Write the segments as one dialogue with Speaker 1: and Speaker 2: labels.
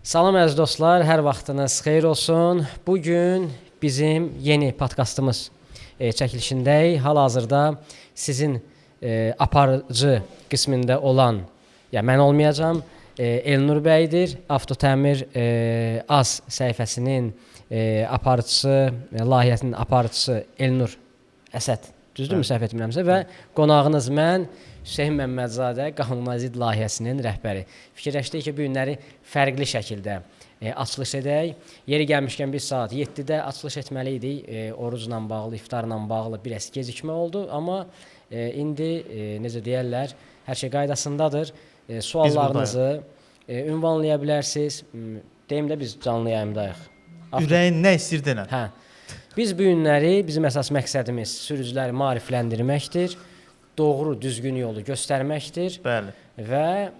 Speaker 1: Salam əziz dostlar, hər vaxtınız xeyir olsun. Bugün bizim yeni podkastımız çəkilişindəyik. Hal-hazırda sizin aparıcı qismində olan, yəni mən olmayacağam, Elnur bəydir. Avtotəmir AZ səhifəsinin aparıcısı, layihəsinin aparıcısı Elnur Əsəd. Düzdürmü, səhv etmirəmsə? Və qonağınız mən, Hüseyn Məmmədzadə, Qanunvericilik layihəsinin rəhbəri. Fikirləşdik ki, bu günləri fərqli şəkildə açılış edək. Yeri gəlmişkən biz saat 7-də açılış etməli idik. Orucla bağlı, iftarla bağlı biraz gecikmə oldu. Amma indi, necə deyərlər, hər şey qaydasındadır. Suallarınızı ünvanlaya bilərsiniz. Deyim də biz canlı yayımdayıq.
Speaker 2: Ürəyin nə istəyir denən?
Speaker 1: Hə. Biz bu günləri, bizim əsas məqsədimiz sürücüləri maarifləndirməkdir. Doğru, düzgün yolu göstərməkdir.
Speaker 2: Bəli.
Speaker 1: Və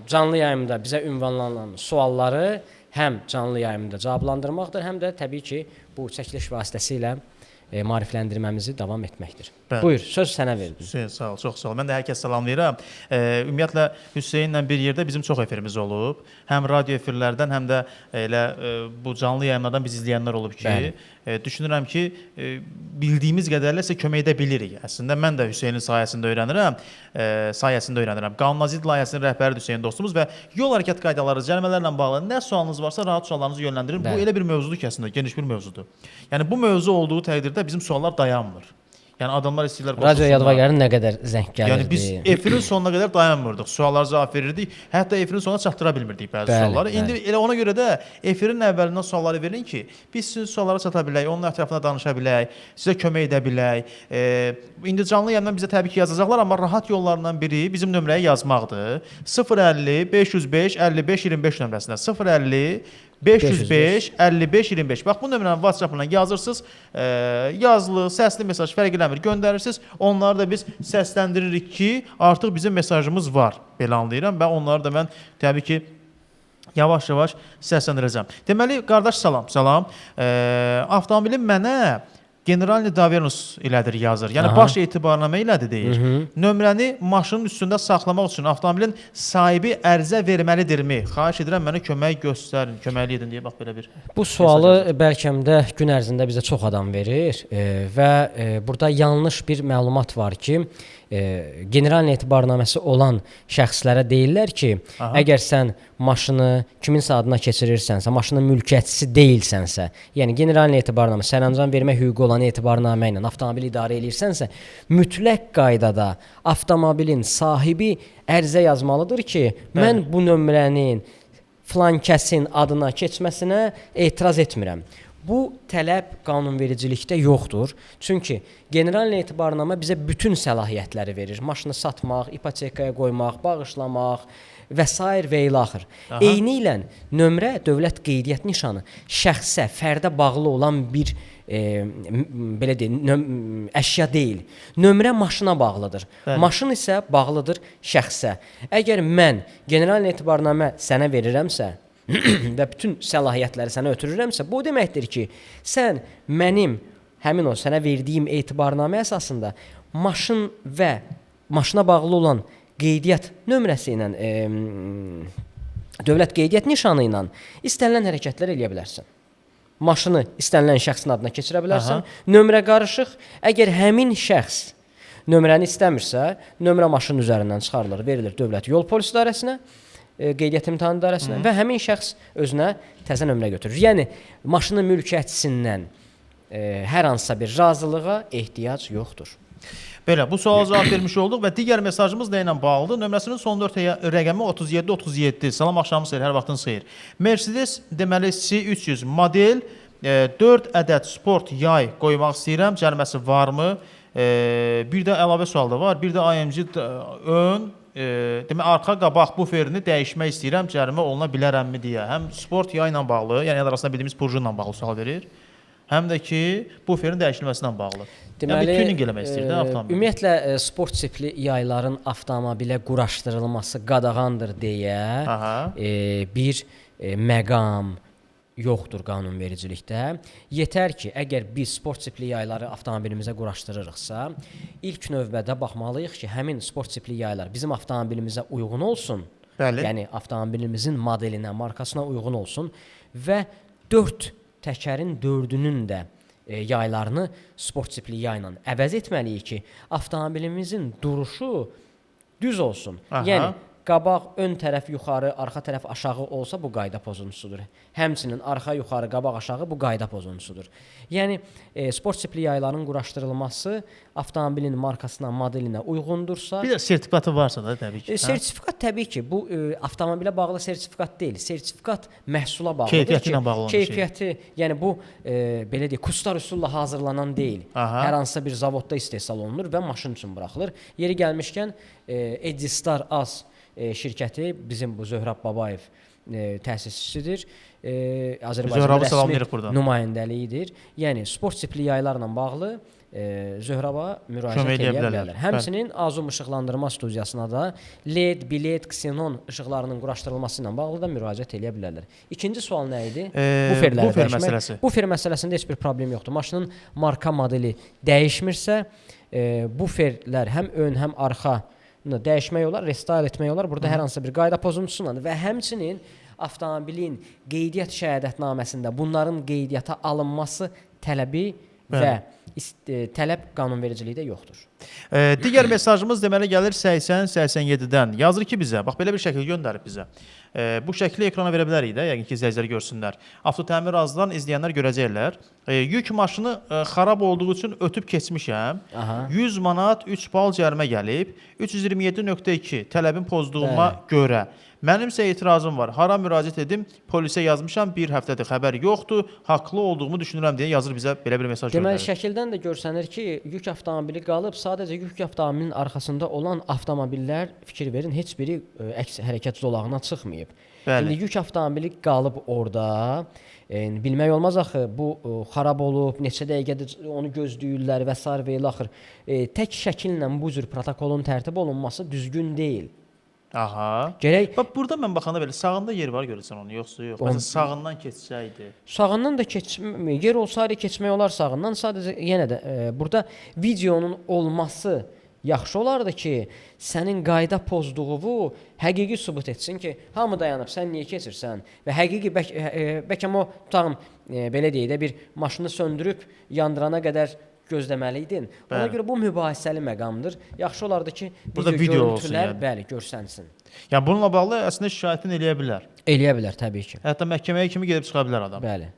Speaker 1: canlı yayımda bizə ünvanlanan sualları həm canlı yayımda cavablandırmaqdır, həm də təbii ki, bu çəkiliş vasitəsilə maarifləndirməmizi davam etməkdir.
Speaker 2: Bəli.
Speaker 1: Buyur, söz sənə verdim.
Speaker 2: Hüseyn, sağ ol, çox sağ ol. Mən də hər kəs salamlayıram. Ümumiyyətlə, Hüseynlə bir yerdə bizim çox efirimiz olub. Həm radio efirlərdən, həm də elə bu canlı yayımlardan biz izləyənlər olub ki, düşünürəm ki, bildiyimiz qədərlə sizə kömək edə bilirik. Əslində, mən də Hüseynin sayəsində öyrənirəm. Qanunvericilik layihəsinin rəhbəridir Hüseyn dostumuz və yol hərəkət qaydaları, cərimələrlə bağlı nə sualınız varsa, rahat suallarınızı yönləndirin. Bu elə bir mövzudur ki, əslində, geniş bir mövzudur. Yəni, bu mövzu olduğu təqdirdə bizim suallar dayanmır. Yəni adamlar istəyirlər
Speaker 1: Radio Yadvagərin nə qədər zəng gəlirdi.
Speaker 2: Yəni biz efirin sonuna qədər dayanmırdıq. Suallara cavab verirdik. Hətta efirin sonuna çatdıra bilmirdik bəzi sualları. İndi elə ona görə də efirin əvvəlindən sualları verin ki, biz sizin suallara çata bilək, onun ətrafında danışa bilək, sizə kömək edə bilək. İndi canlı yayımdan bizə təbii ki yazacaqlar, amma rahat yollarından biri bizim nömrəyə yazmaqdır. 050 505 55 25 nömrəsinə 050 505 55 25. Bax bu nömrənin WhatsApp-ına yazırsınız. Yazılı, səsli mesaj fərq eləmir, göndərirsiniz. Onları da biz səsləndiririk ki, artıq bizim mesajımız var. Belə anlayıram və onları da mən təbii ki yavaş-yavaş səsləndirəcəm. Deməli, qardaş salam. Avtomobilim mənə Generalni Davernus ilədir yazır. Yəni baş etibarnamə ilədir deyir. Nömrəni maşının üstündə saxlamaq üçün avtomobilin sahibi ərizə verməlidirmi? Xahiş edirəm mənə kömək göstərin, köməkli edin deyə bax belə bir.
Speaker 1: Bu sualı bəlkəmdə gün ərzində bizə çox adam verir və burada yanlış bir məlumat var ki, generalni etibarnaməsi olan şəxslərə deyirlər ki, əgər sən maşını kiminsə adına keçirirsənsə, maşının mülkiyyətçisi deyilsənsə, yəni generalni etibarnamə, sərəncam vermə hüququ olan etibarnamə ilə avtomobili idarə edirsənsə, mütləq qaydada avtomobilin sahibi ərizə yazmalıdır ki, mən bu nömrənin filan kəsin adına keçməsinə etiraz etmirəm. Bu tələb qanunvericilikdə yoxdur. Çünki generalni etibarnamə bizə bütün səlahiyyətləri verir. Maşını satmaq, ipotekaya qoymaq, bağışlamaq və s. və ilaxır. Eynilə nömrə dövlət qeydiyyat nişanı şəxsə, fərdə bağlı olan bir belə deyim, əşya deyil. Nömrə maşına bağlıdır. Maşın isə bağlıdır şəxsə. Əgər mən generalni etibarnamə sənə verirəmsə və bütün səlahiyyətləri sənə ötürürəmsə, bu deməkdir ki, sən mənim həmin o sənə verdiyim etibarnamə əsasında maşın və maşına bağlı olan qeydiyyat nömrəsi ilə, dövlət qeydiyyat nişanı ilə istənilən hərəkətlər eləyə bilərsən. Maşını istənilən şəxsin adına keçirə bilərsən. Nömrə qarışıq. Əgər həmin şəxs nömrəni istəmirsə, nömrə maşının üzərindən çıxarılır, verilir dövlət yol polis idarəsinə, qeydiyyat imtahan idarəsinə və həmin şəxs özünə təzə nömrə götürür. Yəni, maşının mülkiyyətçisindən hər hansısa bir razılığa ehtiyac yoxdur.
Speaker 2: Belə, bu suala cavab vermiş olduq və digər mesajımız nə ilə bağlıdır? Nömrəsinin son 4 rəqəmi 3737. Salam, axşamınız xeyir, hər vaxtınız xeyir. Mercedes, deməli C300 model 4 ədəd sport yay qoymaq istəyirəm. Cəriməsi varmı? Bir də əlavə sual da var. Bir də AMG ön demək, arxa qabaq buferini dəyişmək istəyirəm, cərimə oluna bilərəmmi deyə. Həm sport yay ilə bağlı, yəni arasında bildiyimiz Peugeot ilə bağlı sual verir. Həm də ki, buferin dəyişilməsinə bağlı.
Speaker 1: Deməli,
Speaker 2: yəni, bir tuning eləmək istəyir də avtomobil.
Speaker 1: Ümumiyyətlə, sport tipli yayların avtomobilə quraşdırılması qadağandır deyə bir məqam yoxdur qanunvericilikdə. Yetər ki, əgər biz sport tipli yayları avtomobilimizə quraşdırırıqsa, ilk növbədə baxmalıyıq ki, həmin sport tipli yaylar bizim avtomobilimizə uyğun olsun
Speaker 2: Bəli.
Speaker 1: Yəni avtomobilimizin modelinə, markasına uyğun olsun və 4 təkərin 4-ünün də yaylarını sport tipli yayla əvəz etməliyik ki, avtomobilimizin duruşu düz olsun.
Speaker 2: Aha.
Speaker 1: Yəni qabaq ön tərəf yuxarı, arxa tərəf aşağı olsa bu qayda pozuntusudur. Həmçinin arxa yuxarı, qabaq aşağı bu qayda pozuntusudur. Yəni sport tipli yayların quraşdırılması avtomobilin markasına, modelinə uyğundursa,
Speaker 2: Bir də sertifikatı varsa da təbii ki.
Speaker 1: sertifikat təbii ki, bu avtomobilə bağlı sertifikat deyil. Sertifikat məhsula bağlıdır.
Speaker 2: Keyfiyyəti ilə bağlı olan bir şey.
Speaker 1: Keyfiyyəti, yəni bu belə deyək, kustar üsulla hazırlanan deyil.
Speaker 2: Aha.
Speaker 1: Hər hansısa bir zavodda istehsal olunur və maşın üçün buraxılır. Yeri gəlmişkən Edistar AZ şirkəti bizim bu Zöhrab Babayev təsisçisidir. Azərbaycanda
Speaker 2: Zöhrabı
Speaker 1: rəsmi
Speaker 2: salamlayırıq buradan.
Speaker 1: nümayəndəliyidir. Yəni sport tipli yaylarla bağlı Zöhraba müraciət
Speaker 2: Kömək
Speaker 1: edə
Speaker 2: edə
Speaker 1: bilərlər.
Speaker 2: bilərlər.
Speaker 1: Həmçinin Azum işıqlandırma studiyasına da LED, bilet, ksenon işıqlarının quraşdırılması ilə bağlı da müraciət edə bilərlər. İkinci sual nə idi? Buferləri
Speaker 2: bufer
Speaker 1: dəyişmək.
Speaker 2: məsələsi.
Speaker 1: Bufer məsələsində heç bir problem yoxdur. Maşının marka modeli dəyişmirsə, buferlər həm ön, həm arxa dəyişmək olar, restyle etmək olar. Burada hər hansı bir qayda pozuntusundan və həmçinin avtomobilin qeydiyyat şəhadətnaməsində bunların qeydiyyata alınması tələbi və tələb qanunvericilikdə yoxdur.
Speaker 2: Digər mesajımız deməli gəlir 80-87-dən. Yazır ki bizə, bax belə bir şəkil göndərib bizə. Bu şəkli ekrana verə bilərik də, yəqin ki izləyicilər görsünlər. Avtotəmir azdan izləyənlər görəcəklər. Yük maşını xarab olduğu üçün ötüb keçmişəm.
Speaker 1: Aha.
Speaker 2: 100 manat 3 bal cərimə gəlib. 327.2 tələbin pozduğuma görə. Mənim isə etirazım var. Hara müraciət edim? Polisə yazmışam, bir həftədir xəbər yoxdur. Haqlı olduğumu düşünürəm deyə yazır bizə belə bir mesaj göndərir.
Speaker 1: Deməli şəkildən də görsənir ki, yük avtomobili qalıb, sadəcə yük avtomobilinin arxasında olan avtomobillər fikir verin, heç biri əks hərəkət zolağına çıxmayıb.
Speaker 2: Bəli.
Speaker 1: İndi yük avtomobili qalıb orada. Bilmək olmaz axı, bu xarab olub, neçə dəqiqədir onu gözləyirlər və s. və ilə axır. Tək şəkillə bu cür protokolun tərtib olunması düzgün deyil.
Speaker 2: Aha.
Speaker 1: Gərək
Speaker 2: Bax burada mən baxanda belə sağında yer var görürsən onu, yoxsa yox. Məsələn sağından keçsəydi.
Speaker 1: sağından da yer olsaydı keçmək olar sağından. Sadəcə yenə də burada videonun olması yaxşı olardı ki, sənin qayda pozduğunu həqiqi sübut etsin ki, hamı dayanıb, sən niyə keçirsən? Və həqiqi bəlkə o tutağım belə deyək də bir maşını söndürüb yandırana qədər gözləməliydin. Ona görə bu mübahisəli məqamdır. Yaxşı olardı ki,
Speaker 2: burada video olsun
Speaker 1: görüntülər,
Speaker 2: yəni.
Speaker 1: bəli, görsənsin.
Speaker 2: Yəni bununla bağlı əslində şikayətini eləyə bilər.
Speaker 1: Eləyə bilər təbii ki.
Speaker 2: Hətta məhkəməyə kimi gedib çıxa bilər adam.
Speaker 1: Bəli.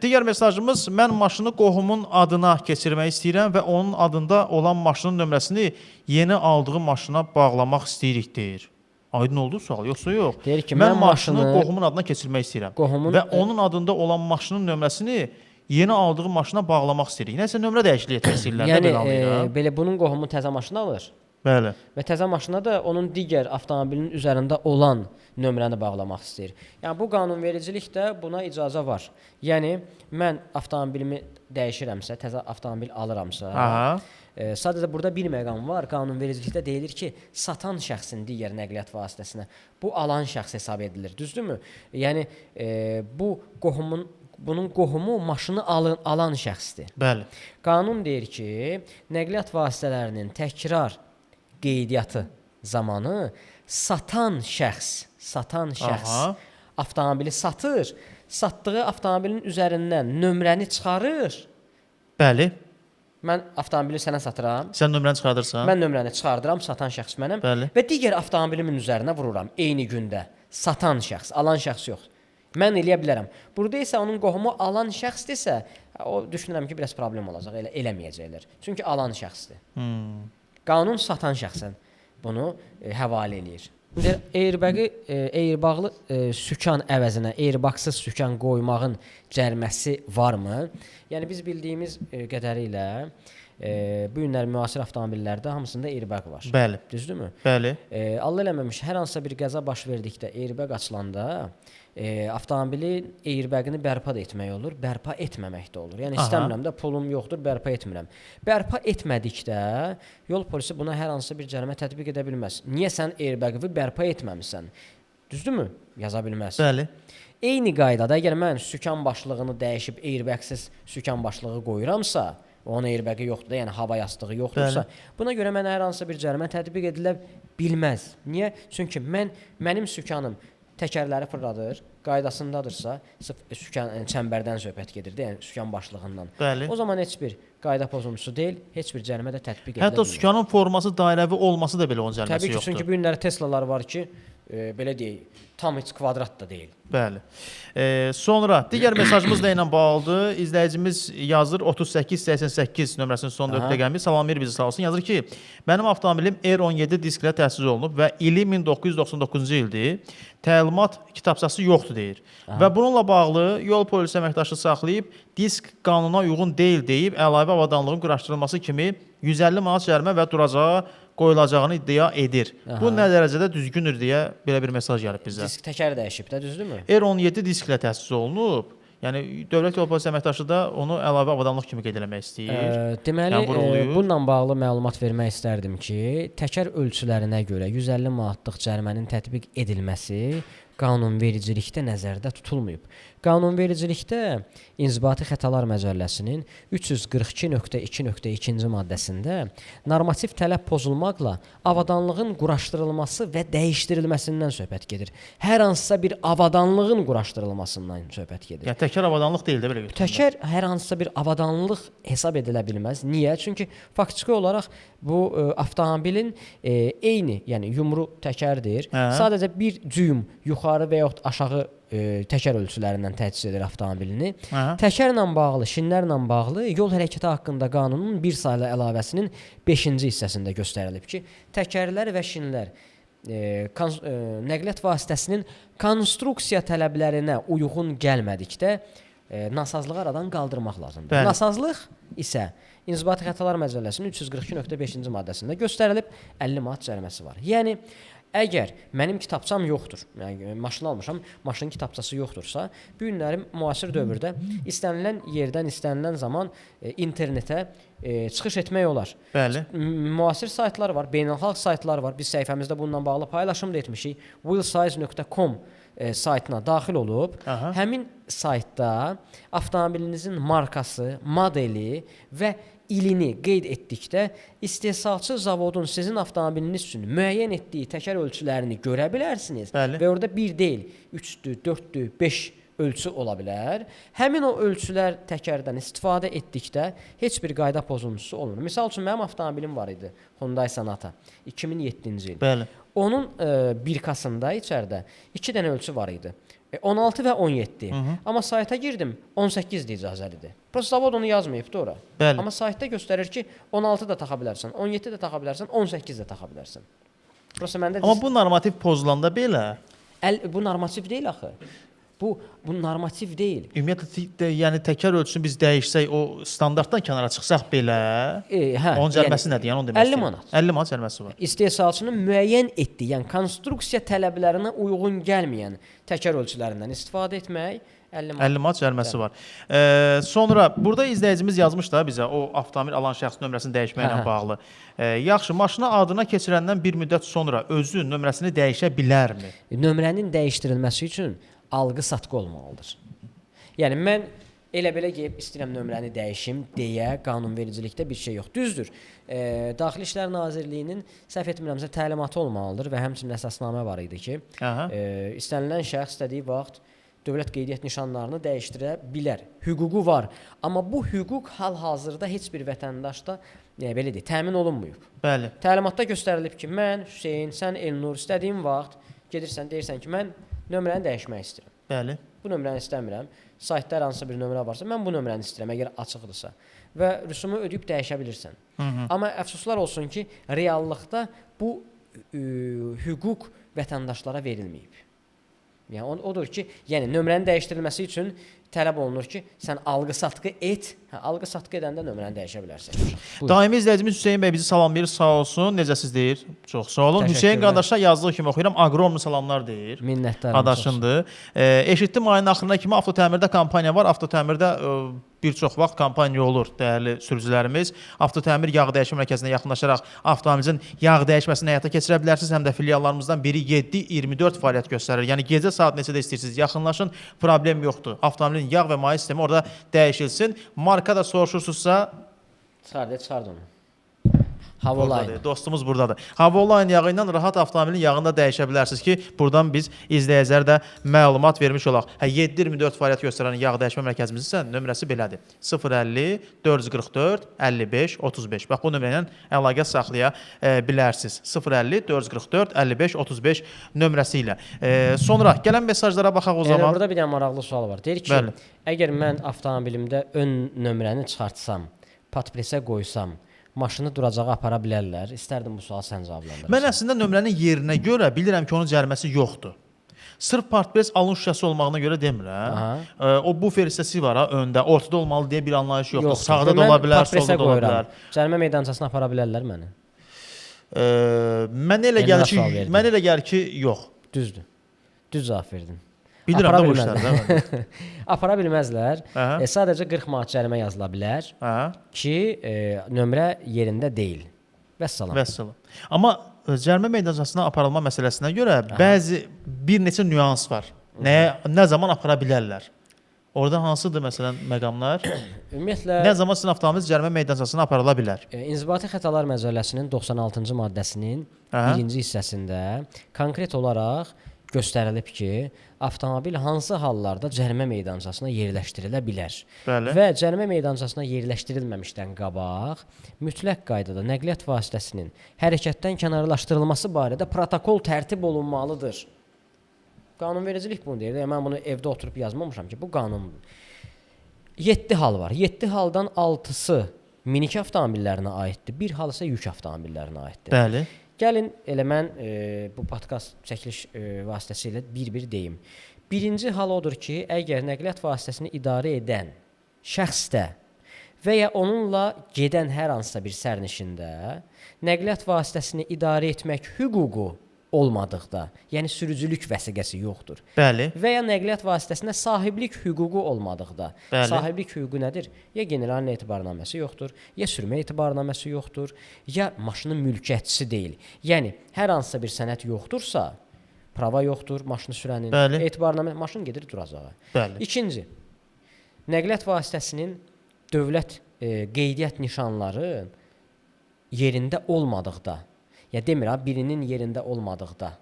Speaker 2: Digər mesajımız, mən maşını qohumun adına keçirmək istəyirəm və onun adında olan maşının nömrəsini yeni aldığı maşına bağlamaq istəyirik deyir. Aydın oldu sual, yoxsa yox?
Speaker 1: Deyir ki,
Speaker 2: mən maşını qohumun adına keçirmək istəyirəm və onun adında olan maşının nömrəsini yeni aldığı maşına bağlamaq istəyirik. Nəsə nömrə dəyişikliyi etmək istəyirlər.
Speaker 1: Yəni belə bunun qohumu təzə maşını alır.
Speaker 2: Bəli.
Speaker 1: Və təzə maşına da onun digər avtomobilin üzərində olan nömrəni bağlamaq istəyir. Yəni bu qanunvericilikdə buna icazə var. Yəni mən avtomobilimi dəyişirəmsə, təzə avtomobil alıramsa, sadəcə burada bir məqam var. Qanunvericilikdə deyilir ki, satan şəxsin digər nəqliyyat vasitəsinə bu alan şəxs hesab edilir. Düzdürmü? Yəni bunun qohumu maşını alan şəxsdir.
Speaker 2: Bəli.
Speaker 1: Qanun deyir ki, nəqliyyat vasitələrinin təkrar qeydiyyatı zamanı satan şəxs avtomobili satır, satdığı avtomobilin üzərindən nömrəni çıxarır.
Speaker 2: Bəli.
Speaker 1: Mən avtomobili sənə satıram.
Speaker 2: Sən nömrəni çıxardırsan.
Speaker 1: Mən nömrəni çıxardıram, satan şəxs mənəm.
Speaker 2: Bəli.
Speaker 1: Və digər avtomobilimin üzərinə vururam eyni gündə. Satan şəxs, alan şəxs yox. Mən eləyə bilərəm. Burada isə onun qohumu alan şəxsdirsə, o düşünürəm ki, biraz problem olacaq, eləməyəcəklər. Çünki alan şəxsdir. Qanun satan şəxsən bunu həvalə eləyir. Airbagı sükan əvəzinə airbagsız sükan qoymağın cəriməsi varmı? Yəni biz bildiyimiz qədərilə bu günlər müasir avtomobillərdə hamısında airbag var.
Speaker 2: Bəli.
Speaker 1: Düzdürmü?
Speaker 2: Bəli.
Speaker 1: Allah eləməmiş hər hansısa bir qəza baş verdikdə airbag açılanda avtomobilin airbagını bərpa da etmək olur, bərpa etməmək də olur. Yəni istəmirəm də, pulum yoxdur, bərpa etmirəm. Bərpa etmədikdə yol polisi buna hər hansı bir cərimə tətbiq edə bilməz. Niyə sən airbagı bərpa etməmisən? Düzdürmü? Yaza bilməz.
Speaker 2: Bəli.
Speaker 1: Eyni qaydada əgər mən sükan başlığını dəyişib airbagsız sükan başlığı qoyuramsa, onun airbag-i yoxdur da, yəni hava yastığı yoxdursa, buna görə mənə hər hansı bir cərimə tətbiq edilə bilməz. Niyə? Çünki mənim sükanım təkərləri fırladır, qaydasındadırsa, sükan çəmbərdən söhbət gedir, yəni sükan başlığından.
Speaker 2: Bəli.
Speaker 1: O zaman heç bir qayda pozuntusu deyil, heç bir cərimə də tətbiq edilə bilməz.
Speaker 2: Hətta sükanın forması dairəvi olması da belə onun cəriməsi
Speaker 1: yoxdur. Təbii ki,
Speaker 2: yoxdur.
Speaker 1: çünki bu günləri Teslalar var ki, belə deyək, tam heç kvadrat da deyil.
Speaker 2: Bəli. Sonra digər mesajımız da ilə bağlıdır. İzləyicimiz yazır 3888 nömrəsinin son 4 rəqəmi. Salamlayır bizi, sağ olsun. Yazır ki, mənim avtomobilim R17 disklə təchiz olunub və ili 1999-cu ildir. Təlimat kitabçası yoxdur deyir. Və bununla bağlı yol polisi əməkdaşı saxlayıb disk qanuna uyğun deyil deyib əlavə avadanlığın quraşdırılması kimi 150 manat cərimə və duracağa qoyulacağını iddia edir. Bu nə dərəcədə düzgündür deyə belə bir mesaj gəlib bizə.
Speaker 1: Disk təkər dəyişib də, düzdürmü?
Speaker 2: R17 disklə təsis olunub. Yəni Dövlət Yol Polisi əməkdaşı da onu əlavə avadanlıq kimi qeyd eləmək istəyir.
Speaker 1: Deməli, bununla bağlı məlumat vermək istərdim ki, təkər ölçülərinə görə 150 manatlıq cərimənin tətbiq edilməsi qanunvericilikdə nəzərdə tutulmayıb. Qanunvericilikdə İnzibati Xətalar Məcəlləsinin 342.2.2-ci maddəsində normativ tələb pozulmaqla avadanlığın quraşdırılması və dəyişdirilməsindən söhbət gedir. Hər hansısa bir avadanlığın quraşdırılmasından söhbət gedir.
Speaker 2: Yəni təkər avadanlıq deyil də belə götürülür.
Speaker 1: Təkər hər hansısa bir avadanlıq hesab edilə bilməz. Niyə? Çünki faktiki olaraq bu avtomobilin eyni, yəni yumru təkərdir. Sadəcə bir düym yuxarı və yaxud aşağı təkər ölçülərindən təchiz edir avtomobilini. Təkərlə bağlı, şinlərlə bağlı yol hərəkəti haqqında qanunun bir saylı əlavəsinin 5-ci hissəsində göstərilib ki, təkərlər və şinlər nəqliyyat vasitəsinin konstruksiya tələblərinə uyğun gəlmədikdə nasazlığı aradan qaldırmaq lazımdır.
Speaker 2: Bəli.
Speaker 1: Nasazlıq isə İnzibati Xətalar Məcəlləsinin 342.5-ci maddəsində göstərilib 50 manat cəriməsi var. Yəni əgər mənim kitabçam yoxdur, yəni maşın almışam, maşının kitabçası yoxdursa, bu günləri müasir dövrdə istənilən yerdən, istənilən zaman internetə çıxış etmək olar.
Speaker 2: Bəli.
Speaker 1: Müasir saytlar var, beynəlxalq saytlar var. Biz səhifəmizdə bununla bağlı paylaşım da etmişik. wheelsize.com saytına daxil olub, həmin saytda avtomobilinizin markası, modeli və ilini qeyd etdikdə istehsalçı zavodun sizin avtomobiliniz üçün müəyyən etdiyi təkər ölçülərini görə bilərsiniz.
Speaker 2: Bəli.
Speaker 1: Və orada 1 deyil, 3-dür, 4-dür, 5 ölçü ola bilər. Həmin o ölçülər təkərdən istifadə etdikdə heç bir qayda pozuntusu olmur. Misal üçün mənim avtomobilim var idi, Hyundai Sonata, 2007-ci il.
Speaker 2: Bəli.
Speaker 1: Onun birkasında içəridə 2 dənə ölçü var idi. 16 və 17. Amma sayta girdim, 18 də icazəlidir. Prosta zavod onu yazmayıbdı ora.
Speaker 2: Bəli.
Speaker 1: Amma saytda göstərir ki, 16 da taxa bilərsən, 17 də taxa bilərsən, 18 də taxa bilərsən. Prosta məndə
Speaker 2: Amma bu normativ pozulanda belə
Speaker 1: bu normativ deyil axı. Bu normativ deyil.
Speaker 2: Ümumiyyətlə yəni təkər ölçüsünü biz dəyişsək, o standartdan kənara çıxsaq belə, onun cəriməsi nədir? Yəni onu demək
Speaker 1: 50 manat.
Speaker 2: 50 manat cəriməsi var.
Speaker 1: İstehsalçının müəyyən etdiyi, yəni konstruksiya tələblərinə uyğun gəlməyən təkər ölçülərindən istifadə etmək
Speaker 2: 50 manat cəriməsi var. Sonra burada izləyicimiz yazmış da bizə o avtomobil alan şəxsin nömrəsini dəyişməklə bağlı. Yaxşı, maşını adına keçirəndən bir müddət sonra özü nömrəsini dəyişə bilərmi?
Speaker 1: Nömrənin dəyişdirilməsi üçün alqı-satqı olmalıdır. Yəni mən elə-belə gəlib istəyirəm nömrəni dəyişim deyə qanunvericilikdə bir şey yox. Düzdür. Daxili İşlər Nazirliyinin səhv etmirəmsə təlimatı olmalıdır və həmçinin əsasnamə var idi ki, istənilən şəxs istədiyi vaxt dövlət qeydiyyat nişanlarını dəyişdirə bilər. Hüququ var. Amma bu hüquq hal-hazırda heç bir vətəndaşda belə deyək, təmin olunmayıb.
Speaker 2: Bəli.
Speaker 1: Təlimatda göstərilib ki, mən Hüseyn, sən Elnur istədiyin vaxt gedirsən, deyirsən ki, mən nömrəni dəyişmək istəyirəm.
Speaker 2: Bəli.
Speaker 1: Bu nömrəni istəmirəm. Saytda hər hansısa bir nömrə varsa, mən bu nömrəni istəyirəm, əgər açıqdırsa. Və rüsumu ödəyib dəyişə bilirsən. Amma əfsuslar olsun ki, reallıqda bu hüquq vətəndaşlara verilməyib. Yəni odur ki, yəni nömrənin dəyişdirilməsi üçün tələb olunur ki, sən alqı-satqı et. Alqı-satqı edəndə nömrəni dəyişə bilərsən.
Speaker 2: Daimi izləyicimiz Hüseyn bəy bizi salamlayır, sağ olsun. Necəsiz deyir? Çox sağ olun. Hüseyn qardaşa yazdığı kimi oxuyuram. Aqromlu salamlar deyir.
Speaker 1: Minnətdaram.
Speaker 2: Adaşındır. Eşitdim ayın axırına kimi avtotəmirdə kampaniya var. Avtotəmirdə bir çox vaxt kampaniya olur, dəyərli sürücülərimiz. Avtotəmir yağ dəyişmə mərkəzinə yaxınlaşaraq avtomobilinizin yağ dəyişməsini həyata keçirə bilərsiniz. Həm də filiallarımızdan biri 7-24 fəaliyyət göstərir. Yəni gecə saat neçədə istəyirsiniz, yaxınlaşın, problem yoxdur. Avtomobilin yağ və maye sistemi orada dəyişilsin. Marka da soruşursunuzsa
Speaker 1: Çıxardı onu. Havoline.
Speaker 2: Buradadır, dostumuz buradadır. Havoline yağı ilə rahat avtomobilin yağını da dəyişə bilərsiniz ki, buradan biz izləyicilərə də məlumat vermiş olaq. 7/24 fəaliyyət göstərən yağ dəyişmə mərkəzimizin isə nömrəsi belədir. 050 444 55 35. Bax bu nömrə ilə əlaqə saxlaya bilərsiniz. 050 444 55 35 nömrəsi ilə. Sonra gələn mesajlara baxaq o zaman.
Speaker 1: Burada bir dənə maraqlı sual var. Deyir ki,
Speaker 2: Bəli.
Speaker 1: əgər mən avtomobilimdə ön nömrəni çıxartsam, patpresə qoysam, maşını duracağa apara bilərlər. İstərdim bu sualı sən cavablandır.
Speaker 2: Mən əslində nömrənin yerinə görə bilirəm ki, onun cəriməsi yoxdur. Sırf partpres alın şüşəsi olmağına görə demirəm. O bufer hissəsi var ha öndə, ortada olmalı deyə bir anlayış yoxdur. Sağda da ola bilər, solda da ola bilər.
Speaker 1: Cərimə meydançasına apara bilərlər məni.
Speaker 2: Mən elə gəlir ki, yox.
Speaker 1: Düzdür. Düz cavab verdin.
Speaker 2: Bilirəm də bu işləri.
Speaker 1: Apara bilməzlər. Sadəcə 40 manat cərimə yazıla bilər ki, nömrə yerində deyil. Vəssalam.
Speaker 2: Vəssalam. Amma cərimə meydançasına aparılma məsələsinə görə bəzi bir neçə nüans var. Nə zaman apara bilərlər? Orada hansıdır məsələn məqamlar?
Speaker 1: Ümumiyyətlə
Speaker 2: nə zaman sizin avtomobiliniz cərimə meydançasına aparıla bilər?
Speaker 1: İnzibati xətalar məcəlləsinin 96-cı maddəsinin 1-ci hissəsində konkret olaraq göstərilib ki, avtomobil hansı hallarda cərimə meydançasına yerləşdirilə bilər.
Speaker 2: Bəli.
Speaker 1: Və cərimə meydançasına yerləşdirilməmişdən qabaq mütləq qaydada nəqliyyat vasitəsinin hərəkətdən kənarlaşdırılması barədə protokol tərtib olunmalıdır. Qanunvericilik bunu deyir. Mən bunu evdə oturub yazmamışam ki, bu qanundur. 7 hal var. 7 haldan 6-sı minik avtomobillərinə aiddir. Bir hal isə yük avtomobillərinə aiddir.
Speaker 2: Bəli.
Speaker 1: Gəlin elə mən bu podkast çəkiliş vasitəsilə bir-bir deyim. Birinci hal odur ki, əgər nəqliyyat vasitəsini idarə edən şəxsdə və ya onunla gedən hər hansısa bir sərnişində nəqliyyat vasitəsini idarə etmək hüququ olmadıqda, yəni sürücülük vəsiqəsi yoxdur.
Speaker 2: Bəli.
Speaker 1: Və ya nəqliyyat vasitəsinə sahiblik hüququ olmadıqda.
Speaker 2: Bəli.
Speaker 1: Sahiblik hüququ nədir? Ya general etibarnaməsi yoxdur, ya sürmə etibarnaməsi yoxdur, ya maşının mülkiyyətçisi deyil. Yəni hər hansısa bir sənəd yoxdursa, prava yoxdur maşını sürənin, etibarnamə maşın gedir duracağa.
Speaker 2: Bəli.
Speaker 1: İkinci, nəqliyyat vasitəsinin dövlət qeydiyyat nişanları yerində olmadıqda, ya demir ha, birinin yerində olmadıqda,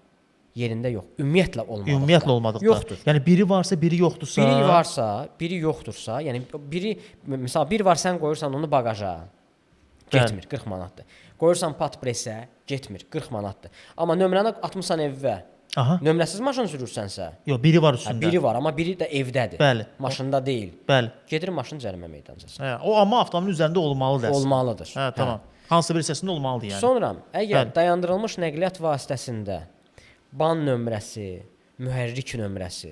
Speaker 1: yerində yox, ümumiyyətlə olmadıqda.
Speaker 2: Ümumiyyətlə olmadıqda.
Speaker 1: Yoxdur.
Speaker 2: Yəni biri varsa, biri yoxdursa.
Speaker 1: Biri varsa, biri yoxdursa, yəni biri məsəl bir var sən qoyursan onu baqaja, getmir 40 manatdır. Qoyursan patpresə, getmir 40 manatdır. Amma nömrəni atmısan evə.
Speaker 2: Aha.
Speaker 1: Nömrəsiz maşın sürürsənsə,
Speaker 2: yox, biri var üstündə.
Speaker 1: Biri var, amma biri də evdədir.
Speaker 2: Bəli.
Speaker 1: Maşında deyil.
Speaker 2: Bəli.
Speaker 1: Gedir maşın cərimə meydançasına.
Speaker 2: O amma avtomobilin üzərində olmalıdır.
Speaker 1: Olmalıdır.
Speaker 2: Hə, tamam. Hansısa bir hissəsində olmalıdır yəni.
Speaker 1: Sonra əgər dayandırılmış nəqliyyat vasitəsində ban nömrəsi, mühərrik nömrəsi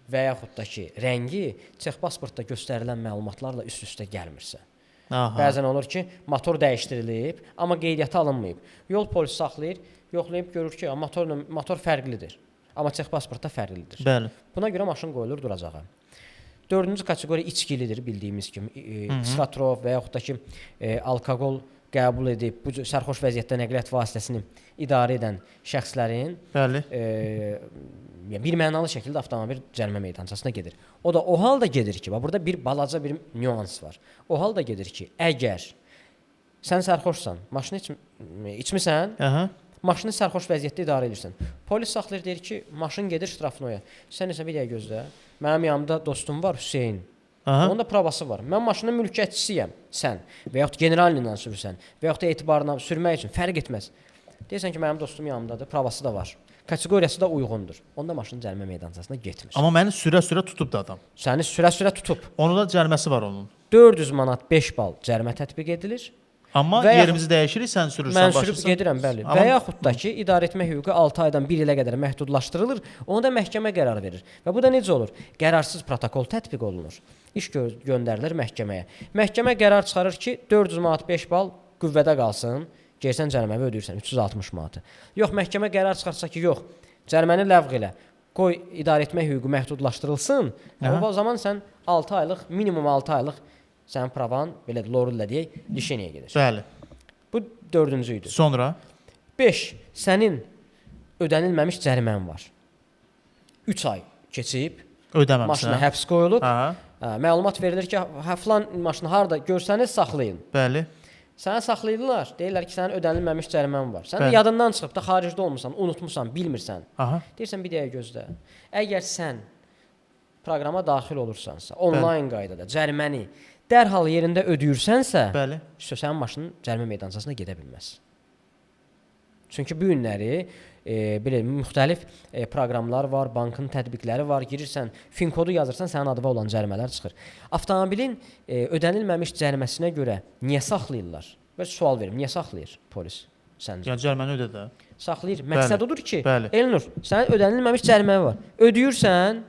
Speaker 1: və yaxud da ki, rəngi texpasportda göstərilən məlumatlarla üst-üstə gəlmirsə.
Speaker 2: Aha.
Speaker 1: Bəzən olur ki, motor dəyişdirilib, amma qeydiyyata alınmayıb. Yol polisi saxlayır, yoxlayıb görür ki, motor fərqlidir, amma texpasportda fərqlidir.
Speaker 2: Bəli.
Speaker 1: Buna görə maşın qoyulur duracağa. 4-cü kateqoriya içkilidir bildiyimiz kimi. Psixotrop və yaxud da ki, alkoqol qəbul edib bu sərxoş vəziyyətdə nəqliyyat vasitəsini idarə edən şəxslərin bir mənalı şəkildə avtomobil cərimə meydançasına gedir. O da o halda gedir ki, burada bir balaca bir nüans var. O halda gedir ki, əgər sən sərxoşsan, maşını içmisən, maşını sərxoş vəziyyətdə idarə edirsən. Polis saxlayır, deyir ki, maşın gedir Ştrafnoya. Sən isə bir dəqiqə gözlə. Mənim yanımda dostum var, Hüseyn. Onun da pravası var. Mən maşının mülkiyyətçisiyəm, sən və yaxud generallə ilə sürürsən və yaxud da etibarına sürmək üçün fərq etməz. Deyirsən ki, mənim dostum yanımdadır, pravası da var. Kateqoriyası da uyğundur. Onda maşın cərimə meydançasına getmir.
Speaker 2: Amma məni sürə-sürə tutub da adam.
Speaker 1: Səni sürə-sürə tutub.
Speaker 2: Onun da cəriməsi var onun.
Speaker 1: 400 manat 5 bal cərimə tətbiq edilir.
Speaker 2: Amma yerimizi dəyişirik, sən sürürsən,
Speaker 1: başlayırsan. Mən sürüb gedirəm, bəli. Və yaxud da ki, idarə etmə hüququ 6 aydan 1 ilə qədər məhdudlaşdırılır, onu da məhkəmə qərar verir. Və bu da necə olur? Qərarsız protokol tətbiq olunur. İş göndərilir məhkəməyə. Məhkəmə qərar çıxarır ki, 400 manat 5 bal qüvvədə qalsın, gersən cəriməvi ödəyirsən 360 manatı. Yox, məhkəmə qərar çıxarsa ki, yox, cəriməni ləğv elə, qoy idarə etmə hüququ məhdudlaşdırılsın, o zaman sən 6 aylıq, minimum 6 aylıq sənin pravan, belə lorullə deyək, dişeniyə gedir.
Speaker 2: Bəli.
Speaker 1: Bu 4-cü idi.
Speaker 2: Sonra?
Speaker 1: 5. Sənin ödənilməmiş cərimən var. 3 ay keçib, maşına həbs qoyulub, məlumat verilir ki, filan maşını harada görsəniz saxlayın.
Speaker 2: Bəli.
Speaker 1: Səni saxlayırlar, deyirlər ki, sənin ödənilməmiş cərimən var. Sən
Speaker 2: Bəli.
Speaker 1: yadından çıxıb da xaricdə olmusan, unutmusan, bilmirsən.
Speaker 2: Aha.
Speaker 1: Deyirsən bir dəqiqə gözlə. Əgər sən proqrama daxil olursansa, onlayn qaydada cəriməni dərhal yerində ödəyirsənsə,
Speaker 2: Bəli.
Speaker 1: sənin maşının cərimə meydançasına gedə bilməz. Çünki bu günləri belə müxtəlif proqramlar var, bankın tətbiqləri var. Girirsən, fin kodu yazırsan, sənin adına olan cərimələr çıxır. Avtomobilin ödənilməmiş cəriməsinə görə niyə saxlayırlar? Və sual verim, niyə saxlayır polis səncə?
Speaker 2: Yəni cəriməni ödə də.
Speaker 1: Saxlayır. Məqsəd odur ki,
Speaker 2: Bəli.
Speaker 1: Elnur, sənin ödənilməmiş cərimə var. Ödəyirsən,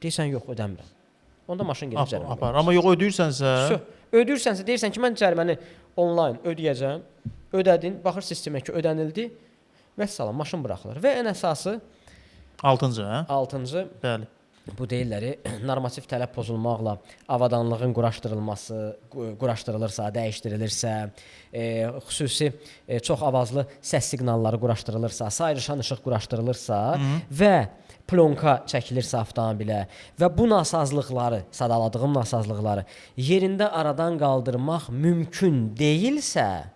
Speaker 1: deyirsən yox, ödəmirəm. Onda maşın gedib cərimə.
Speaker 2: Apar. Amma yox ödəyirsənsə,
Speaker 1: ödəyirsənsə deyirsən ki, mən cəriməni onlayn ödəyəcəm. Ödədin, baxır sistemə ki, ödənildi. Vəssalam, maşın buraxılır. Və ən əsası
Speaker 2: 6-cı, hə?
Speaker 1: 6-cı
Speaker 2: Bəli.
Speaker 1: bu deyirləri normativ tələb pozulmaqla avadanlığın quraşdırılırsa, dəyişdirilirsə, xüsusi çox avazlı səs siqnalları quraşdırılırsa, sayrışan işıq quraşdırılırsa və plonka çəkilirsə avtomobilə və bu nasazlıqları, sadaladığım nasazlıqları yerində aradan qaldırmaq mümkün deyilsə,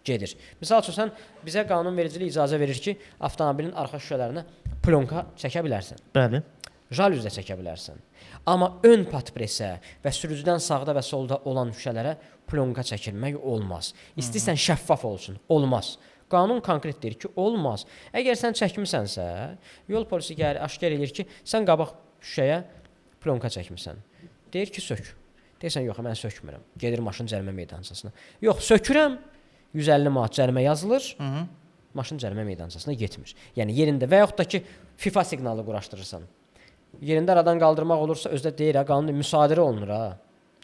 Speaker 1: gedir. Misal üçün, sən bizə qanunvericilik icazə verir ki, avtomobilin arxa şüşələrinə plonka çəkə bilərsən.
Speaker 2: Bəli.
Speaker 1: Jalüzə çəkə bilərsən. Amma ön patpresə və sürücüdən sağda və solda olan şüşələrə plonka çəkilmək olmaz. İstəyirsən şəffaf olsun, olmaz. Qanun konkret deyir ki, olmaz. Əgər sən çəkmisənsə, yol polisi gəlir, aşkar edir ki, sən qabaq şüşəyə plonka çəkmisən. Deyir ki, sök. Deyirsən, yox, mən sökmürəm. Gedir maşın cərimə meydançasına. Yox, sökürəm. 150 manat cərimə yazılır. Maşın cərimə meydançasına getmir. Yəni yerində və yaxud da ki, FIFA siqnalı quraşdırırsan. Yerində aradan qaldırmaq olursa, özdə deyir, qanun müsadirə olunur ha.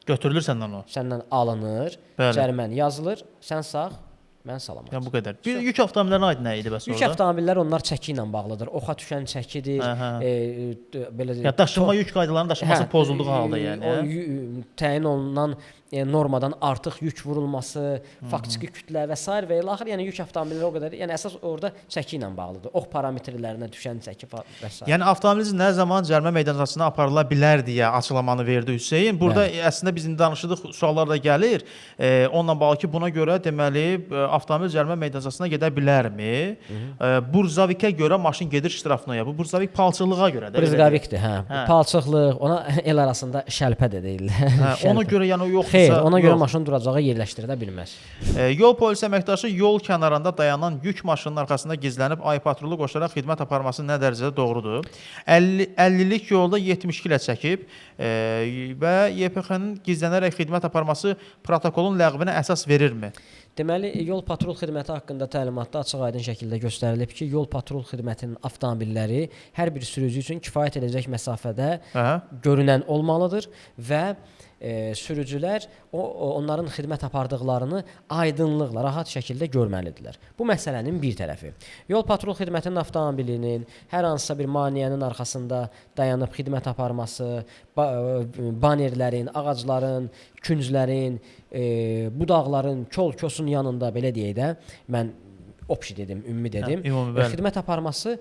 Speaker 2: Götürülür səndən o.
Speaker 1: Səndən alınır, cərimən yazılır, sən sağ, mən salamat.
Speaker 2: Yəni bu qədər. Bir yük avtomobillərinə aid nə idi bəs orada?
Speaker 1: Yük avtomobillər onlar çəki ilə bağlıdır. Oxa düşən çəkidir. Belə
Speaker 2: ya daşınma yük qaydalarının daşınması pozulduğu halda yəni.
Speaker 1: O təyin olunan normadan artıq yük vurulması, faktiki kütlə və s. və ilaxır, yəni yük avtomobilləri o qədər, yəni əsas orada çəki ilə bağlıdır. Ox parametrlərinə düşən çəki və s.
Speaker 2: Yəni avtomobiliniz nə zaman cərimə meydançasına aparıla bilər deyə açıqlamanı verdi Hüseyn. Burada əslində biz indi danışdıq, suallar da gəlir. Onunla bağlı ki, buna görə deməli avtomobil cərimə meydançasına gedə bilərmi? Burzavikə görə maşın gedir iştirafına. Bu burzavik palçıqlığa görə də.
Speaker 1: Burzavikdir, hə. Palçıqlıq, ona el arasında şəlpə də deyirlər.
Speaker 2: Hə, ona görə yəni o yoxdur.
Speaker 1: Xeyr, ona görə maşın duracağa yerləşdirilə bilməz.
Speaker 2: Yol polisi əməkdaşı yol kənarında dayanan yük maşınının arxasında gizlənib ay patrulu qoşaraq xidmət aparması nə dərəcədə doğrudur? 50-lik yolda 72 ilə çəkib və YPX-nin gizlənərək xidmət aparması protokolun ləğvinə əsas verirmi?
Speaker 1: Deməli, yol patrul xidməti haqqında təlimatda açıq-aydın şəkildə göstərilib ki, yol patrul xidmətinin avtomobilləri hər bir sürücü üçün kifayət edəcək məsafədə görünən olmalıdır və sürücülər onların xidmət apardıqlarını aydınlıqla, rahat şəkildə görməlidirlər. Bu məsələnin bir tərəfi. Yol patrul xidmətinin avtomobilinin hər hansısa bir maneənin arxasında dayanıb xidmət aparması, banerlərin, ağacların, künclərin, budaqların, kol-kosun yanında, belə deyək də, mən opşi dedim, ümumi dedim, xidmət aparması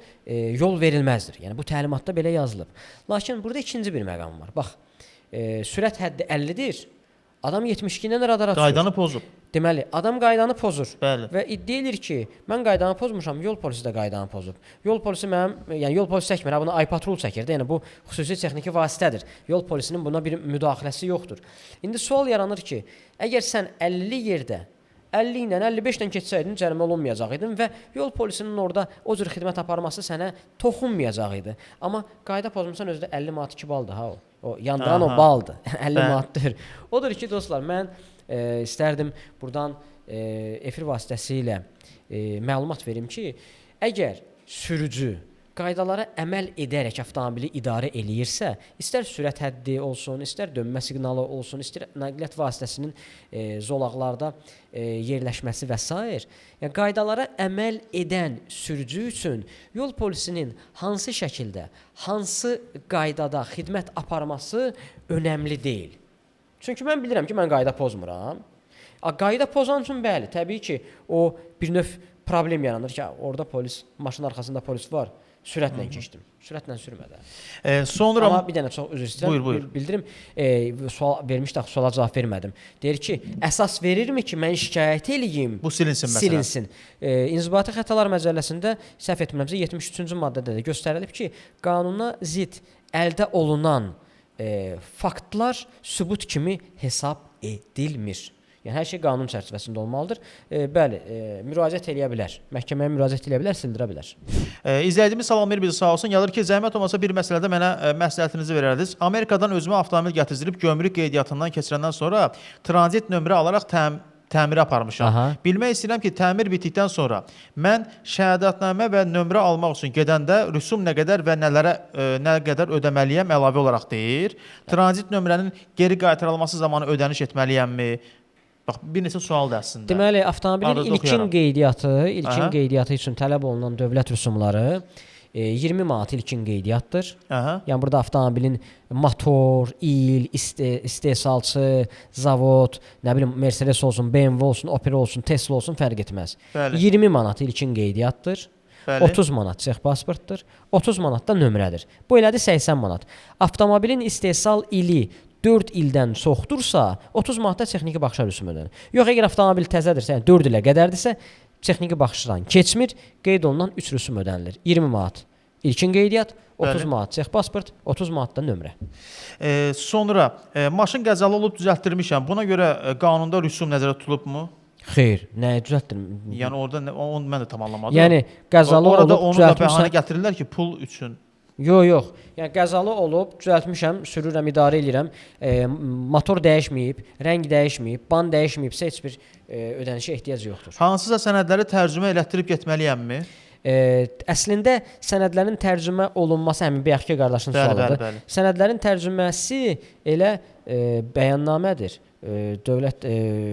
Speaker 1: yol verilməzdir. Yəni, bu təlimatda belə yazılıb. Lakin burada ikinci bir məqam var. Bax, sürət həddi 50-dir. Adam 72-dən radara düşür.
Speaker 2: Qaydanı pozub.
Speaker 1: Deməli, adam qaydanı pozur.
Speaker 2: Bəli.
Speaker 1: Və iddia edir ki, mən qaydanı pozmuşam, yol polisi də qaydanı pozub. Yol polisi mənim, yəni yol polisi çəkmir, bunu iPatrol çəkir də, yəni bu xüsusi texniki vasitədir. Yol polisinin buna bir müdaxiləsi yoxdur. İndi sual yaranır ki, əgər sən 50 yerdə 50 ilə 55 ilə keçsəydin cərimə olunmayacaq idin və yol polisinin orada o cür xidmət aparması sənə toxunmayacaq idi. Amma qayda pozmusan özdə 50 manat 2 baldır ha o. O yandıran o baldır. 50 manatdır. Odur ki, dostlar, mən istərdim buradan efir vasitəsilə məlumat verim ki, əgər sürücü qaydalara əməl edərək avtomobili idarə eləyirsə, istər sürət həddi olsun, istər dönmə siqnalı olsun, istər nəqliyyat vasitəsinin zolaqlarda yerləşməsi və s. Yəni, qaydalara əməl edən sürücü üçün yol polisinin hansı şəkildə, hansı qaydada xidmət aparması önəmli deyil. Çünki mən bilirəm ki, mən qayda pozmuram. Qayda pozan üçün bəli, təbii ki, o bir növ problem yaranır ki, orada polis, maşının arxasında polis var. Sürətlə keçdim. Sürətlə sürmədən.
Speaker 2: Sonra
Speaker 1: Amma bir dənə çox üzr istəyirəm.
Speaker 2: Buyur.
Speaker 1: Bildirim, sual vermişdik, suala cavab vermədim. Deyir ki, əsas verirmi ki, mən şikayət eləyim?
Speaker 2: Bu silinsin məsələn.
Speaker 1: Silinsin. İnzibati xətalar məcəlləsində səhv etmirəmsə 73-cü maddədə də göstərilib ki, qanuna zidd əldə olunan faktlar sübut kimi hesab edilmir. Yəni hər şey qanun çərçivəsində olmalıdır. Bəli, müraciət eləyə bilər. Məhkəməyə müraciət eləyə bilər, sildirə bilər.
Speaker 2: İzləyicimiz salamlayır bizi, sağ olsun. Yazır ki, zəhmət olmasa bir məsələdə mənə məsləhətinizi verərdiniz. Amerikadan özümə avtomobil gətirdirib gömrük qeydiyyatından keçirəndən sonra tranzit nömrə alaraq təmirə aparmışam.
Speaker 1: Aha.
Speaker 2: Bilmək istəyirəm ki, təmir bitdikdən sonra mən şəhadətnamə və nömrə almaq üçün gedəndə rüsum nə qədər və nə qədər ödəməliyəm əlavə olaraq deyir. Tranzit nömrənin geri qaytarılması zamanı ödəniş etməliyəmmi? Bax, bir neçə sualdır əslində.
Speaker 1: Deməli, avtomobilin ilkin qeydiyyatı üçün tələb olunan dövlət rüsumları 20 manat ilkin qeydiyyatdır. Yəni burada avtomobilin motor, il, istehsalçı, zavod, nə bilim Mercedes olsun, BMW olsun, Opel olsun, Tesla olsun fərq etməz.
Speaker 2: Bəli.
Speaker 1: 20 manat ilkin qeydiyyatdır.
Speaker 2: Bəli.
Speaker 1: 30 manat sex pasportdur. 30 manat da nömrədir. Bu elədir 80 manat. Avtomobilin istehsal ili 4 ildən çoxdursa, 30 manatda texniki baxışa rüsum ödənir. Yox, əgər avtomobil təzədirsə, yəni 4 ilə qədərdirsə, texniki baxışdan keçmir, qeyd olunan 3 rüsum ödənilir. 20 manat ilkin qeydiyyat, 30 manat sex pasport, 30 manat da nömrə.
Speaker 2: Sonra maşın qəzalı olub düzəltdirmişəm. Buna görə qanunda rüsum nəzərdə tutulubmu?
Speaker 1: Xeyr, nəyə düzəltdirəm?
Speaker 2: Yəni orada onu mən də tam anlamadım.
Speaker 1: Yəni qəzalı
Speaker 2: orada
Speaker 1: olub
Speaker 2: onu da bəhanə gətirirlər ki, pul üçün.
Speaker 1: Yox. Yəni qəzalı olub, düzəltmişəm, sürürəm, idarə edirəm. Motor dəyişməyib, rəng dəyişməyib, ban dəyişməyibsə heç bir ödənişə ehtiyac yoxdur.
Speaker 2: Hansısa sənədləri tərcümə elətdirib getməliyəmmi?
Speaker 1: Əslində sənədlərin tərcümə olunması həmin bayaqki qardaşın sualıdır.
Speaker 2: Bəli.
Speaker 1: Sənədlərin tərcüməsi elə bəyannamədir. Dövlət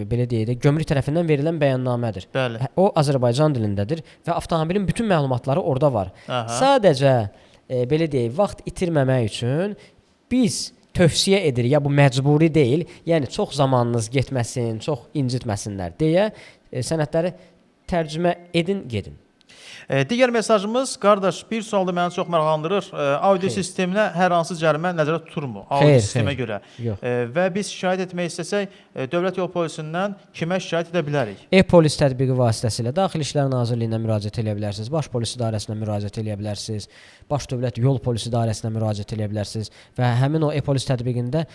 Speaker 1: belə deyək də gömrük tərəfindən verilən bəyannamədir.
Speaker 2: Bəli.
Speaker 1: O Azərbaycan dilindədir və avtomobilin bütün məlumatları orada var.
Speaker 2: Aha.
Speaker 1: Sadəcə belə deyək, vaxt itirməmək üçün biz tövsiyə edirik, ya bu məcburi deyil, yəni çox zamanınız getməsin, çox incitməsinlər deyə sənədləri tərcümə edin, gedin.
Speaker 2: Digər mesajımız, qardaş, bir sual da məni çox maraqlandırır. Audio sisteminə hər hansı cərimə nəzərdə tuturmu? Audio sistemə görə.
Speaker 1: Yox.
Speaker 2: Və biz şikayət etmək istəsək, Dövlət Yol Polisindən kimə şikayət edə bilərik?
Speaker 1: E-polis tətbiqi vasitəsilə Daxili İşlər Nazirliyinə müraciət edə bilərsiniz, Baş Polis İdarəsinə müraciət edə bilərsiniz, Baş Dövlət Yol Polisi İdarəsinə müraciət edə bilərsiniz və həmin o e-polis tətbiqində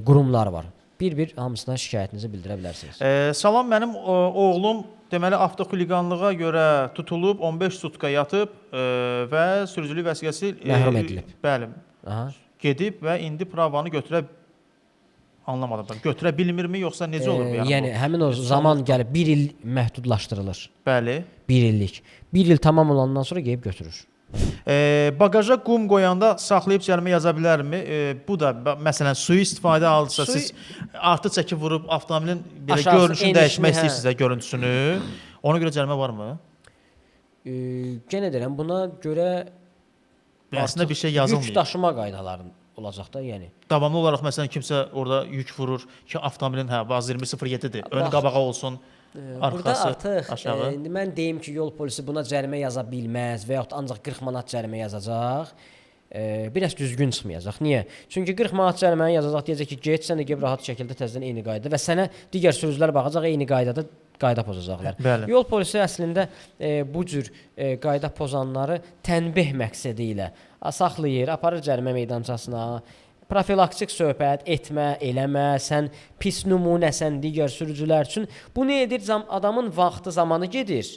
Speaker 1: qurumlar var. Bir hamısına şikayətinizi bildirə bilərsiniz.
Speaker 2: Salam, mənim oğlum deməli avtoxuliqanlığa görə tutulub, 15 sutka yatıb və sürücülük vəsiqəsi
Speaker 1: məhrum edilib.
Speaker 2: Bəli.
Speaker 1: Aha.
Speaker 2: Gedib və indi pravanı götürə bilmirmi, yoxsa necə olur bu?
Speaker 1: Yəni həmin o zaman gəlib 1 il məhdudlaşdırılır.
Speaker 2: Bəli.
Speaker 1: 1 illik. 1 il tamam olandan sonra gəlib götürür.
Speaker 2: Bagaja qum qoyanda saxlayıb cərimə yaza bilərmi? Bu da məsələn suyu istifadə alırsa, siz artı çəki vurub avtomobilin belə görünüşünü dəyişmək istəyirsinizsə, görüntüsünü, ona görə cərimə varmı?
Speaker 1: Yenə deyirəm, buna görə
Speaker 2: əslində bir şey yazılmır.
Speaker 1: Yük daşıma qaydaları olacaq da, yəni.
Speaker 2: Davamlı olaraq məsələn kimsə orada yük vurur ki, avtomobilin Vaz 2007-dir. Önü qabağa olsun.
Speaker 1: Burada artıq
Speaker 2: aşağı.
Speaker 1: Mən deyim ki, yol polisi buna cərimə yaza bilməz və yaxud ancaq 40 manat cərimə yazacaq. Biraz düzgün çıxmayacaq. Niyə? Çünki 40 manat cəriməni yazacaq, deyəcək ki, get, sən də gəlib rahat şəkildə təzədən eyni qaydada və sənə digər sürücülər baxacaq, eyni qaydada qayda pozacaqlar.
Speaker 2: Bəli.
Speaker 1: Yol polisi əslində bu cür qayda pozanları tənbih məqsədi ilə saxlayır, aparır cərimə meydançasına. Profilaktik söhbət etmə, eləmə, sən pis nümunəsən digər sürücülər üçün. Bu nə edir? Adamın vaxtı, zamanı gedir.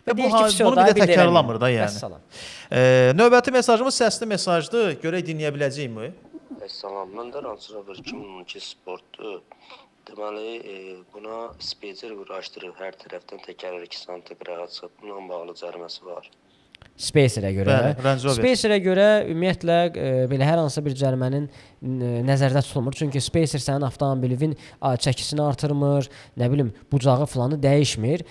Speaker 2: Və bunu bir də təkrarlamır da yəni. Növbəti mesajımız səsli mesajdır. Görək dinləyə biləcəyikmi?
Speaker 3: Salam, mən də Range Rover 2012 Sportdur. Deməli, buna spacer quraşdırır, hər tərəfdən təkəri 2 sm qırağa çıxıb, bununla bağlı cəriməsi var.
Speaker 1: Spacerə görə. Spacerə görə ümumiyyətlə belə hər hansı bir cərimənin nəzərdə tutulmur. Çünki Spacer sənin avtomobilin çəkisini artırmır, nə bilim, bucağı falanı dəyişmir.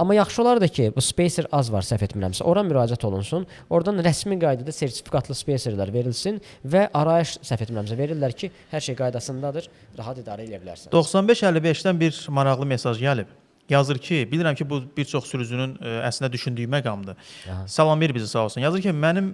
Speaker 1: Amma yaxşı olardı ki, bu Spacer az var, səhv etmirəmsə, ora müraciət olunsun. Oradan rəsmi qaydada sertifikatlı Spacerlər verilsin və arayış, səhv etmirəmsə, verirlər ki, hər şey qaydasındadır, rahat idarə edə bilərsən.
Speaker 2: 9555-dən bir maraqlı mesaj gəlib. Yazır ki, bilirəm ki, bu bir çox sürücünün əslində düşündüyü məqamdır. Salamir bizi sağ olsun. Yazır ki, mənim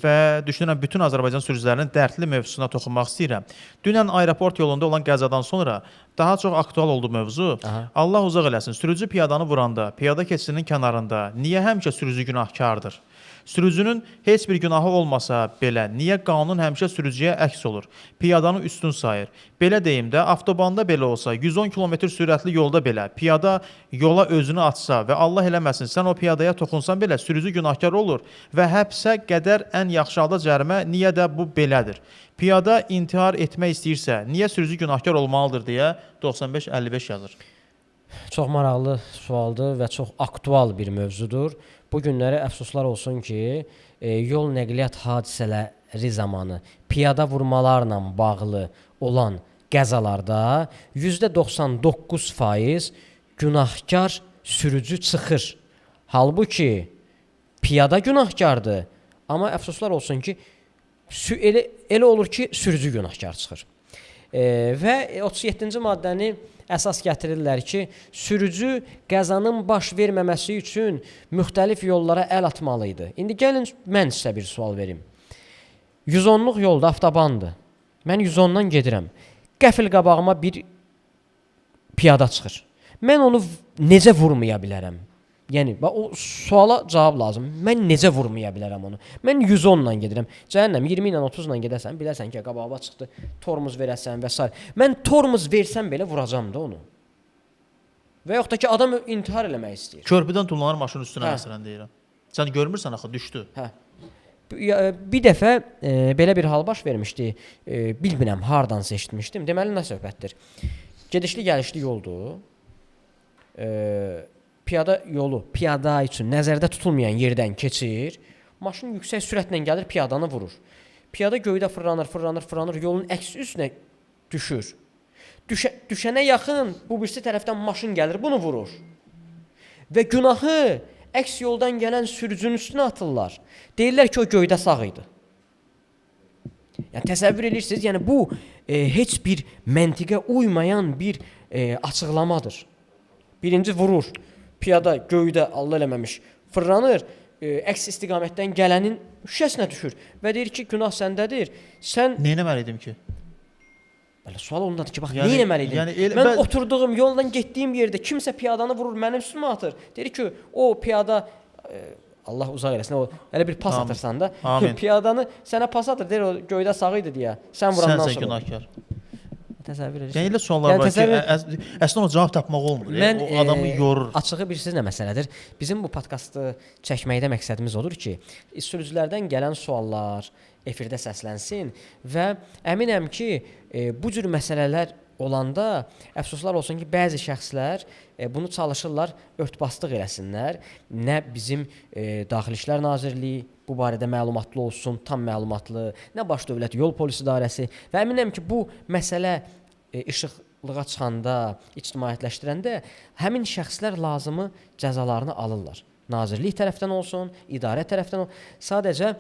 Speaker 2: və düşünürəm bütün Azərbaycan sürücülərinin dərdli mövzusuna toxunmaq istəyirəm. Dünən aeroport yolunda olan qəzadan sonra daha çox aktual oldu mövzu. Allah uzaq eləsin. Sürücü piyadanı vuranda, piyada keçidinin kənarında niyə həmişə sürücü günahkardır? Sürücünün heç bir günahı olmasa belə, niyə qanun həmişə sürücüyə əks olur? Piyadanı üstün sayır. Belə deyim də, avtobanda belə olsa, 110 km sürətli yolda belə, piyada yola özünü açsa və Allah eləməsin, sən o piyadaya toxunsan belə, sürücü günahkar olur və həbsə qədər ən yaxşı halda cərimə, niyə də bu belədir? Piyada intihar etmək istəyirsə, niyə sürücü günahkar olmalıdır deyə 95-55 yazır.
Speaker 1: Çox maraqlı sualdır və çox aktual bir mövzudur. Bu günlərə əfsuslar olsun ki, yol nəqliyyat hadisələri zamanı piyada vurmalarla bağlı olan qəzalarda %99% günahkar sürücü çıxır. Halbuki piyada günahkardır, amma əfsuslar olsun ki, elə olur ki, sürücü günahkar çıxır. Və 37-ci maddəni əsas gətirirlər ki, sürücü qəzanın baş verməməsi üçün müxtəlif yollara əl atmalı idi. İndi gəlin, mən sizə bir sual verim. 110-luq yolda avtobandır. Mən 110-dan gedirəm. Qəfil qabağıma bir piyada çıxır. Mən onu necə vurmaya bilərəm? Yəni, o suala cavab lazım. Mən necə vurmaya bilərəm onu? Mən 110-la gedirəm. Cəhənnəm, 20 ilə 30-la gedəsən, bilərsən ki, qabağıma çıxdı, tormuz verəsən və s. Mən tormuz versəm belə vuracam da onu. Və yoxdur ki, adam intihar eləmək istəyir.
Speaker 2: Körpüdən tullanır maşının üstünə məsələn deyirəm. Sən görmürsən axı, düşdü.
Speaker 1: Hə. Bir dəfə belə bir hal baş vermişdi. Bilmirəm, hardansa eşitmişdim. Deməli, nə söhbətdir? Gedişli, gəlişli yoldur. Piyada yolu, piyada üçün nəzərdə tutulmayan yerdən keçir. Maşın yüksək sürətlə gəlir, piyadanı vurur. Piyada göydə fırlanır, yolun əks üstünə düşür. Düşənə yaxın bu birisi tərəfdən maşın gəlir, bunu vurur. Və günahı əks yoldan gələn sürücünün üstünə atırlar. Deyirlər ki, o göydə sağ idi. Yəni, təsəvvür edirsiniz, yəni bu heç bir məntiqə uymayan bir açıqlamadır. Birinci vurur. Piyada göydə Allah eləməmiş fırlanır, əks istiqamətdən gələnin şüşəsinə düşür və deyir ki, günah səndədir. Sən
Speaker 2: nə etməliydim ki?
Speaker 1: Belə sual ondadır ki, bax, nə etməliydim? Mən oturduğum, yoldan getdiyim yerdə kimsə piyadanı vurur, mənim üstümə atır. Deyir ki, o piyada Allah uzaq eləsin, o elə bir pas atırsan da, piyadanı sənə pas atır, deyir o göydə sağ idi deyə. Sən vurandan sonra.
Speaker 2: Sənsə günahkar.
Speaker 1: Təsəvvür edirsiniz.
Speaker 2: Yəni elə suallar var ki, əslində o cavab tapmaq olmur. O adamı yorur.
Speaker 1: Açığı bilirsiniz nə məsələdir? Bizim bu podkastı çəkməkdə məqsədimiz odur ki, sürücülərdən gələn suallar efirdə səslənsin və əminəm ki, bu cür məsələlər olanda əfsuslar olsun ki, bəzi şəxslər bunu çalışırlar, örtbastlıq eləsinlər. Nə bizim Daxili İşlər Nazirliyi bu barədə məlumatlı olsun, tam məlumatlı, nə Baş Dövlət Yol Polisi İdarəsi və əminəm ki, bu məsələ işıqlığa çıxanda, ictimaiyyətləşdirəndə həmin şəxslər lazımı cəzalarını alırlar. Nazirlik tərəfdən olsun, idarə tərəfdən olsun. Sadəcə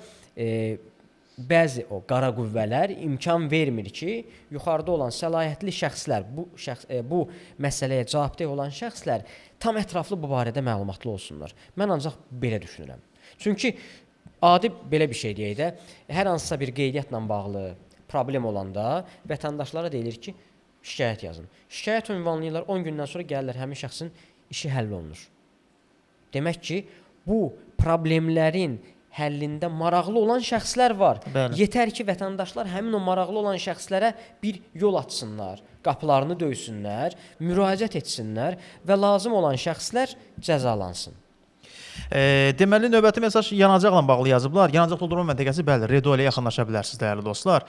Speaker 1: bəzi o qara qüvvələr imkan vermir ki, yuxarıda olan səlahiyyətli şəxslər, bu məsələyə cavabdeh olan şəxslər tam ətraflı bu barədə məlumatlı olsunlar. Mən ancaq belə düşünürəm. Çünki adi belə bir şey deyək də, hər hansısa bir qeydiyyatla bağlı problem olanda vətəndaşlara deyilir ki, şikayət yazın. Şikayət ünvanlayırlar, 10 gündən sonra gəlirlər, həmin şəxsin işi həll olunur. Demək ki, bu problemlərin həllində maraqlı olan şəxslər var.
Speaker 2: Bəli.
Speaker 1: Yetər ki, vətəndaşlar həmin o maraqlı olan şəxslərə bir yol açsınlar, qapılarını döysünlər, müraciət etsinlər və lazım olan şəxslər cəzalansın.
Speaker 2: Deməli, növbəti mesaj yanacaqla bağlı yazıblar. Yanacaq doldurma məntəqəsi, bəli, Redolə yaxınlaşa bilərsiniz, dəyərli dostlar.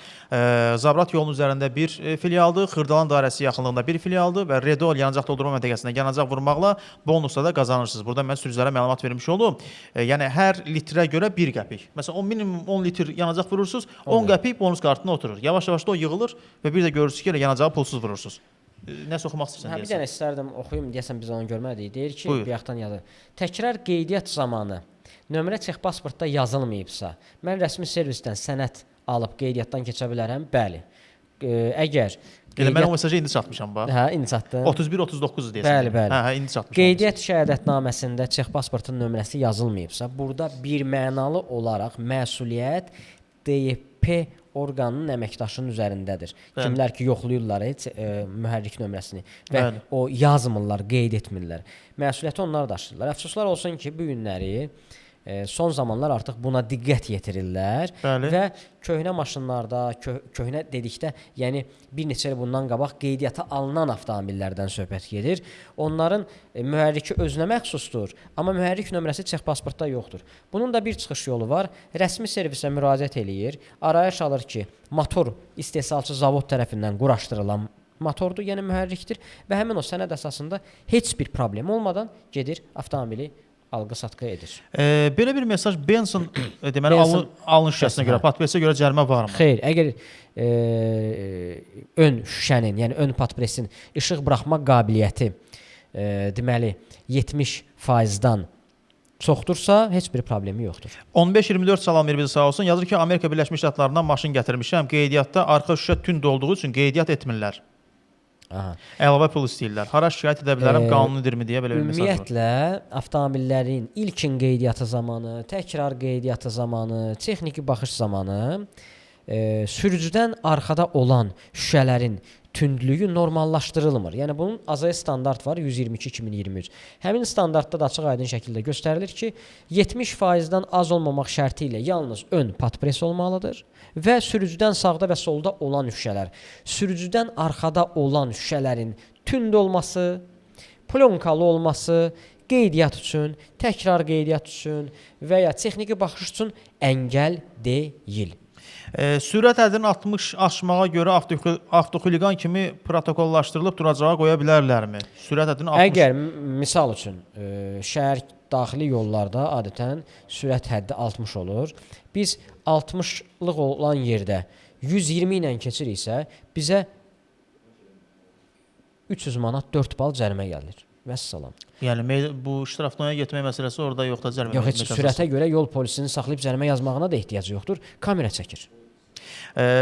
Speaker 2: Zabrat yolunun üzərində bir filialdır, Xırdalan dairəsi yaxınlığında bir filialdır və Redol yanacaq doldurma məntəqəsində yanacaq vurmaqla bonusla da qazanırsınız. Burada mən sürücülərə məlumat vermiş olum. Yəni, hər litrə görə 1 qəpik. Məsələn, minimum 10 litr yanacaq vurursunuz, 10 qəpik bonus kartına oturur. Yavaş-yavaş da o yığılır və bir də görürsünüz ki, yanacağı pulsuz vurursunuz. Nəsə oxumaq istəyirsən deyəsən?
Speaker 1: Bir dənə istərdim, oxuyum, deyəsən biz onu görmədik. Deyir ki, bayaqdan yazır. Təkrar qeydiyyat zamanı nömrə texpasportda yazılmayıbsa, mən rəsmi servisdən sənəd alıb qeydiyyatdan keçə bilərəm? Bəli. əgər
Speaker 2: Elə mən o mesajı indi çatmışam bax.
Speaker 1: hə, indi çatdı.
Speaker 2: 31-39 deyəsən.
Speaker 1: Bəli, bəli.
Speaker 2: Hə, indi çatmışam.
Speaker 1: Qeydiyyat şəhadətnaməsində Çex pasportunun nömrəsi yazılmayıbsa, burada bir mənalı olaraq məsuliyyət DYP orqanının əməkdaşının üzərindədir.
Speaker 2: Bəli.
Speaker 1: Kimlər ki, yoxlayırlar heç mühərrik nömrəsini və
Speaker 2: Bəli.
Speaker 1: o yazmırlar, qeyd etmirlər. Məsuliyyəti onlar daşıyırlar. Əfsuslar olsun ki, bu günləri son zamanlar artıq buna diqqət yetirirlər.
Speaker 2: Bəli.
Speaker 1: Və köhnə maşınlarda, köhnə dedikdə, yəni bir neçə il bundan qabaq qeydiyyata alınan avtomobillərdən söhbət gedir. Onların mühərriki özünə məxsusdur, amma mühərrik nömrəsi Çex pasportda yoxdur. Bunun da bir çıxış yolu var. Rəsmi servisə müraciət eləyir, arayış alır ki, motor istehsalçı zavod tərəfindən quraşdırılan motordur, yəni mühərrikdir və həmin o sənəd əsasında heç bir problem olmadan gedir avtomobili alqı-satqı edir.
Speaker 2: Belə bir mesaj Benson deməli alın şişəsinə görə, patpresə görə cərimə varmı?
Speaker 1: Xeyr, əgər ön şüşənin, yəni ön patpresin işıq buraxma qabiliyyəti deməli 70%-dan çoxdursa, heç bir problemi yoxdur.
Speaker 2: 15-24 salam bir sağ olsun. Yazır ki, Amerika Birləşmiş Ştatlarından maşın gətirmişəm. Qeydiyyatda arxa şüşə tünd olduğu üçün qeydiyyat etmirlər.
Speaker 1: Aha.
Speaker 2: Əlavə pul istəyirlər. Hara şikayət edə bilərəm, qanunidirmi deyə belə bir mesaj var.
Speaker 1: Ümumiyyətlə, avtomobillərin ilkin qeydiyyatı zamanı, təkrar qeydiyyatı zamanı, texniki baxış zamanı sürücüdən arxada olan şüşələrin tündlüyü normallaşdırılmır. Yəni bunun azay standart var 122-2023. Həmin standartda da açıq-aydın şəkildə göstərilir ki, 70%-dən az olmamaq şərti ilə yalnız ön patpres olmalıdır və sürücüdən sağda və solda olan şüşələr, sürücüdən arxada olan şüşələrin tünd olması, plonkalı olması, qeydiyyat üçün, təkrar qeydiyyat üçün və ya texniki baxış üçün əngəl deyil.
Speaker 2: Sürət həddini 60 aşmağa görə avtoxuliqan kimi protokollaşdırılıb duracağa qoya bilərlərmi? Sürət həddini 60.
Speaker 1: Əgər misal üçün şəhər daxili yollarda adətən sürət həddi 60 olur. Biz 60-lıq olan yerdə 120 ilə keçiriksə, bizə 300 manat 4 bal cərimə gəlir. Vəssalam.
Speaker 2: Yəni bu ştrafnoya getmək məsələsi orada yoxdur, cərimə.
Speaker 1: Yox, heç sürətə görə yol polisinin saxlayıb cərimə yazmağına da ehtiyacı yoxdur. Kamera çəkir.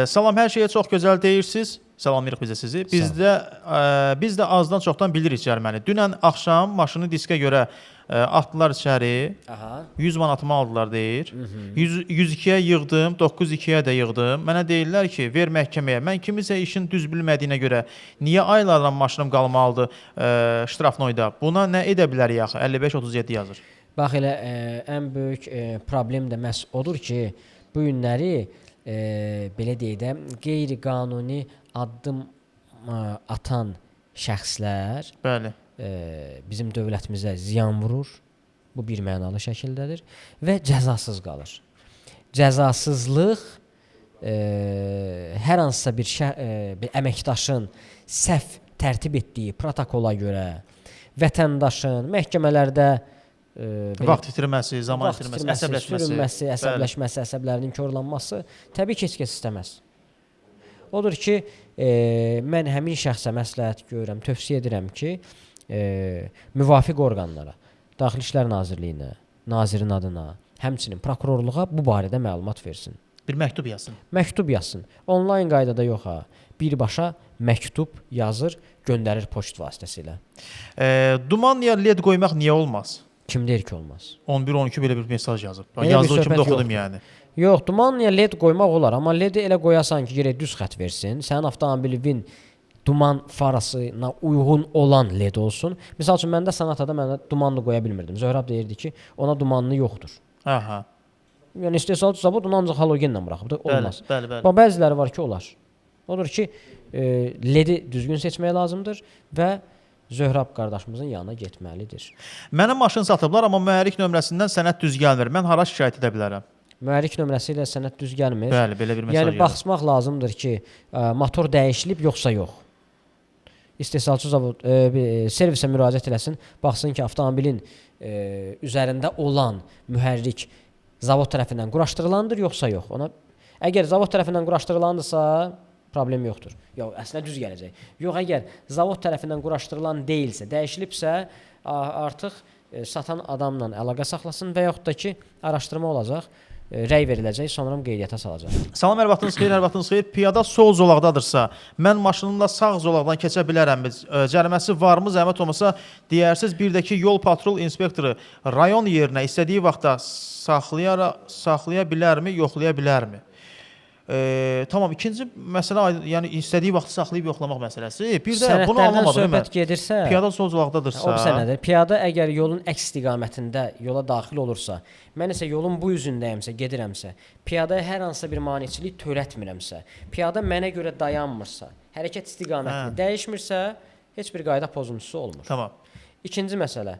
Speaker 2: Salam, hər şeyə çox gözəl deyirsiniz. Salamlayırıq bizə sizi. Biz də azdan çoxdan bilirik cəriməni. Dünən axşam maşını diskə görə atdılar içəri. 100 manatımı aldılar deyir. 102-yə yığdım, 902-yə də yığdım. Mənə deyirlər ki, ver məhkəməyə. Mən kimisə işin düz bilmədiyinə görə niyə aylarla maşınım qalmalıdır ştrafnoyda? Buna nə edə bilərik axı? 55-37 yazır.
Speaker 1: Bax elə ən böyük problem də məhz odur ki, bu günləri belə deyək də qeyri-qanuni addım atan şəxslər
Speaker 2: Bəli.
Speaker 1: Bizim dövlətimizə ziyan vurur. Bu bir mənalı şəkildədir və cəzasız qalır. Cəzasızlıq hər hansısa bir əməkdaşın səhv tərtib etdiyi protokola görə vətəndaşın məhkəmələrdə
Speaker 2: vaxt itirməsi, zaman itirməsi, əsəbləşməsi,
Speaker 1: əsəbləşməsi, əsəblərinin korlanması təbii ki, heç kəs istəməz. Odur ki, mən həmin şəxsə məsləhət görürəm, tövsiyə edirəm ki, müvafiq orqanlara, Daxili İşlər Nazirliyinə, nazirin adına, həmçinin prokurorluğa bu barədə məlumat versin.
Speaker 2: Bir məktub yazsın.
Speaker 1: Məktub yazsın. Onlayn qaydada yox ha. Birbaşa məktub yazır, göndərir poçt vasitəsilə.
Speaker 2: Duman ya led qoymaq niyə olmaz?
Speaker 1: Kim deyir ki, olmaz?
Speaker 2: 11-12 belə bir mesaj yazıb. Yazdığı kimi də oxudum yəni.
Speaker 1: Yox, duman ya led qoymaq olar, amma ledi elə qoyasan ki, yerə düz xətt versin. Sənin avtomobilin duman farasına uyğun olan led olsun. Misal üçün, məndə Sanatada mənə dumanlı qoya bilmirdim. Zöhrab deyirdi ki, ona dumanlı yoxdur.
Speaker 2: Aha.
Speaker 1: Yəni istehsalçı zavod onu ancaq halogenlə buraxıbdı. Olmaz.
Speaker 2: Bəli.
Speaker 1: Bəziləri var ki, olar. Odur ki, ledi düzgün seçmək lazımdır və Zöhrab qardaşımızın yanına getməlidir.
Speaker 2: Mənə maşın satıblar, amma mühərrik nömrəsindən sənəd düz gəlmir. Mən hara şikayət edə bilərəm?
Speaker 1: Mühərrik nömrəsi ilə sənəd düz gəlmir.
Speaker 2: Bəli, belə bir mesaj
Speaker 1: yəni baxmaq lazımdır ki, motor dəyişilib yoxsa yox. İstehsalçı zavod servisə müraciət eləsin, baxsın ki, avtomobilin üzərində olan mühərrik zavod tərəfindən quraşdırılandır yoxsa yox. Əgər zavod tərəfindən quraşdırılandırsa, problem yoxdur. Yox, əslində düz gələcək. Yox, əgər zavod tərəfindən quraşdırılan deyilsə, dəyişilibsə, artıq satan adamla əlaqə saxlasın və yaxud da ki, araşdırma olacaq. rəy veriləcək, sonra qeydiyyata salacaq.
Speaker 2: Salam, hər vaxtınız xeyir, hər vaxtınız xeyir. Piyada sol zolaqdadırsa, mən maşınımla sağ zolaqdan keçə bilərəmmi? Cəriməsi varmı? Zəhmət olmasa deyərsiz. Bir də ki, yol patrul inspektoru rayon yerinə istədiyi vaxtda saxlaya bilərmi, yoxlaya bilərmi? Tamam, ikinci məsələ, yəni istədiyi vaxt saxlayıb yoxlamaq məsələsi. Bir də bunu anlamadım mən.
Speaker 1: Söhbət gedirsə,
Speaker 2: piyada sol zolaqdadırsa,
Speaker 1: o bir sənədir. Piyada əgər yolun əks istiqamətində yola daxil olursa, mən isə yolun bu üzündəyəmsə, gedirəmsə, piyadaya hər hansısa bir maneçilik törətmirəmsə, piyada mənə görə dayanmırsa, hərəkət istiqamətini dəyişmirsə, heç bir qayda pozuntusu olmur.
Speaker 2: Tamam.
Speaker 1: İkinci məsələ,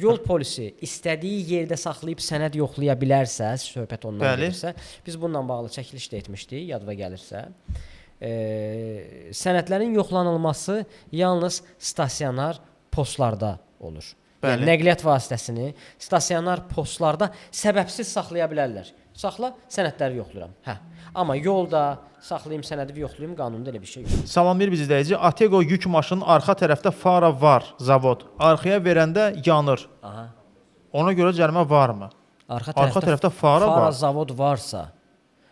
Speaker 1: yol polisi istədiyi yerdə saxlayıb sənəd yoxlaya bilərsə, söhbət ondan gedirsə, biz bununla bağlı çəkiliş də etmişdik, yadına gəlirsə. Sənədlərin yoxlanılması yalnız stasionar postlarda olur. Yəni, nəqliyyat vasitəsini stasionar postlarda səbəbsiz saxlaya bilərlər. Saxla, sənədləri yoxlayıram. Hə. Amma yolda saxlayım, sənədi yoxlayım, qanunda elə bir şey yox.
Speaker 2: Salamlayır biz izləyici. Atego yük maşının arxa tərəfdə fara var, zavod. Arxaya verəndə yanır.
Speaker 1: Aha.
Speaker 2: Ona görə cərimə varmı?
Speaker 1: Arxa
Speaker 2: tərəfdə fara var.
Speaker 1: Fara zavod varsa,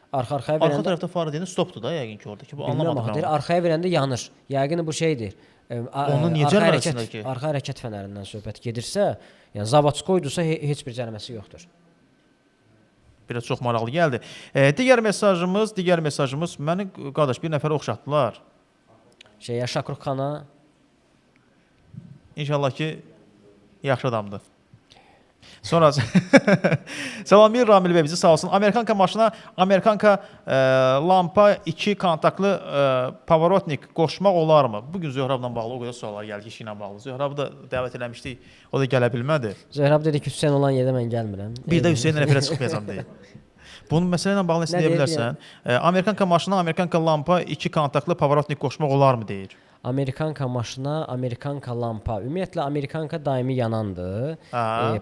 Speaker 1: arxaya verəndə...
Speaker 2: Arxa tərəfdə fara deyəndə stopdur da, yəqin ki, oradakı. Bu anlamadım.
Speaker 1: Deyir, arxaya verəndə yanır. Yəqin bu şeydir.
Speaker 2: Onun niyə cəriməsindəki?
Speaker 1: Arxa hərəkət fənərindən söhbət gedirsə, yəni zavodskoydursa heç bir cəriməsi yoxdur.
Speaker 2: Biraz çox maraqlı gəldi. Digər mesajımız, məni qardaş bir nəfərə oxşatdılar.
Speaker 1: Şakrux xana.
Speaker 2: İnşallah ki, yaxşı adamdır. Sonra Salamir Ramil bəy bizi sağ olsun. Amerikanka maşına Amerikanka lampa 2 kontaktlı pavorotnik qoşmaq olarmı? Bugün Zöhrabla bağlı o qədər suallar gəldi ki, işi ilə bağlı. Zöhrabı da dəvət eləmişdik, o da gələ bilmədi.
Speaker 1: Zöhrab dedi ki, Hüseyn olan yerdə mən gəlmirəm.
Speaker 2: Bir də Hüseynlə nəfərə çıxmayacam deyil. Bunun məsələ ilə bağlı nə deyə bilərsən? Amerikanka maşına Amerikanka lampa 2 kontaktlı pavorotnik qoşmaq olarmı deyir.
Speaker 1: Amerikanka maşına, Amerikanka lampa. Ümumiyyətlə Amerikanka daimi yanandır.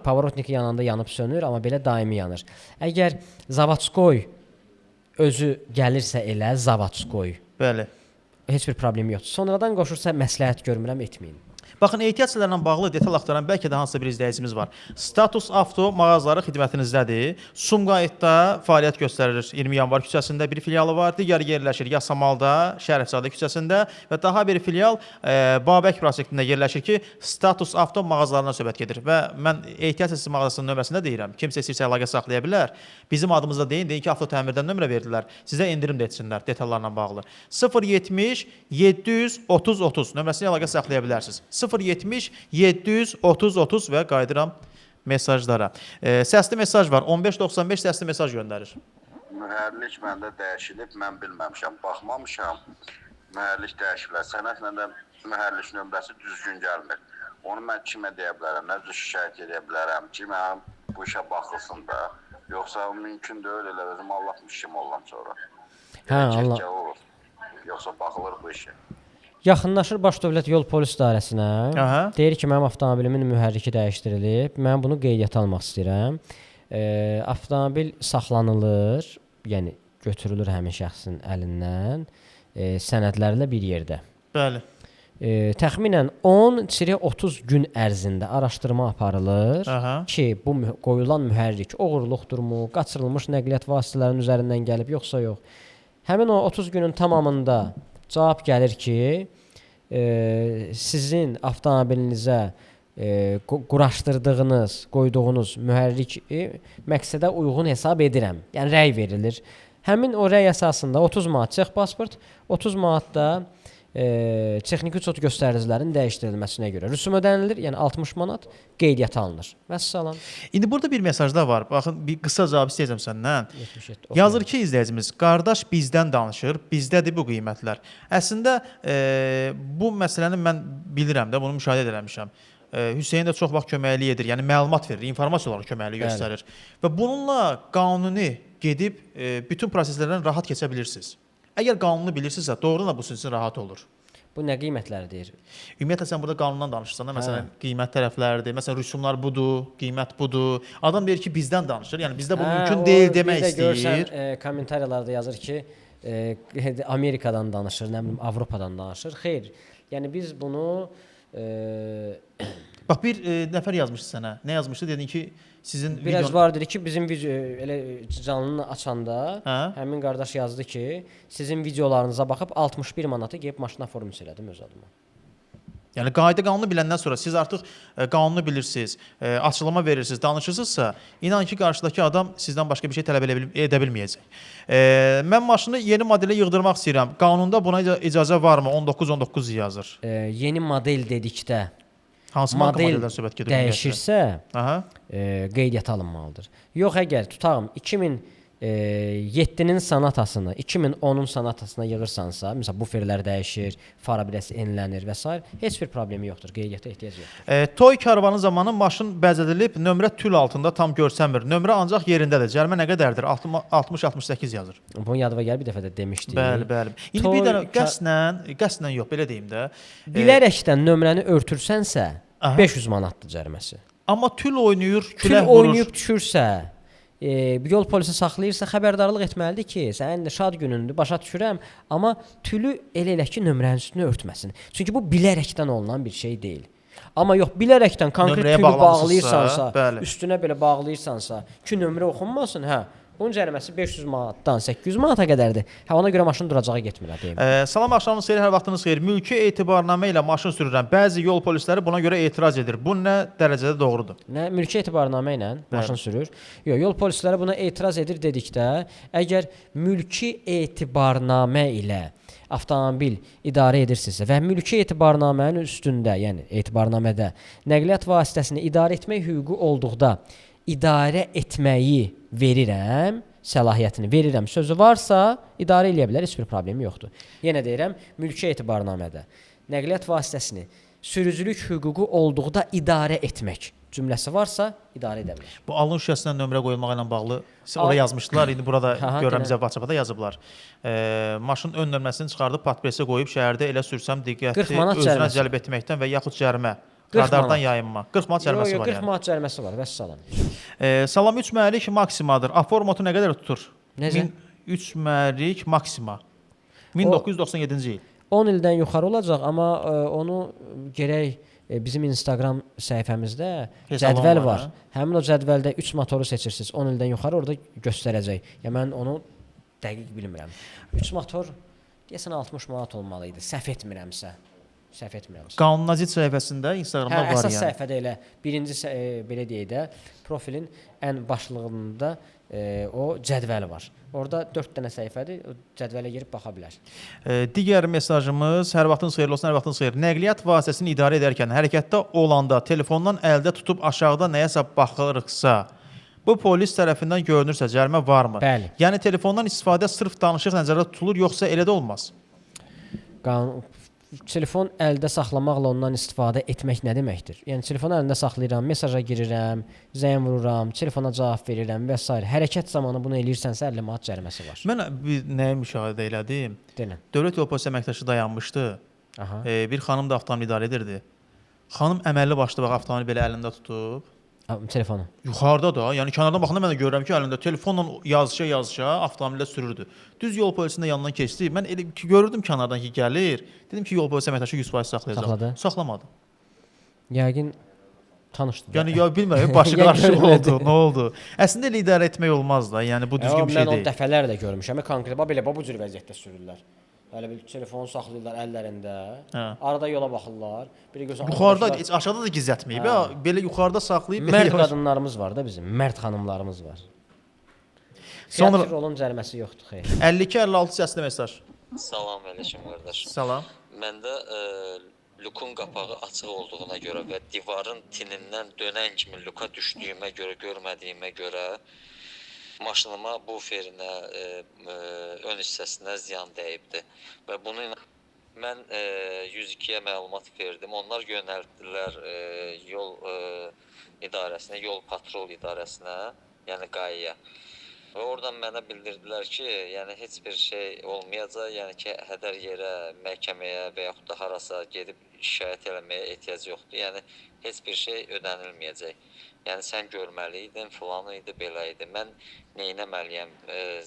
Speaker 1: Pavorotniki yananda yanıb sönür, amma belə daimi yanır. Əgər zavodskoy özü gəlirsə elə zavodskoy.
Speaker 2: Bəli.
Speaker 1: Heç bir problem yoxdur. Sonradan qoşursa məsləhət görmürəm, etməyin.
Speaker 2: Baxın, ehtiyatçılarla bağlı detal axtaran bəlkə də hansısa bir izləyicimiz var. Status Avto mağazaları xidmətinizdədir. Sumqayıtda fəaliyyət göstərir. 20 yanvar küçəsində bir filialı var. Digəri yerləşir Yasamalda, Şərifzadə küçəsində və daha bir filial Babək prospektində yerləşir ki, Status Avto mağazalarına söhbət gedir. Və mən ehtiyatçısı mağazasının nömrəsində deyirəm. Kimsə istəyirsə əlaqə saxlaya bilər. Bizim adımızda deyin ki, Avto Təmirdən nömrə verdilər. Sizə endirim də etsinlər detallarla bağlı. 070 730 30 nömrəsini əlaqə saxlaya bilərsiniz. 070 730 30 və qayıdıram mesajlara. Səsli mesaj var. 1595 səsli mesaj göndərir.
Speaker 4: Mühərrik məndə dəyişilib, mən bilməmişəm, baxmamışam. Mühərrik dəyişiblər. Sənədlə də mühərrik nömrəsi düzgün gəlmir. Onu mən kimə deyə bilərəm, nə cür şikayət edə bilərəm ki, mənim bu işə baxılsın da. Yoxsa mümkün deyil, elə özüm Allahmış kimi olam sonra.
Speaker 1: Allah.
Speaker 4: Yoxsa baxılır bu işə.
Speaker 1: Yaxınlaşır Baş Dövlət Yol Polis İdarəsinə. Deyir ki, mənim avtomobilimin mühərriki dəyişdirilib. Mən bunu qeydiyyata almaq istəyirəm. Avtomobil saxlanılır, yəni götürülür həmin şəxsin əlindən sənədlərlə bir yerdə.
Speaker 2: Bəli.
Speaker 1: Təxminən 10-30 gün ərzində araşdırma aparılır ki, bu qoyulan mühərrik oğurluqdurmu, qaçırılmış nəqliyyat vasitələrinin üzərindən gəlib, yoxsa yox. Həmin o 30 günün tamamında cavab gəlir ki, sizin avtomobilinizə quraşdırdığınız, qoyduğunuz mühərrik məqsədə uyğun hesab edirəm. Yəni rəy verilir. Həmin o rəy əsasında 30 manat çex pasport, 30 manat da texniki uçot göstəricilərin dəyişdirilməsinə görə rüsum ödənilir, yəni 60 manat qeydiyyata alınır. Vəssalam.
Speaker 2: İndi burada bir mesaj da var. Baxın, bir qısa cavab istəyəcəm səndən. Yazır ki, izləyicimiz, qardaş bizdən danışır, bizdədir bu qiymətlər. Əslində bu məsələni mən bilirəm də, bunu müşahidə eləmişəm. Hüseyn də çox vaxt köməklik edir, yəni məlumat verir, informasiyalar köməklik göstərir. Və bununla qanuni gedib bütün proseslərdən rahat keçə bilirsiniz. Əgər qanunu bilirsinizsə, doğrudan da bu sizin üçün rahat olur.
Speaker 1: Bu nə qiymətləri deyir?
Speaker 2: Ümumiyyətlə sən burada qanundan danışırsan da, məsələn, qiymət tərəfləridir, məsələn, rüsumlar budur, qiymət budur. Adam deyir ki, bizdən danışır, yəni bizdə bu mümkün deyil demək istəyir.
Speaker 1: Bir də görsən, kommentariyalarda yazır ki, Amerikadan danışır, nə bilim, Avropadan danışır. Xeyr, yəni biz bunu
Speaker 2: Bax bir nəfər yazmışdı sənə. Nə yazmışdı? Dedin ki, sizin
Speaker 1: Biraz var dedi ki, bizim video elə canlını açanda həmin qardaş yazdı ki, sizin videolarınıza baxıb 61 manata gəlib maşına forum elədim öz adıma.
Speaker 2: Yəni qayda qanunu biləndən sonra siz artıq qanunu bilirsiniz, açıqlama verirsiniz, danışırsınızsa, inan ki, qarşıdakı adam sizdən başqa bir şey tələb edə bilməyəcək. Mən maşını yeni modelə yığdırmaq istəyirəm. Qanunda buna icazə varmı? 1919 yazır.
Speaker 1: Yeni model dedikdə
Speaker 2: hansı marka
Speaker 1: model
Speaker 2: modeldən söhbət gedir?
Speaker 1: Dəyişirsə, qeydiyyata alınmalıdır. Yox, əgər tutağım 2007-nin sanatasını 2010-un sanatasına yığırsansa, məsələn buferlər dəyişir, fara biləsi enilənir və s. heç bir problemi yoxdur, qeydiyyata ehtiyac yoxdur.
Speaker 2: Toy karvanı zamanı maşın bəzədilib, nömrə tül altında tam görsənmir. Nömrə ancaq yerindədir. Cərimə nə qədərdir? 60-68 yazır.
Speaker 1: Bunu yadıma gəl, bir dəfə də demişdik.
Speaker 2: Bəli. İndi bir dənə qəsdən yox, belə deyim də.
Speaker 1: Bilərəkdən nömrəni örtürsənsə 500 manatdır cəriməsi.
Speaker 2: Amma tül oynayır,
Speaker 1: tül
Speaker 2: küləh vurur.
Speaker 1: Oynayıb düşürsə, yol polisi saxlayırsa xəbərdarlıq etməlidir ki, sənin də şad günündür, başa düşürəm, amma tülü elə ki, nömrənin üstünə örtməsin. Çünki bu bilərəkdən olunan bir şey deyil. Amma yox, bilərəkdən konkret tülü bağlayırsansa, üstünə belə bağlayırsansa ki, nömrə oxunmasın, bunun cəriməsi 500 manatdan 800 manata qədərdir. Ona görə maşın duracağa getmir.
Speaker 2: Salam, axşamınız xeyir, hər vaxtınız xeyir. Mülki etibarnamə ilə maşın sürürəm. Bəzi yol polisləri buna görə etiraz edir. Bu nə dərəcədə doğrudur?
Speaker 1: Nə, mülki etibarnamə ilə maşın sürür? Yox, yol polisləri buna etiraz edir dedikdə, əgər mülki etibarnamə ilə avtomobil idarə edirsinizsə və mülki etibarnamənin üstündə, yəni etibarnamədə nəqliyyat vasitəsini idarə etmək hüququ olduqda idarə etməyi verirəm, səlahiyyətini verirəm sözü varsa, idarə eləyə bilər, heç bir problemi yoxdur. Yenə deyirəm, mülki etibarnamədə nəqliyyat vasitəsini sürücülük hüququ olduqda idarə etmək cümləsi varsa, idarə edə bilər.
Speaker 2: Bu alın şüşəsindən nömrə qoyulmağı ilə bağlı orada yazmışdılar, indi burada görürəm bizə WhatsApp-da yazıblar. Maşın ön nömrəsini çıxardıb patpresə qoyub şəhərdə elə sürsəm diqqəti özünə cəlb etməkdən və yaxud cərimə. Radardan yayınma. 40 manat cəriməsi var.
Speaker 1: 40 manat cəriməsi var. Vəssalam.
Speaker 2: Salam 3 məhərrik maksimadır. Aformotu nə qədər tutur?
Speaker 1: Necə?
Speaker 2: 3 məhərrik maksima. 1997-ci il.
Speaker 1: 10 ildən yuxarı olacaq, amma onu gərək bizim Instagram səhifəmizdə cədvəl var. Həmin o cədvəldə 3 motoru seçirsiniz. 10 ildən yuxarı orada göstərəcək. Ya mən onu dəqiq bilmirəm. 3 motor deyəsən 60 manat olmalı idi. Səhv etmirəmsə.
Speaker 2: Qanunacid səhifəsində Instagramda var yəni.
Speaker 1: Əsas səhifədə elə birinci belə deyək də profilin ən başlığında o cədvəl var. Orada 4 dənə səhifədir. O cədvələ girib baxa bilər.
Speaker 2: Digər mesajımız hər vaxtınız xeyirli olsun, hər vaxtınız xeyir. Nəqliyyat vasitəsini idarə edərkən hərəkətdə olanda telefondan əldə tutub aşağıda nəyəsə baxırıqsa, bu polis tərəfindən görünürsə cərimə varmı?
Speaker 1: Bəli.
Speaker 2: Yəni telefondan istifadə sırf danışıq nəzərdə tutulur, yoxsa elə də olmaz?
Speaker 1: Telefon əldə saxlamaqla ondan istifadə etmək nə deməkdir? Yəni telefonu əlində saxlayıram, mesaja girirəm, zəng vururam, telefona cavab verirəm və s. Hərəkət zamanı bunu eləyirsənsə 50 manat cəriməsi var.
Speaker 2: Mən nəyə müşahidə elədim?
Speaker 1: Denən.
Speaker 2: Dövlət yol polisi əməkdaşı dayanmışdı. Bir xanım da avtomobil idarə edirdi. Xanım əməlli başlı bax avtomobili belə əlində tutub.
Speaker 1: Telefonu.
Speaker 2: Yuxarıda da, yəni kənardan baxanda mən də görürəm ki, əlində telefonla yazışa avtomobildə sürürdü. Düz yol polisinin yanından keçdi. Mən elə ki görürdüm kənardan ki gəlir. Dedim ki, yol polisi əməkdaşı 100% saxlayacaq.
Speaker 1: Saxladı.
Speaker 2: Saxlamadı.
Speaker 1: Yəqin tanışdı.
Speaker 2: Yəni ya bilmirəm, başı qarşı oldu, nə oldu? Əslində elə idarə etmək olmaz da. Yəni bu düzgün bir şey deyil.
Speaker 1: Mən onu dəfələrlə görmüşəm. Konkret belə bu cür vəziyyətdə sürürlər. Hələ bir telefonu saxlayırlar əllərində. Arada yola baxırlar.
Speaker 2: Yuxarıda, heç aşağıda da gizlətməyib. Belə yuxarıda saxlayıb
Speaker 1: mərd qadınlarımız var da bizim. Mərd xanımlarımız var. Sonra rolun cəriməsi yoxdur xeyr.
Speaker 2: 52-56 səsli mesaj.
Speaker 3: Salam əleykum qardaş.
Speaker 2: Salam.
Speaker 3: Məndə lukun qapağı açıq olduğuna görə və divarın tinindən dönən kimi luka düşdüyümə görə, görmədiyimə görə maşınıma buferinə, ön hissəsinə ziyan dəyibdi və bunu mən 102-yə məlumat verdim. Onlar yönəldilər yol idarəsinə, yol patrol idarəsinə, yəni QAİ-yə. Və oradan mənə bildirdilər ki, yəni heç bir şey olmayacaq, yəni ki, hədər yerə, məhkəməyə və yaxud da harasa gedib şikayət eləməyə ehtiyac yoxdur. Yəni heç bir şey ödənilməyəcək. Yəni sən görməliydin, filanı idi, belə idi. Mən neynəməliyəm?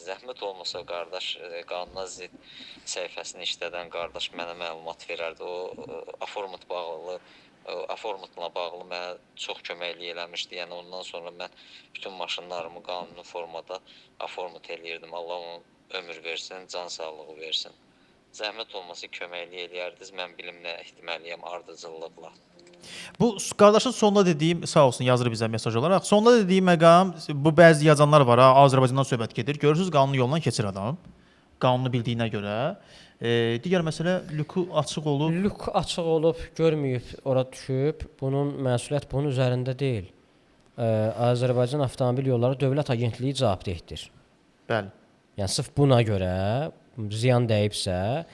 Speaker 3: Zəhmət olmasa qardaş, qanuna zidd səhifəsini işlədən qardaş mənə məlumat verərdi. O aformat bağlı Aformutla bağlı mənə çox köməklik eləmişdi. Yəni ondan sonra mən bütün maşınlarımı qanuni formada aformut eləyirdim. Allah ona ömür versin, can sağlığı versin. Zəhmət olmasa köməklik eləyərdiniz. Mən bilimlə etməliyəm ardıcıllıqla.
Speaker 2: Bu qardaşın sonda dediyim, sağ olsun yazır bizə mesaj olaraq. Sonda dediyim məqam, bu bəzi yazanlar var ha, Azərbaycandan söhbət gedir. Görürsüz qanun yolundan keçir adam. Qanunu bildiyinə görə. Digər məsələ lüku açıq olub.
Speaker 1: Lük açıq olub, görməyib, ora düşüb. Bunun məsuliyyət bunun üzərində deyil. Azərbaycan Avtomobil Yolları Dövlət Agentliyi cavabdehdir.
Speaker 2: Bəli.
Speaker 1: Yəni sırf buna görə ziyan dəyibsə,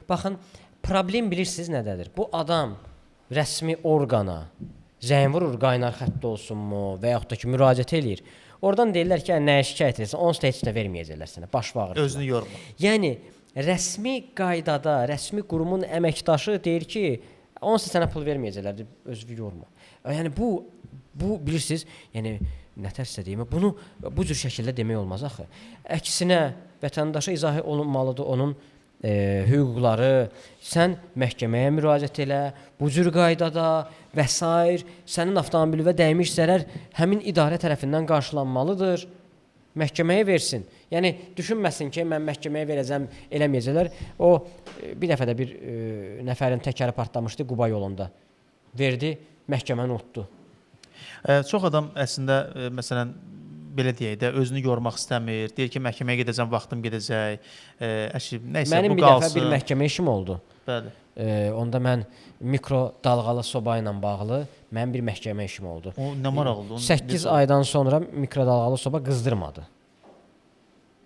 Speaker 1: baxın, problem bilirsiniz nədədir? Bu adam rəsmi orqana zəng vurur, qaynar xəttdə olsunmu və yaxud da ki, müraciət eləyir. Oradan deyirlər ki, nəyə şikayət edirsən, onsuz da heç nə verməyəcəklər sənə, baş bağırır.
Speaker 2: Özünü yorma.
Speaker 1: Yəni, rəsmi qaydada, rəsmi qurumun əməkdaşı deyir ki, onsuz sənə pul verməyəcəklər, özünü yorma. Yəni, bu bilirsiniz, yəni, nətərsə deyim, bunu bu cür şəkildə demək olmaz axı. Əksinə, vətəndaşa izah olunmalıdır onun hüquqları, sən məhkəməyə müraciət elə, bu cür qaydada və s. sənin avtomobilinə dəymiş zərər həmin idarə tərəfindən qarşılanmalıdır. Məhkəməyə versin. Yəni, düşünməsin ki, mən məhkəməyə verəcəm, eləməyəcəklər. O, bir dəfə də bir nəfərin təkəri partlamışdı Quba yolunda. Verdi, məhkəməni unutdu.
Speaker 2: Çox adam əslində, məsələn, belə deyək də, özünü yormaq istəmir. Deyir ki, məhkəməyə gedəcəm, vaxtım gedəcək. Nəysə,
Speaker 1: mənim
Speaker 2: bu qalsın. Mənim
Speaker 1: bir dəfə bir məhkəmə işim oldu.
Speaker 2: Bəli.
Speaker 1: Onda mən mikro dalğalı soba ilə bağlı mənim bir məhkəmə işim oldu.
Speaker 2: O nə maraqlıdır?
Speaker 1: 8 aydan sonra mikro dalğalı soba qızdırmadı.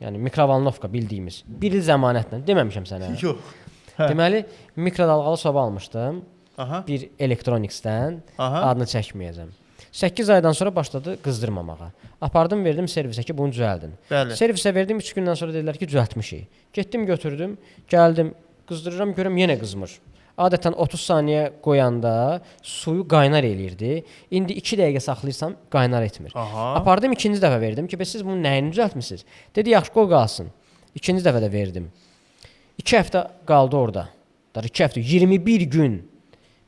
Speaker 1: Yəni mikrovalnovka bildiyimiz. 1 il zəmanətlə deməmişəm sənə.
Speaker 2: Yox.
Speaker 1: Deməli, mikro dalğalı soba almışdım.
Speaker 2: Aha.
Speaker 1: Bir Electronics-dən.
Speaker 2: Aha.
Speaker 1: Adını çəkməyəcəm. 8 aydan sonra başladı qızdırmamağa. Apardım, verdim servisə ki, bunu düzəldin.
Speaker 2: Bəli.
Speaker 1: Servisə verdim, 3 gündən sonra dedilər ki, düzəltmişik. Getdim, götürdüm, gəldim, qızdırıram, görüm yenə qızmır. Adətən 30 saniyə qoyanda suyu qaynar eləyirdi. İndi 2 dəqiqə saxlayırsam qaynar etmir.
Speaker 2: Aha.
Speaker 1: Apardım, ikinci dəfə verdim ki, siz bunu nəyini düzəltmisiniz? Dedi, yaxşı, qoy qalsın. İkinci dəfə də verdim. 2 həftə qaldı orada. 2 həftə, 21 gün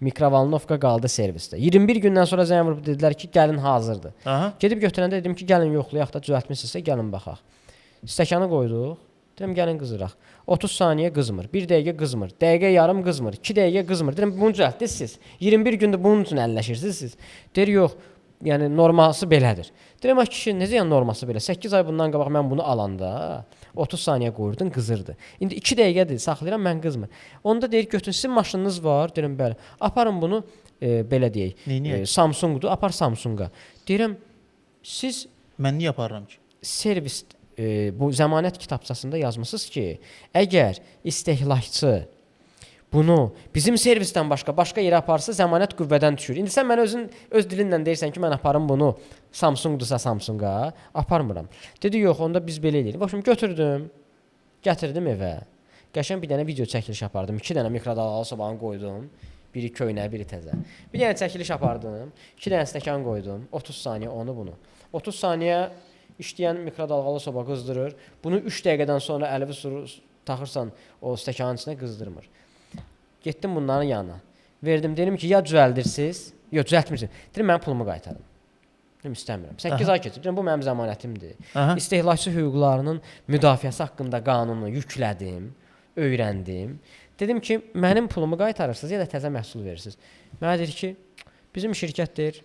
Speaker 1: mikrovalnovka qaldı servisdə. 21 gündən sonra zəng vurub dedilər ki, gəlin hazırdır.
Speaker 2: Aha.
Speaker 1: Gedib götürəndə dedim ki, gəlin yoxlayaq da düzəltmisinizsə gəlin baxaq. Stəkanı qoyduq. Dedim gəlin qızıraq. 30 saniyə qızmır. 1 dəqiqə qızmır. Dəqiqə yarım qızmır. 2 dəqiqə qızmır. Dedim bunu düzəltdiniz siz. 21 gündür bunun üçün əlləşirsiniz siz. Deyir yox. Yəni normalsı belədir. Deyirəm kişi, necə yəni norması belə? 8 ay bundan qabaq mən bunu alanda 30 saniyə qoyurdun, qızırdı. İndi 2 dəqiqədir, saxlayıram, mən qızmır. Onda deyir, götürün, sizin maşınınız var. Deyirəm, bəli. Aparın bunu, belə deyək, Samsungdur, apar Samsunga. Deyirəm, siz...
Speaker 2: Mən niyə aparıram ki?
Speaker 1: Servis, bu zəmanət kitabçasında yazmışsınız ki, əgər istehlakçı bunu bizim servisdən başqa yerə aparsa zəmanət qüvvədən düşür. İndi sən mənə öz dilinlə deyirsən ki, mən aparım bunu Samsungdursa Samsunga, aparmıram. Dedi, yox, onda biz belə eləyirik. Başım götürdüm, gətirdim evə. Qəşəng bir dənə video çəkiliş apardım. 2 dənə mikrodalğalı sobanı qoydum. Biri köynə, biri təzə. Bir dənə çəkiliş apardım. 2 dənə stəkan qoydum. 30 saniyə onu bunu. 30 saniyə işləyən mikrodalğalı soba qızdırır. Bunu 3 dəqiqədən sonra əlvi taxırsan o stəkanın içinə qızdırmır. Getdim bunların yanına. Verdim, dedim ki, ya düzəldirsiniz, yox, düzəltmirsiniz. Dedim, mənim pulumu qaytarın. Dedim, istəmirəm. 8 ay keçib. Dedim, bu mənim zəmanətimdir. İstehlakçı hüquqlarının müdafiəsi haqqında qanunu yüklədim, öyrəndim. Dedim ki, mənim pulumu qaytarırsınız, ya da təzə məhsul verirsiniz. Mənə deyir ki, bizim şirkətdir,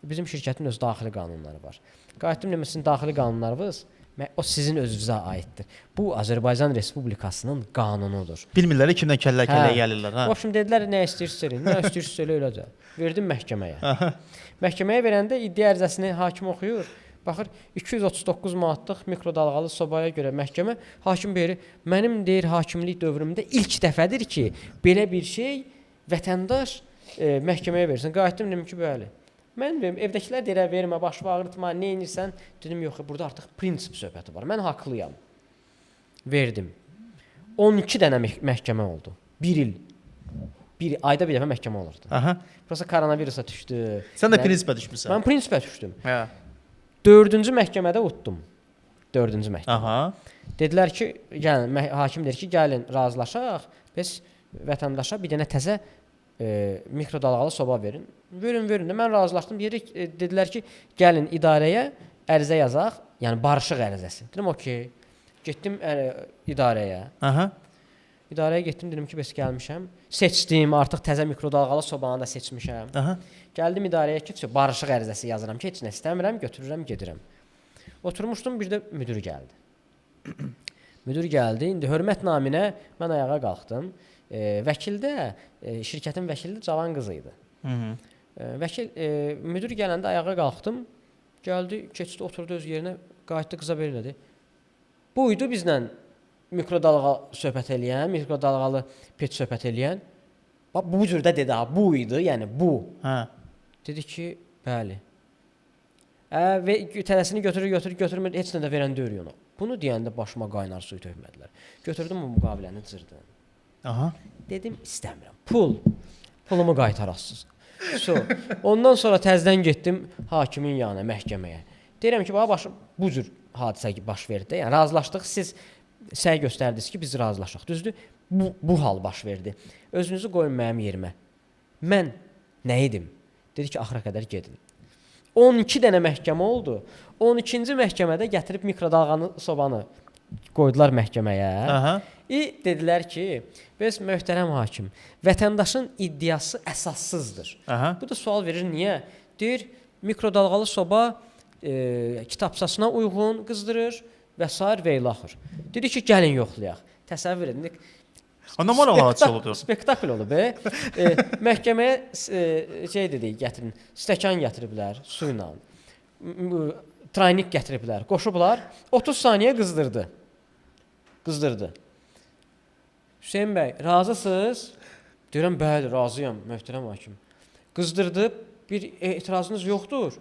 Speaker 1: bizim şirkətin öz daxili qanunları var. Qayıtdım, dedim, sizin daxili qanunlarınız o sizin özünüzə aiddir. Bu Azərbaycan Respublikasının qanunudur.
Speaker 2: Bilmirlər kimdən kəllə-kəllə gəlirlər.
Speaker 1: O üçün dedilər, nə istəyirsiniz eləyin, nə istəyirsiniz eləcə. Verdim məhkəməyə. Məhkəməyə verəndə iddia ərizəsini hakim oxuyur. Baxır, 239 manatlıq mikrodalğalı sobaya görə məhkəmə hakim deyir, mənim deyir hakimlik dövrümdə ilk dəfədir ki, belə bir şey vətəndaş məhkəməyə versin. Qayıtdım, dedim ki, bəli. Mən deyim, evdəkilər deyirə vermə, başı bağırtma, nə edirsən? Dedim, yox, burada artıq prinsip söhbəti var. Mən haqlıyam. Verdim. 12 dənə məhkəmə oldu. 1 il. Ayda bir dəfə məhkəmə olurdu.
Speaker 2: Aha.
Speaker 1: Prosta koronavirusa düşdü.
Speaker 2: Sən də prinsipə düşmüsən.
Speaker 1: Mən prinsipə düşdüm.
Speaker 2: Hə.
Speaker 1: 4-cü məhkəmədə utdum. 4-cü məhkəmə.
Speaker 2: Aha.
Speaker 1: Dedilər ki, gəlin, hakim deyir ki, gəlin razılaşaq, biz vətəndaşa bir dənə təzə mikrodalğalı soba verin. Verin də mən razılaşdım. Dedilər ki, gəlin idarəyə ərizə yazaq, yəni barışıq ərizəsi. Dedim, okey. Getdim idarəyə.
Speaker 2: Aha.
Speaker 1: İdarəyə getdim, dedim ki, bəs gəlmişəm. Seçdim, artıq təzə mikrodalğalı sobanı da seçmişəm.
Speaker 2: Aha.
Speaker 1: Gəldim idarəyə ki, barışıq ərizəsi yazıram ki, heç nə istəmirəm, götürürəm, gedirəm. Oturmuşdum, bir də müdür gəldi. Müdür gəldi. İndi hörmət naminə mən ayağa qalxdım. Vəkildə, şirkətin vəkili cavan qız idi. Vəkil, müdür gələndə ayağa qalxdım. Gəldi, keçdi, oturdu öz yerinə, qayıtdı qıza belə dedi. Buydu bizlə mikrodalğa söhbət eləyən, mikrodalğalı pet söhbət eləyən. Bu cürdə dedi, bu idi, yəni bu.
Speaker 2: Hə.
Speaker 1: Dedi ki, bəli. Və tələsini götürmür, heç nə də verən deyir ona. Bunu deyəndə başıma qaynar suyu tökmədilər. Götürdüm bu müqaviləni, cırdım.
Speaker 2: Aha.
Speaker 1: Dedim, istəmirəm. Pulumu qaytarasınız. Ondan sonra təzədən getdim hakimin yanına, məhkəməyə. Deyirəm ki, bu cür hadisə baş verdi. Yəni razılaşdıq, siz səy göstərdiniz ki, biz razılaşaq. Düzdür? Bu hal baş verdi. Özünüzü qoyun mənim yerimə. Mən nə edim? Dedi ki, axıra qədər gedin. 12 dənə məhkəmə oldu. 12-ci məhkəmədə gətirib mikrodalğanı sobanı qoydular məhkəməyə.
Speaker 2: Aha.
Speaker 1: Dedilər ki, bəs möhtərəm hakim, vətəndaşın iddiası əsassızdır.
Speaker 2: Aha.
Speaker 1: Bu da sual verir, niyə? Deyir, mikrodalğalı soba kitabçasına uyğun qızdırır və s. və ilaxır. Dedi ki, gəlin yoxlayaq. Təsəvvür edin.
Speaker 2: Normal hadisə oldu.
Speaker 1: Spektakl olub. Məhkəməyə dedik, gətirin, stəkan gətiriblər su ilə, traynik gətiriblər, qoşublar, 30 saniyə qızdırdı. Hüseyin bəy, razısınız? Deyirəm, bəli, razıyam, möhtərəm hakim. Qızdırdı, bir etirazınız yoxdur.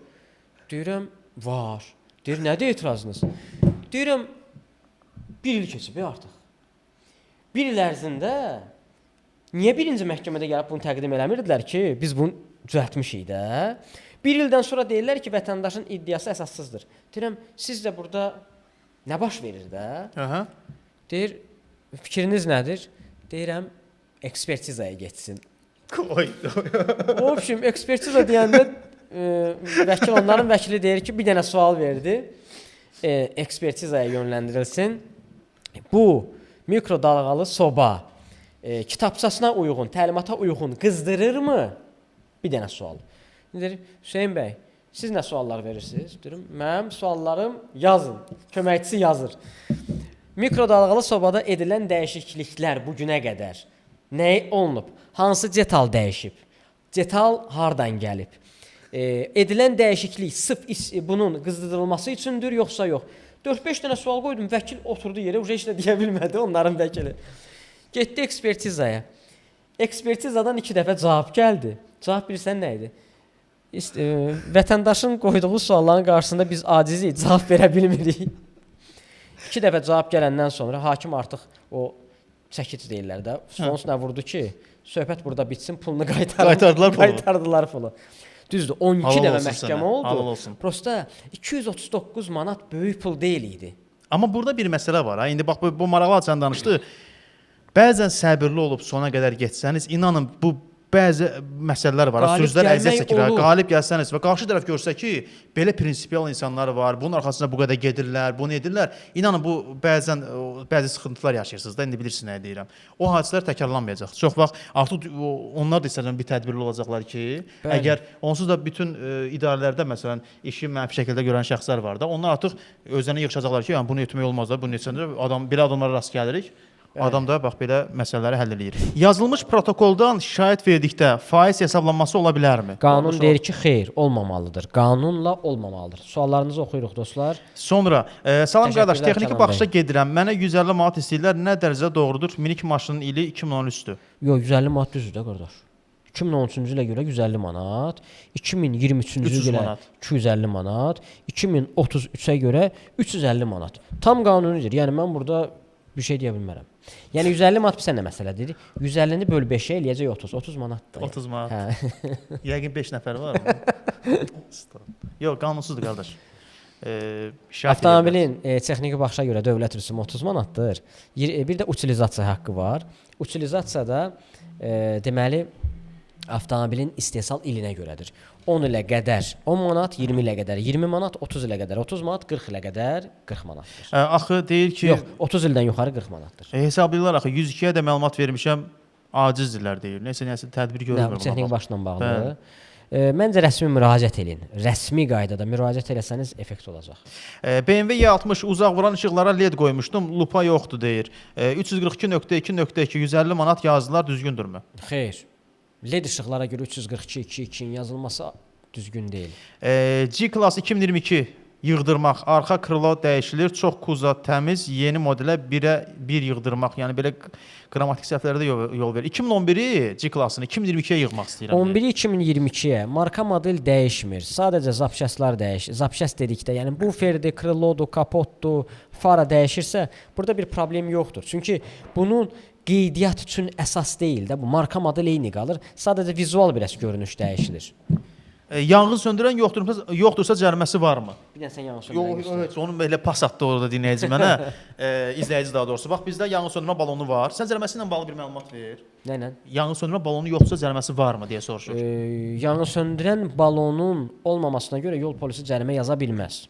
Speaker 1: Deyirəm, var. Deyir, nədir etirazınız? Deyirəm, 1 il keçib artıq. 1 il ərzində niyə birinci məhkəmədə gəlib bunu təqdim eləmirdilər ki, biz bunu düzəltmişik də. 1 ildən sonra deyirlər ki, vətəndaşın iddiası əsassızdır. Deyirəm, siz də burada nə baş verir də?
Speaker 2: Aha.
Speaker 1: Deyir, fikriniz nədir? Deyirəm, ekspertizaya getsin. O общем, ekspertiza deyəndə onların vəkili deyir ki, bir dənə sual verdi. Ekspertizaya yönləndirilsin. Bu mikrodalğalı soba kitabçasına uyğun, təlimata uyğun qızdırırmı? Bir dənə sual. Deyir, Hüseyin bəy, siz nə suallar verirsiniz? Deyirəm, mənim suallarım yazın, köməkçisi yazır. Mikrodalğalı sobada edilən dəyişikliklər bu günə qədər nə olunub? Hansı detal dəyişib? Detal hardan gəlib? Edilən dəyişiklik sırf bunun qızdırılması üçündür, yoxsa yox? 4-5 dənə sual qoydum, vəkil oturdu yerə, heç nə deyə bilmədi onların vəkili. Getdi ekspertizaya. Ekspertizadan 2 dəfə cavab gəldi. Cavab bilirsən nə idi? Vətəndaşın qoyduğu sualların qarşısında biz acizik, cavab verə bilmirik. 2 dəfə cavab gələndən sonra hakim artıq o çəkic deyirlər də, sonrasına vurdu ki, söhbət burada bitsin, pulunu qaytardılar pulu. Düzdür, 12 dəfə məhkəmə oldu. Prosta 239 manat böyük pul deyil idi.
Speaker 2: Amma burada bir məsələ var. İndi bax bu maraqlı açan danışdı. Bəzən səbirli olub sona qədər getsəniz, inanın bu bəzi məsələlər var. Sözlər əziyyət çəkir. Qalib gəlsəniz və qarşı tərəf görsə ki, belə prinsipial insanlar var, bunun arxasında bu qədər gedirlər, bunu edirlər. İnanın bu bəzi sıxıntılar yaşayırsınız da, indi bilirsiniz nə deyirəm. O hadisələr təkrarlanmayacaq. Çox vaxt artıq onlar da istəsən bir tədbirli olacaqlar ki, əgər onsuz da bütün idarələrdə məsələn işi mənfi şəkildə görən şəxslər var da, onlar artıq özlərini yığışacaqlar ki, yəni bunu etmək olmaz da, bunu etsəndə belə adamlara rast gəlirik. Adam da bax belə məsələləri həll eləyir. Yazılmış protokoldan şikayət verdikdə faiz hesablanması ola bilərmi?
Speaker 1: Qanun deyir ki, xeyr, olmamalıdır. Qanunla olmamalıdır. Suallarınızı oxuyuruq dostlar.
Speaker 2: Sonra, salam qardaş, texniki baxışa gedirəm. Mənə 150 manat istəyirlər. Nə dərəcədə doğrudur? Minik maşının ili 2013-dür.
Speaker 1: Yox, 150 manat düzdür də qardaş. 2013-cü ilə görə 150 manat, 2023-cü ilə 250 manat, 2033-ə görə 350 manat. Tam qanunidir. Yəni mən burada bir şey deyə bilmərəm. Yəni 150 manat bizə nə məsələdir? 150-ni böl 5-ə eləyəcək 30. 30 manatdır.
Speaker 2: 30 manat. Yəqin 5 nəfər var mı? Yox, qanunsuzdur qardaş.
Speaker 1: Avtomobilin texniki baxışa görə dövlət rüsumu 30 manatdır. Bir də utilizasiya haqqı var. Utilizasiyada deməli avtomobilin istehsal ilinə görədir. 10 ilə qədər 10 manat, 20 ilə qədər 20 manat, 30 ilə qədər 30 manat, 40 ilə qədər 40 manatdır.
Speaker 2: Axı deyir ki,
Speaker 1: Yox, 30 ildən yuxarı 40 manatdır.
Speaker 2: Hesablayırlar axı 102-yə də məlumat vermişəm, acizdirlər deyir. Nəsə tədbir görmür.
Speaker 1: Bu texniki başla bağlı. Məncə rəsmi müraciət edin. Rəsmi qaydada müraciət eləsəniz effekt olacaq.
Speaker 2: BMW Y60 uzaq vuran işıqlara LED qoymuşdum, lupa yoxdur deyir. 342.2.2 150 manat yazdılar, düzgündürmü?
Speaker 1: Xeyr. LED işıqlara görə 342.2.2-in yazılması düzgün deyil.
Speaker 2: G-Class 2022 yığdırmaq, arxa krilo dəyişilir, çox kuza təmiz, yeni modelə 1-ə 1 yığdırmaq, yəni belə qrammatik səhvlərdə yol verir. 2011-i G-Class-ını 2022-yə yığmaq istəyirəm.
Speaker 1: 11-i 2022-yə marka model dəyişmir. Sadəcə zapşaslar dəyişir. Zapşas dedikdə, yəni buferdir, krilodur, kapotdur, fara dəyişirsə, burada bir problem yoxdur. Çünki bunun qeydiyyat üçün əsas deyil də, bu marka model eyni qalır. Sadəcə vizual biraz görünüş dəyişilir.
Speaker 2: Yanğın söndürən yoxdursa cəriməsi varmı?
Speaker 1: Bir dənə sən yanğın söndürən
Speaker 2: Yox, evet, onun belə pas atdı orada dinləyici mənə. İzləyici daha doğrusu. Bax bizdə yanğın söndürmə balonu var. Sən cəriməsi ilə bağlı bir məlumat ver.
Speaker 1: Nə ilə?
Speaker 2: Yanğın söndürmə balonu yoxdursa cəriməsi varmı deyə soruşur.
Speaker 1: Yanğın söndürən balonun olmamasına görə yol polisi cərimə yaza bilməz.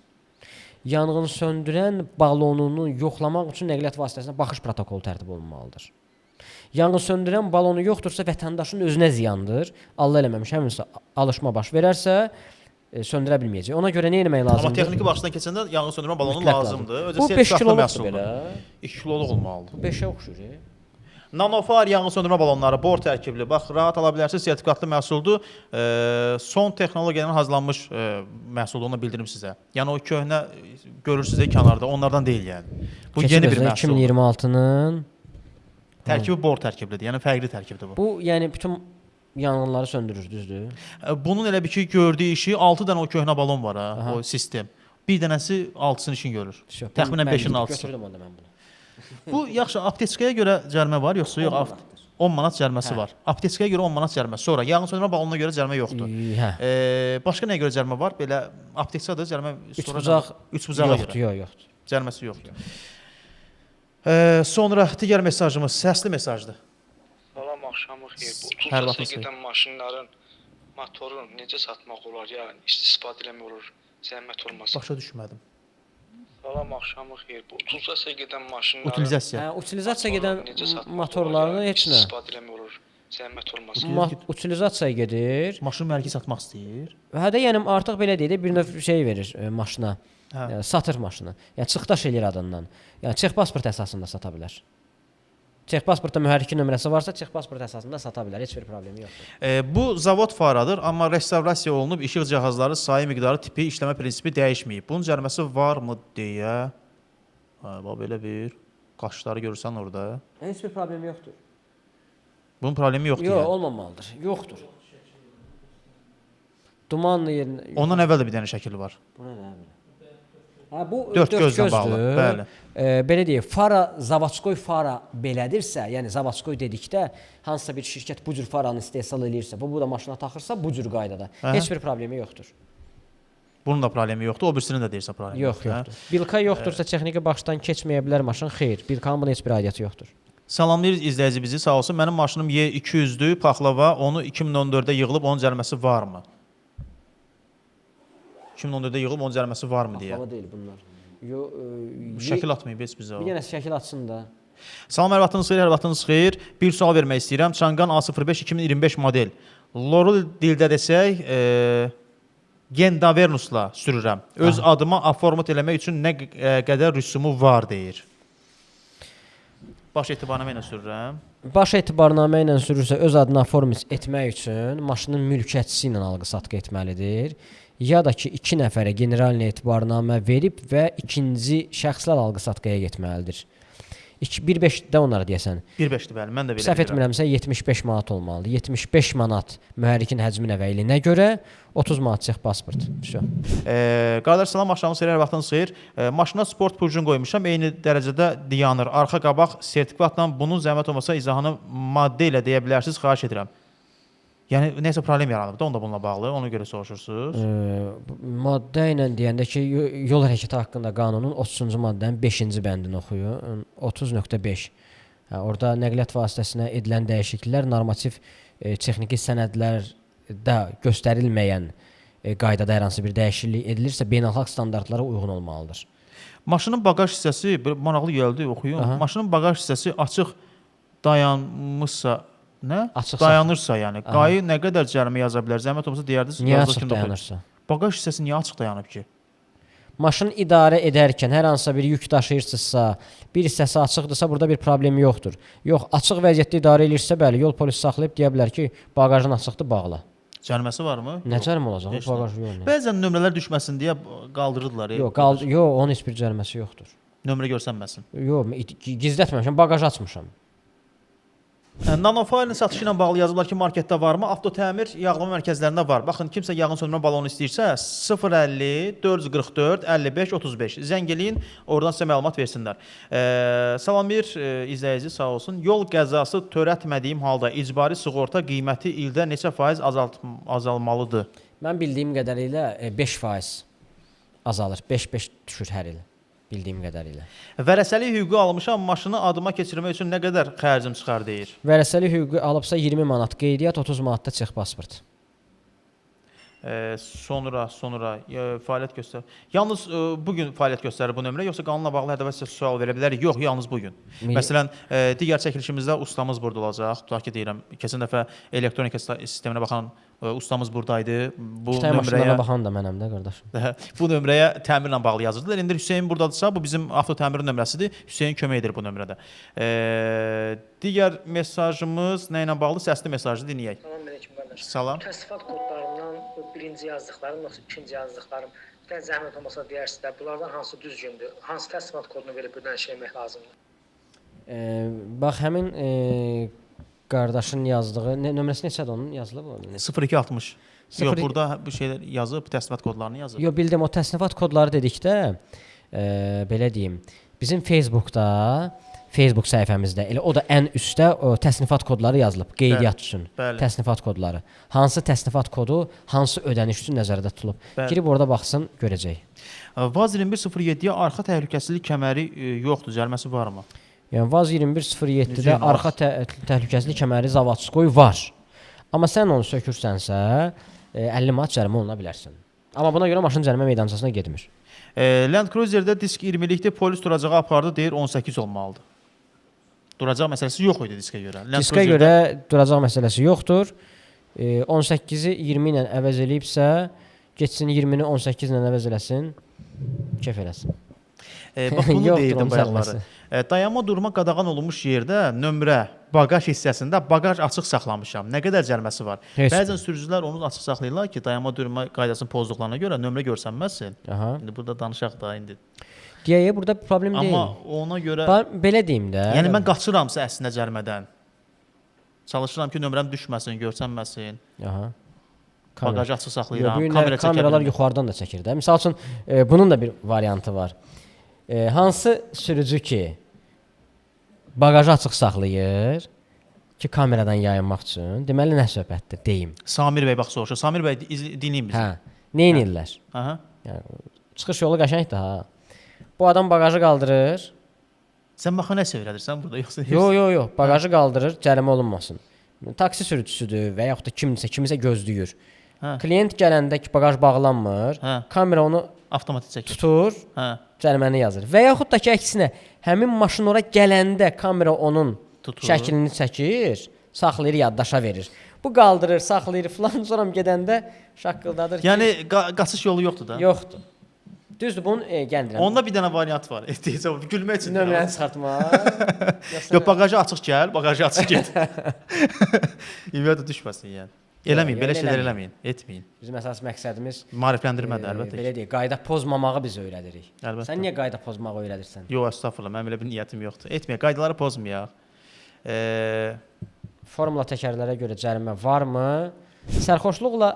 Speaker 1: Yanğın söndürən balonunu yoxlamaq üçün nəqliyyat vasitəsinə baxış protokolu tərtib olunmalıdır. Yanğın söndürən balonu yoxdursa vətəndaşın özünə ziyandır. Allah eləməmiş, həminsə alışma baş verərsə söndürə bilməyəcək. Ona görə nə etmək lazımdır?
Speaker 2: Amma texniki başdan keçəndə yanğın söndürmə balonu
Speaker 1: Mütləq
Speaker 2: lazımdır.
Speaker 1: Bu 5 kiloluqdur belə.
Speaker 2: 2 kiloluq olmalıdır.
Speaker 1: Bu 5-ə oxşur.
Speaker 2: Nanofar yanğın söndürmə balonları bor tərkibli. Bax, rahat ala bilərsiniz, sertifikatlı məhsuldur. Son texnologiyadan hazırlanmış məhsuldur, onu bildirim sizə. Yəni o köhnə görürsünüz kənarda, onlardan deyil yəni. Bu yeni bir məhsuldur.
Speaker 1: 2026-nın
Speaker 2: Tərkibi bor tərkiblidir, yəni fərqli tərkibdir bu.
Speaker 1: Bu, yəni bütün yanğınları söndürür, düzdür?
Speaker 2: Bunun elə bir ki, gördüyü işi 6 dənə o köhnə balon var ha, o sistem. Bir dənəsi 6-sının işini görür. Təxminən 5-in 6-sı.
Speaker 1: Götürdüm onda mən bunu.
Speaker 2: Bu yaxşı, aptekaya görə cərimə var, yoxsa yox? 10 manat cəriməsi var. Aptekaya görə 10 manat cərimə. Sonra yanğın söndürmə balonuna görə cərimə yoxdur. Başqa nəyə görə cərimə var? Belə aptekada cərimə üç bucağa görə.
Speaker 1: Yoxdur.
Speaker 2: Cəriməsi yoxdur. Sonra digər mesajımız səsli mesajdır.
Speaker 5: Salam, axşamı xeyir. Bu
Speaker 2: Hər
Speaker 5: 30
Speaker 2: vaxtınız
Speaker 5: gedən maşınların motorunu necə satmaq olar? Yəni istifadə eləmək olur, zəhmət olmasa.
Speaker 2: Başa düşmədim.
Speaker 5: Salam, axşamı xeyir. Bu 30 gedən maşınların
Speaker 2: Utilizasiya.
Speaker 1: Utilizasiya gedən motorlarını heç nə.
Speaker 5: istifadə eləmək olur, zəhmət olmasa.
Speaker 1: Utilizasiyaya gedir.
Speaker 2: Maşın mərki satmaq istəyir.
Speaker 1: Hədə yəni artıq belə deyək də bir növ şey verir maşına. Yəni, satır maşını. Yəni çıxdaş eləyir adından. Yəni Çex pasport əsasında sata bilər. Çex pasportda mühərriki nömrəsi varsa, Çex pasport əsasında sata bilər. Heç bir problemi yoxdur.
Speaker 2: Bu zavod faradır, amma restavrasiya olunub işıq cihazları sayı, miqdarı, tipi, işləmə prinsipi dəyişməyib. Bunun cəriməsi varmı deyə. Bax belə bir qaşları görürsən orada.
Speaker 1: Heç bir problemi yoxdur.
Speaker 2: Bunun problemi yoxdur.
Speaker 1: Yox,
Speaker 2: yəni.
Speaker 1: olmamalıdır. Yoxdur. Dumanlı yerinə.
Speaker 2: Ondan əvvəl də bir dənə şəkil var.
Speaker 1: Bu nədir belə? Hə, bu
Speaker 2: Dörd gözlə bağlı. Bəli.
Speaker 1: Belə deyək, fara, zavodskoy fara belədirsə, yəni zavodskoy dedikdə hansısa bir şirkət bu cür faranı istehsal eləyirsə, bu da maşına taxırsa bu cür qaydada heç bir problemi yoxdur.
Speaker 2: Bunun da problemi yoxdur, o birisinin də deyirsə problemi
Speaker 1: yoxdur. Yoxdur. Bilka yoxdursa texniki başdan keçməyə bilər maşın, xeyr. Bilkanın buna heç bir aidiyyəti yoxdur.
Speaker 2: Salamlayırıq izləyici bizi, sağ olsun. Mənim maşınım Y200-dür, paxlava, onu 2014-də yığılıb, onun cəriməsi varmı? 2014-də yığılıb, onun cəriməsi varmı deyə.
Speaker 1: Paxlava deyil bunlar.
Speaker 2: Şəkil atmayıb heç bizə.
Speaker 1: Bir dənə şəkil atsın da.
Speaker 2: Salam, hər vaxtınız xeyir, hər vaxtınız xeyir. Bir sual vermək istəyirəm. Çanqan A05 2025 model. Lorel dildə desək, Gendavernusla sürürəm. Öz adıma aformat eləmək üçün nə qədər rüsumu var deyir. Baş etibarnamə ilə sürürəm.
Speaker 1: Baş etibarnamə ilə sürürsə öz adına aformat etmək üçün maşının mülkiyyətçisi ilə alqı-satqı etməlidir. Ya da ki, 2 nəfərə general etibarnamə verib və ikinci şəxslər alqı-satqıya getməlidir. 1.5-də onlara deyəsən.
Speaker 2: 1.5-dir bəli, mən də belə
Speaker 1: səhv etmirəmsə 75 manat olmalıdır. 75 manat mühərrikin həcminə və ilinə görə 30 manat Çex pasport.
Speaker 2: Qardaş salam, axşamınız xeyir, hər vaxtınız xeyir. Maşına sport purjun qoymuşam, eyni dərəcədə dayanır. Arxa qabaq sertifikatla bunun zəhmət olmasa izahını maddə ilə deyə bilərsiniz, xahiş edirəm. Yəni nəsə problem yaranıb da onda bununla bağlı, ona görə soruşursunuz.
Speaker 1: Maddə ilə deyəndə ki, yol hərəkəti haqqında qanunun 30-cu maddənin 5-ci bəndini oxuyun. 30.5. Orada nəqliyyat vasitəsinə edilən dəyişikliklər normativ texniki sənədlərdə göstərilməyən qaydada hər hansı bir dəyişiklik edilirsə, beynəlxalq standartlara uyğun olmalıdır.
Speaker 2: Maşının baqaj hissəsi maraqlı gəldi, oxuyun. Maşının baqaj hissəsi açıq dayanmışsa, nə?
Speaker 1: Açıq
Speaker 2: dayanırsa, yəni qayı nə qədər cərimə yaza bilər? Zəhmət olmasa deyərdiniz,
Speaker 1: Niyə
Speaker 2: yazılır
Speaker 1: açıq
Speaker 2: kimdə oxuyur.
Speaker 1: dayanırsa?
Speaker 2: Baqaj hissəsi niyə açıq dayanıb ki?
Speaker 1: Maşın idarə edərkən hər hansısa bir yük daşıyırsınızsa, bir hissəsi açıqdırsa, burada bir problem yoxdur. Yox, açıq vəziyyətdə idarə edirsə, bəli, yol polisi saxlayıb deyə bilər ki, baqajın açıqdır, bağla.
Speaker 2: Cəriməsi varmı?
Speaker 1: Nə cərimə olacaq?
Speaker 2: Heç
Speaker 1: O baqaj yox.
Speaker 2: Bəzən nömrələr düşməsin deyə qaldırırdılar.
Speaker 1: Yox, onun heç bir cəriməsi yoxdur.
Speaker 2: Nömrə görsənməsin.
Speaker 1: Yox, gizlətməmişəm, baqajı açmışam.
Speaker 2: Nanofailin satışı ilə bağlı yazıblar ki, marketdə varmı? Avtotəmir yağlama mərkəzlərində var. Baxın, kimsə yağın söndürmə balonu istəyirsə, 050 444 55 35 zəng eləyin, oradan sizə məlumat versinlər. Salamir izləyici, sağ olsun. Yol qəzası törətmədiyim halda icbari sığorta qiyməti ildə neçə faiz azalmalıdır?
Speaker 1: Mən bildiyim qədərilə 5% azalır. 5-5 düşür hər il. Bildiyim qədərilə.
Speaker 2: Vərəsəlik hüququ almışam, maşını adıma keçirmək üçün nə qədər xərcim çıxar deyir.
Speaker 1: Vərəsəlik hüququ alıbsa 20 manat qeydiyyat, 30 manat da çex pasport.
Speaker 2: Sonra fəaliyyət göstərir. Yalnız bugün fəaliyyət göstərir bu nömrə, yoxsa qanunla bağlı hər dəfə sizə sual verə bilərik? Yox, yalnız bugün. Məsələn, digər çəkilişimizdə ustamız burada olacaq. Tutaq ki, deyirəm, keçən dəfə elektronika sisteminə baxan ustamız buradaydı. Bu
Speaker 1: nömrəyə baxan da mənəm də qardaşım.
Speaker 2: Bu nömrəyə təmirlə bağlı yazırdılar. İndi Hüseyn buradadırsa, bu bizim avtotəmirin nömrəsidir. Hüseyn kömək edir bu nömrədə. Digər mesajımız nə ilə bağlı? Səsli mesajı dinləyək. Salam.
Speaker 6: Təsnifat kodlarından birinci yazdıqlarım, yoxsa ikinci yazdıqlarım, bir dənə zəhmət olmasa deyərsizlər, bunlardan hansı düzgündür? Hansı təsnifat kodunu verib birdən şeymək lazımdır?
Speaker 1: Bax, həmin qardaşın yazdığı, nömrəsi neçədir onun yazılıb?
Speaker 2: 0260. Yox, burada bu şeylər yazıb, təsnifat kodlarını yazıb.
Speaker 1: Yox, bildim, o təsnifat kodları dedikdə, belə deyim, bizim Facebook səhifəmizdə, elə o da ən üstdə o təsnifat kodları yazılıb, qeydiyyat üçün. Təsnifat kodları. Hansı təsnifat kodu, hansı ödəniş üçün nəzərdə tutulub. Girib orada baxsın, görəcək.
Speaker 2: VAZ 2107-yə arxa təhlükəsizlik kəməri yoxdur, cəriməsi varmı?
Speaker 1: Yəni VAZ 2107-də arxa təhlükəsizlik kəməri zavodskoy var. Amma sən onu sökürsənsə, 50 manat cərimə oluna bilərsən. Amma buna görə maşın cərimə meydançasına getmir.
Speaker 2: Land Cruiser-də disk 20-likdə polis duracağı apardı, deyir 18 olmalıdır. Duracaq məsələsi yox idi diskə görə.
Speaker 1: Diskə görə duracaq məsələsi yoxdur. 18-i 20 ilə əvəz eləyibsə, getsin 20-ni 18 ilə əvəz eləsin, kef eləsin.
Speaker 2: Bax, bunu deyirdim bayaqları. Dayanma durma qadağan olunmuş yerdə nömrə, baqaj hissəsində baqaj açıq saxlamışam. Nə qədər cəriməsi var? Bəzən sürücülər onu açıq saxlayırlar ki, dayanma durma qaydasını pozduqlarına görə nömrə görsənməsin. İndi burada danışaq da indi.
Speaker 1: Deyək, burada problem deyil.
Speaker 2: Amma ona görə
Speaker 1: belə deyim də.
Speaker 2: Yəni mən qaçıramsa əslində cərimədən. Çalışıram ki, nömrəm düşməsin, görsənməsin. Baqajı açıq saxlayıram,
Speaker 1: kameralar yuxarıdan da çəkir də. Məsəl üçün bunun da bir variantı var. Hansı sürücü ki baqajı açıq saxlayır ki, kameradan yayınmaq üçün, deməli nə söhbətdir, deyim.
Speaker 2: Samir bəy bax soruşur. Samir bəy dinləyin bizi.
Speaker 1: Nə edirlər? Çıxış yolu qəşəngdir ha. Bu adam baqajı qaldırır.
Speaker 2: Sən baxı nə söylədirsən burada yoxsa?
Speaker 1: Yox, baqajı qaldırır, cərimə olunmasın. Taksi sürücüsüdür və yaxud da kimisə gözləyir. Klient gələndə ki, baqaj bağlanmır, kamera onu
Speaker 2: avtomatik çəkir.
Speaker 1: Tutur, cəriməni yazır. Və yaxud da ki, əksinə, həmin maşın ora gələndə kamera onun şəklini çəkir, saxlayır, yaddaşa verir. Bu qaldırır, saxlayır filan, sonra gedəndə şaqqıldadır ki...
Speaker 2: Yəni, qaçış yolu yoxdur da?
Speaker 1: Yoxdur. Düzdür, bunu gəldirəm.
Speaker 2: Onda bir dənə variant var. Gülmək üçün.
Speaker 1: Nömrəni çıxartmaq.
Speaker 2: Yox, baqajı açıq gəl, baqajı açıq get. İmediyyat düşməsin yəni. Eləməyin, belə şeylər eləməyin, etməyin.
Speaker 1: Bizim əsas məqsədimiz
Speaker 2: maarifləndirmədir, əlbəttə.
Speaker 1: Belə deyək, qayda pozmamağı biz öyrədirik.
Speaker 2: Əlbəttə.
Speaker 1: Sən niyə qayda pozmağı öyrədirsən?
Speaker 2: Yox, əstəğfurullah, mənim elə bir niyyətim yoxdur. Etməyək, qaydaları pozmayaq.
Speaker 1: Formula təkərlərə görə cərimə varmı? Sərxoşluqla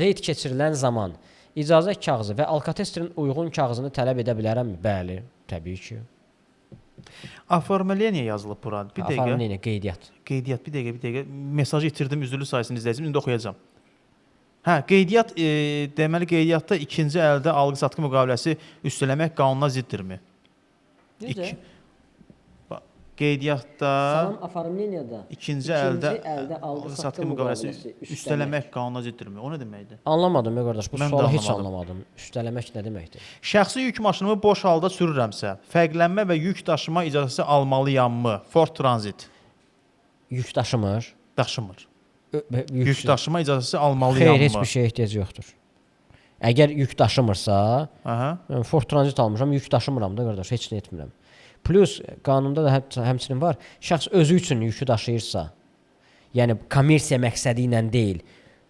Speaker 1: reyd keçirilən zaman icazə kağızı və alkotesterin uyğun kağızını tələb edə bilərəmmi? Bəli, təbii ki.
Speaker 2: Aformaliyə yazılıb bura? Bir dəqiqə.
Speaker 1: Aformaliyə, qeydiyyat.
Speaker 2: Qeydiyyat, bir dəqiqə. Mesajı itirdim, üzrlü sayısını izləyəcəm, indi oxuyacağam. Qeydiyyat, deməli qeydiyyatda ikinci əldə alqı-satqı müqaviləsi üstələmək qanuna ziddirmi?
Speaker 1: Necə?
Speaker 2: qeydiyyatda
Speaker 1: Salam afarminiyada
Speaker 2: ikinci əldə
Speaker 1: alqı-satqı
Speaker 2: müqaviləsi üstələmək qanuna ziddirmi? O nə deməkdir?
Speaker 1: Anlamadım qardaş, bu
Speaker 2: Mən də
Speaker 1: sualı heç
Speaker 2: anlamadım.
Speaker 1: anlamadım. Üstələmək nə deməkdir?
Speaker 2: Şəxsi yük maşınımı boş halda sürürəmsə, fərqlənmə və yük daşıma icazəsi almalıyammı? Ford Transit
Speaker 1: Yük daşımır.
Speaker 2: daşımır.
Speaker 1: Yük
Speaker 2: Yük daşıma icazəsi almalıyammı?
Speaker 1: Xeyr, heç bir şeyə ehtiyac yoxdur. Əgər yük daşımırsa,
Speaker 2: Aha.
Speaker 1: mən Ford Transit almışam, yük daşımıram da qardaş, heç nə etmirəm. Plus qanunda da həmçinin var, şəxs özü üçün yükü daşıyırsa, yəni kommersiya məqsədi ilə deyil,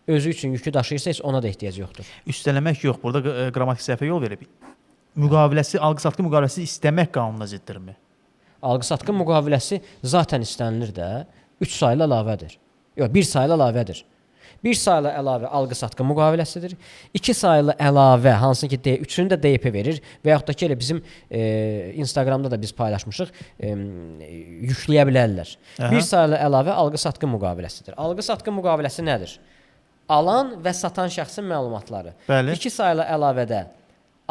Speaker 1: özü üçün yükü daşıyırsa heç ona da ehtiyac yoxdur.
Speaker 2: Üstələmək yox, burada qrammatik səhvə yol verib. Müqaviləsi, alqı-satqı müqaviləsi istəmək qanununa ziddirmi?
Speaker 1: Alqı-satqı müqaviləsi zaten istənilir də 3 saylı əlavədir. Yox, 1 saylı əlavədir. 1 saylı əlavə alqı-satqı müqaviləsidir. 2 saylı əlavə, hansı ki, üçünü də DP verir və yaxud da ki, elə bizim Instagramda da biz paylaşmışıq, yükləyə bilərlər. 1 saylı əlavə alqı-satqı müqaviləsidir. Alqı-satqı müqaviləsi nədir? Alan və satan şəxsin məlumatları.
Speaker 2: Bəli.
Speaker 1: 2 saylı əlavədə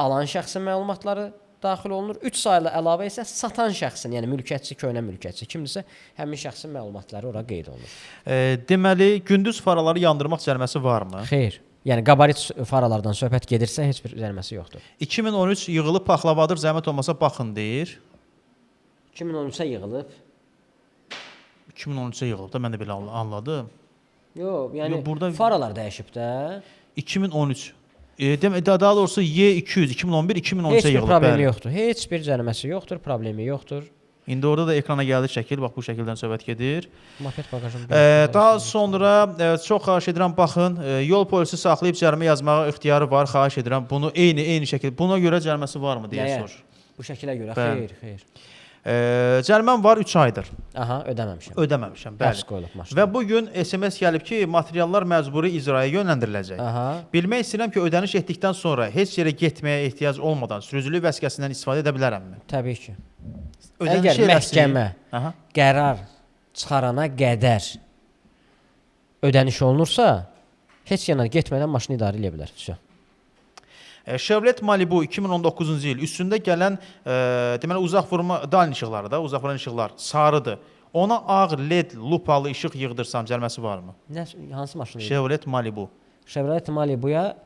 Speaker 1: alan şəxsin məlumatları daxil olunur. 3 saylı əlavə isə satan şəxsin, yəni mülkiyyətçi, köhnə mülkiyyətçi kimdirsə, həmin şəxsin məlumatları ora qeyd olunur.
Speaker 2: Deməli, gündüz faraları yandırmaq cəriməsi varmı?
Speaker 1: Xeyr. Yəni qabarit faralardan söhbət gedirsə heç bir cəriməsi yoxdur.
Speaker 2: 2013 yığılıb paxlavadır, zəhmət olmasa baxın deyir.
Speaker 1: 2013-ə yığılıb.
Speaker 2: 2013-ə yığılıb da mən də belə anladım.
Speaker 1: Yox, yəni
Speaker 2: Yox, burada
Speaker 1: faralar dəyişib də.
Speaker 2: 2013. Daha doğrusu Y200 2011 2013-ə
Speaker 1: Heç bir
Speaker 2: yığılıb.
Speaker 1: problemi yoxdur. Heç bir cəriməsi yoxdur, problemi yoxdur.
Speaker 2: İndi orada da ekrana gəldi şəkil, bax bu şəkildən söhbət gedir.
Speaker 1: Moped baqajım.
Speaker 2: Daha sonra çox xahiş edirəm baxın, yol polisi saxlayıb cərimə yazmağa ixtiyarı var, xahiş edirəm. Bunu eyni şəkil. Buna görə cəriməsi varmı deyə sor.
Speaker 1: Bu şəkilə görə xeyr.
Speaker 2: Cəriməm var 3 aydır.
Speaker 1: Aha, ödəməmişəm.
Speaker 2: Ödəməmişəm, bəli.
Speaker 1: Həbs qoyulub maşına.
Speaker 2: Və bu gün SMS gəlib ki, materiallar məcburi icraya yönləndiriləcək.
Speaker 1: Aha.
Speaker 2: Bilmək istəyirəm ki, ödəniş etdikdən sonra heç yerə getməyə ehtiyac olmadan sürücülük vəsiqəsindən istifadə edə bilərəmmi?
Speaker 1: Təbii ki.
Speaker 2: Ödəniş
Speaker 1: Əgər məhkəmə qərar çıxarana qədər ödəniş olunursa, heç yana getmədən maşını idarə edə bilər.
Speaker 2: Chevrolet Malibu 2019-cu il üstündə gələn deməli uzaq vurma dalin işıqları da, uzaq vuran işıqlar sarıdır. Ona ağ LED lupalı işıq yığdırsam cəriməsi varmı?
Speaker 1: Hansı maşın idi?
Speaker 2: Chevrolet Malibu.
Speaker 1: Chevrolet Malibuya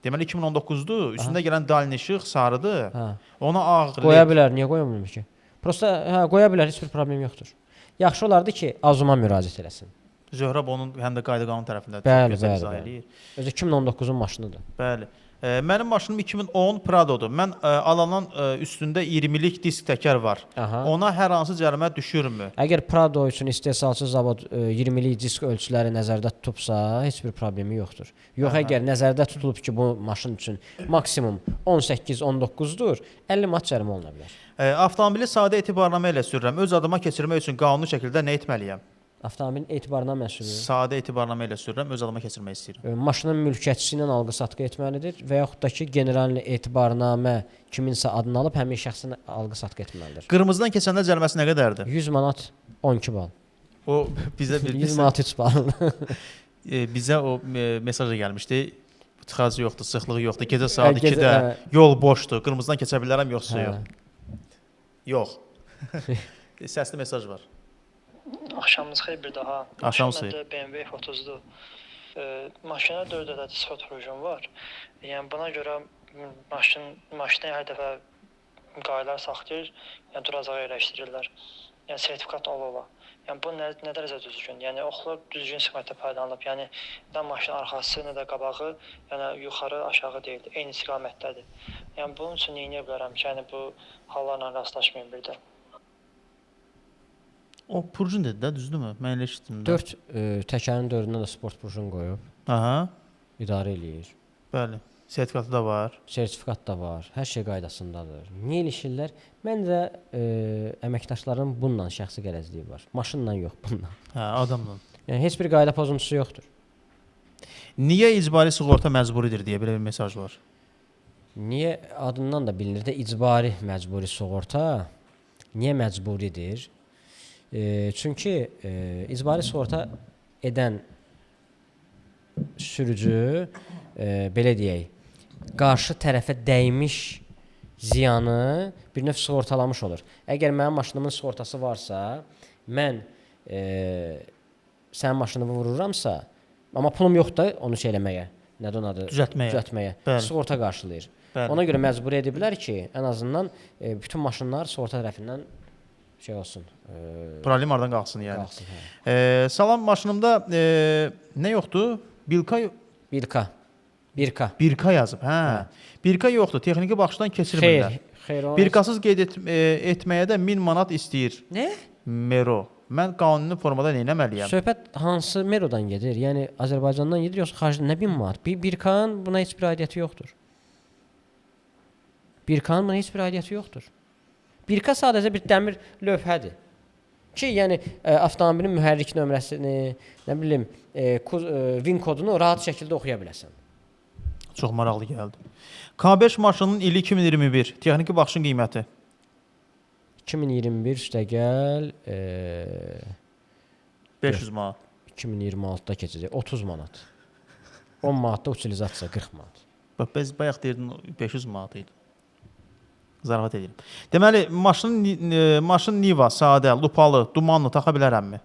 Speaker 2: deməli 2019-dur, üstündə gələn dalin işıq sarıdır. Ona ağ LED
Speaker 1: qoya bilər, niyə qoya bilmir ki? Prosta qoya bilər, heç bir problem yoxdur. Yaxşı olardı ki, Azuma müraciət eləsin.
Speaker 2: Zöhrəb onun həm də qayda qanun tərəfində
Speaker 1: bəli,
Speaker 2: çox gözəl izah eləyir.
Speaker 1: Özü 2019-un maşınıdır.
Speaker 2: Bəli. Mənim maşınım 2010 Pradodur. Mən alanın üstündə 20-lik disk təkər var.
Speaker 1: Aha.
Speaker 2: Ona hər hansı cərimə düşürmü?
Speaker 1: Əgər Prado üçün istehsalçı zavod 20-lik disk ölçüləri nəzərdə tutubsa, heç bir problemi yoxdur. Yox, əgər nəzərdə tutulub ki, bu maşın üçün maksimum 18-19-dur, 50 manat cərimə oluna bilər.
Speaker 2: Avtomobili sadə etibarnamə ilə sürürəm. Öz adıma keçirmək üçün qanuni şəkildə nə etməliyəm?
Speaker 1: Avtomobilin etibarnamə sürür.
Speaker 2: Sadə etibarnamə ilə sürürəm, öz adıma keçirmək istəyirəm.
Speaker 1: Maşının mülkiyyətçisi ilə alqı-satqı etməlidir və yaxud da ki, general etibarnamə kiminsə adını alıb həmin şəxsin alqı-satqı etməlidir.
Speaker 2: Qırmızıdan keçəndə cəriməsi nə qədərdir?
Speaker 1: 100 manat 12 bal.
Speaker 2: O bizə
Speaker 1: 100 manat 3 bal.
Speaker 2: Bizə o mesaj gəlmişdi. Tıxacı yoxdur, sıxlığı yoxdur. Gecə saat 2-də yol boşdur. Qırmızıdan keçə bilərəm yoxsa yox? Yox. Səsli mesaj var.
Speaker 7: Axşamınız xeyir bir daha.
Speaker 2: Axşamınız xeyir.
Speaker 7: BMW F30-dur. Maşına 4 ədəd sport rejim var. Yəni buna görə maşını hər dəfə qaydalar saxlayır, yəni duracağa yerləşdirirlər. Yəni sertifikat ola. Yəni bu nə dərəcə düzgün? Yəni oxlar düzgün istiqamətdə faydalanıb. Yəni nə maşının arxası, nə də qabağı, yəni yuxarı, aşağı deyil, eyni istiqamətdədir. Yəni bunun üçün nə edə bilərəm ki, yəni bu hallarla rastlaşmayım bir də.
Speaker 2: O purjun dedi də, düzdürmü? Mən elə eşitdim.
Speaker 1: 4 təkərin 4-ünə də sport purjun qoyub.
Speaker 2: Aha.
Speaker 1: İdarə eləyir.
Speaker 2: Bəli. Sertifikatı da var.
Speaker 1: Sertifikat da var. Hər şey qaydasındadır. Niyə ilişirlər? Məncə əməkdaşların bununla şəxsi qərəzliyi var. Maşınla yox, bununla.
Speaker 2: Hə, adamla.
Speaker 1: Yəni heç bir qayda pozuntusu yoxdur.
Speaker 2: Niyə icbari sığorta məcburidir deyə belə bir mesaj var.
Speaker 1: Niyə adından da bilinir də icbari məcburi sığorta niyə məcburidir? Çünki icbari sığorta edən sürücü belə deyək, qarşı tərəfə dəymiş ziyanı bir növ sığortalamış olur. Əgər mənim maşınımın sığortası varsa, mən sənin maşınını vururamsa, amma pulum yoxdur onu şey eləməyə, nədir onun adı? Düzəltməyə.
Speaker 2: Bəli.
Speaker 1: Sığorta qarşılayır.
Speaker 2: Bəli.
Speaker 1: Ona görə məcbur ediblər ki, ən azından bütün maşınlar sığorta tərəfindən şey olsun.
Speaker 2: Problem aradan qalxsın yəni.
Speaker 1: Qalxsın, hə.
Speaker 2: Salam, maşınımda nə yoxdur? Birka yazıb. Hə. Birka yoxdur. Texniki baxışdan keçirmirlər.
Speaker 1: Xeyr.
Speaker 2: Birkasız qeyd etməyə də 1000 manat istəyir.
Speaker 1: Nə?
Speaker 2: Mero. Mən qanuni formada nə etməliyəm?
Speaker 1: Söhbət hansı Merodan gedir? Yəni Azərbaycandan gedir yoxsa xaricdən? Nə 1000 manat? Birkanın buna heç bir aidiyyəti yoxdur. Birkanın buna heç bir aidiyyəti yoxdur. Birka sadəcə bir dəmir lövhədir. Ki, yəni avtomobilin mühərrik nömrəsini, nə bilim, VIN kodunu rahat şəkildə oxuya biləsən.
Speaker 2: Çox maraqlı gəldi. K5 maşınının ili 2021. Texniki baxışın qiyməti.
Speaker 1: 2021 üstəgəl
Speaker 2: 500 manat.
Speaker 1: 2026-da keçəcək 30 manat. 10 manatda utilizasiya 40 manat.
Speaker 2: Bax, biz bayaq deyirdin 500 manat idi. Zarafat edirəm. Deməli, maşın Niva, sadə, lupalı, dumanlı taxa bilərəmmi?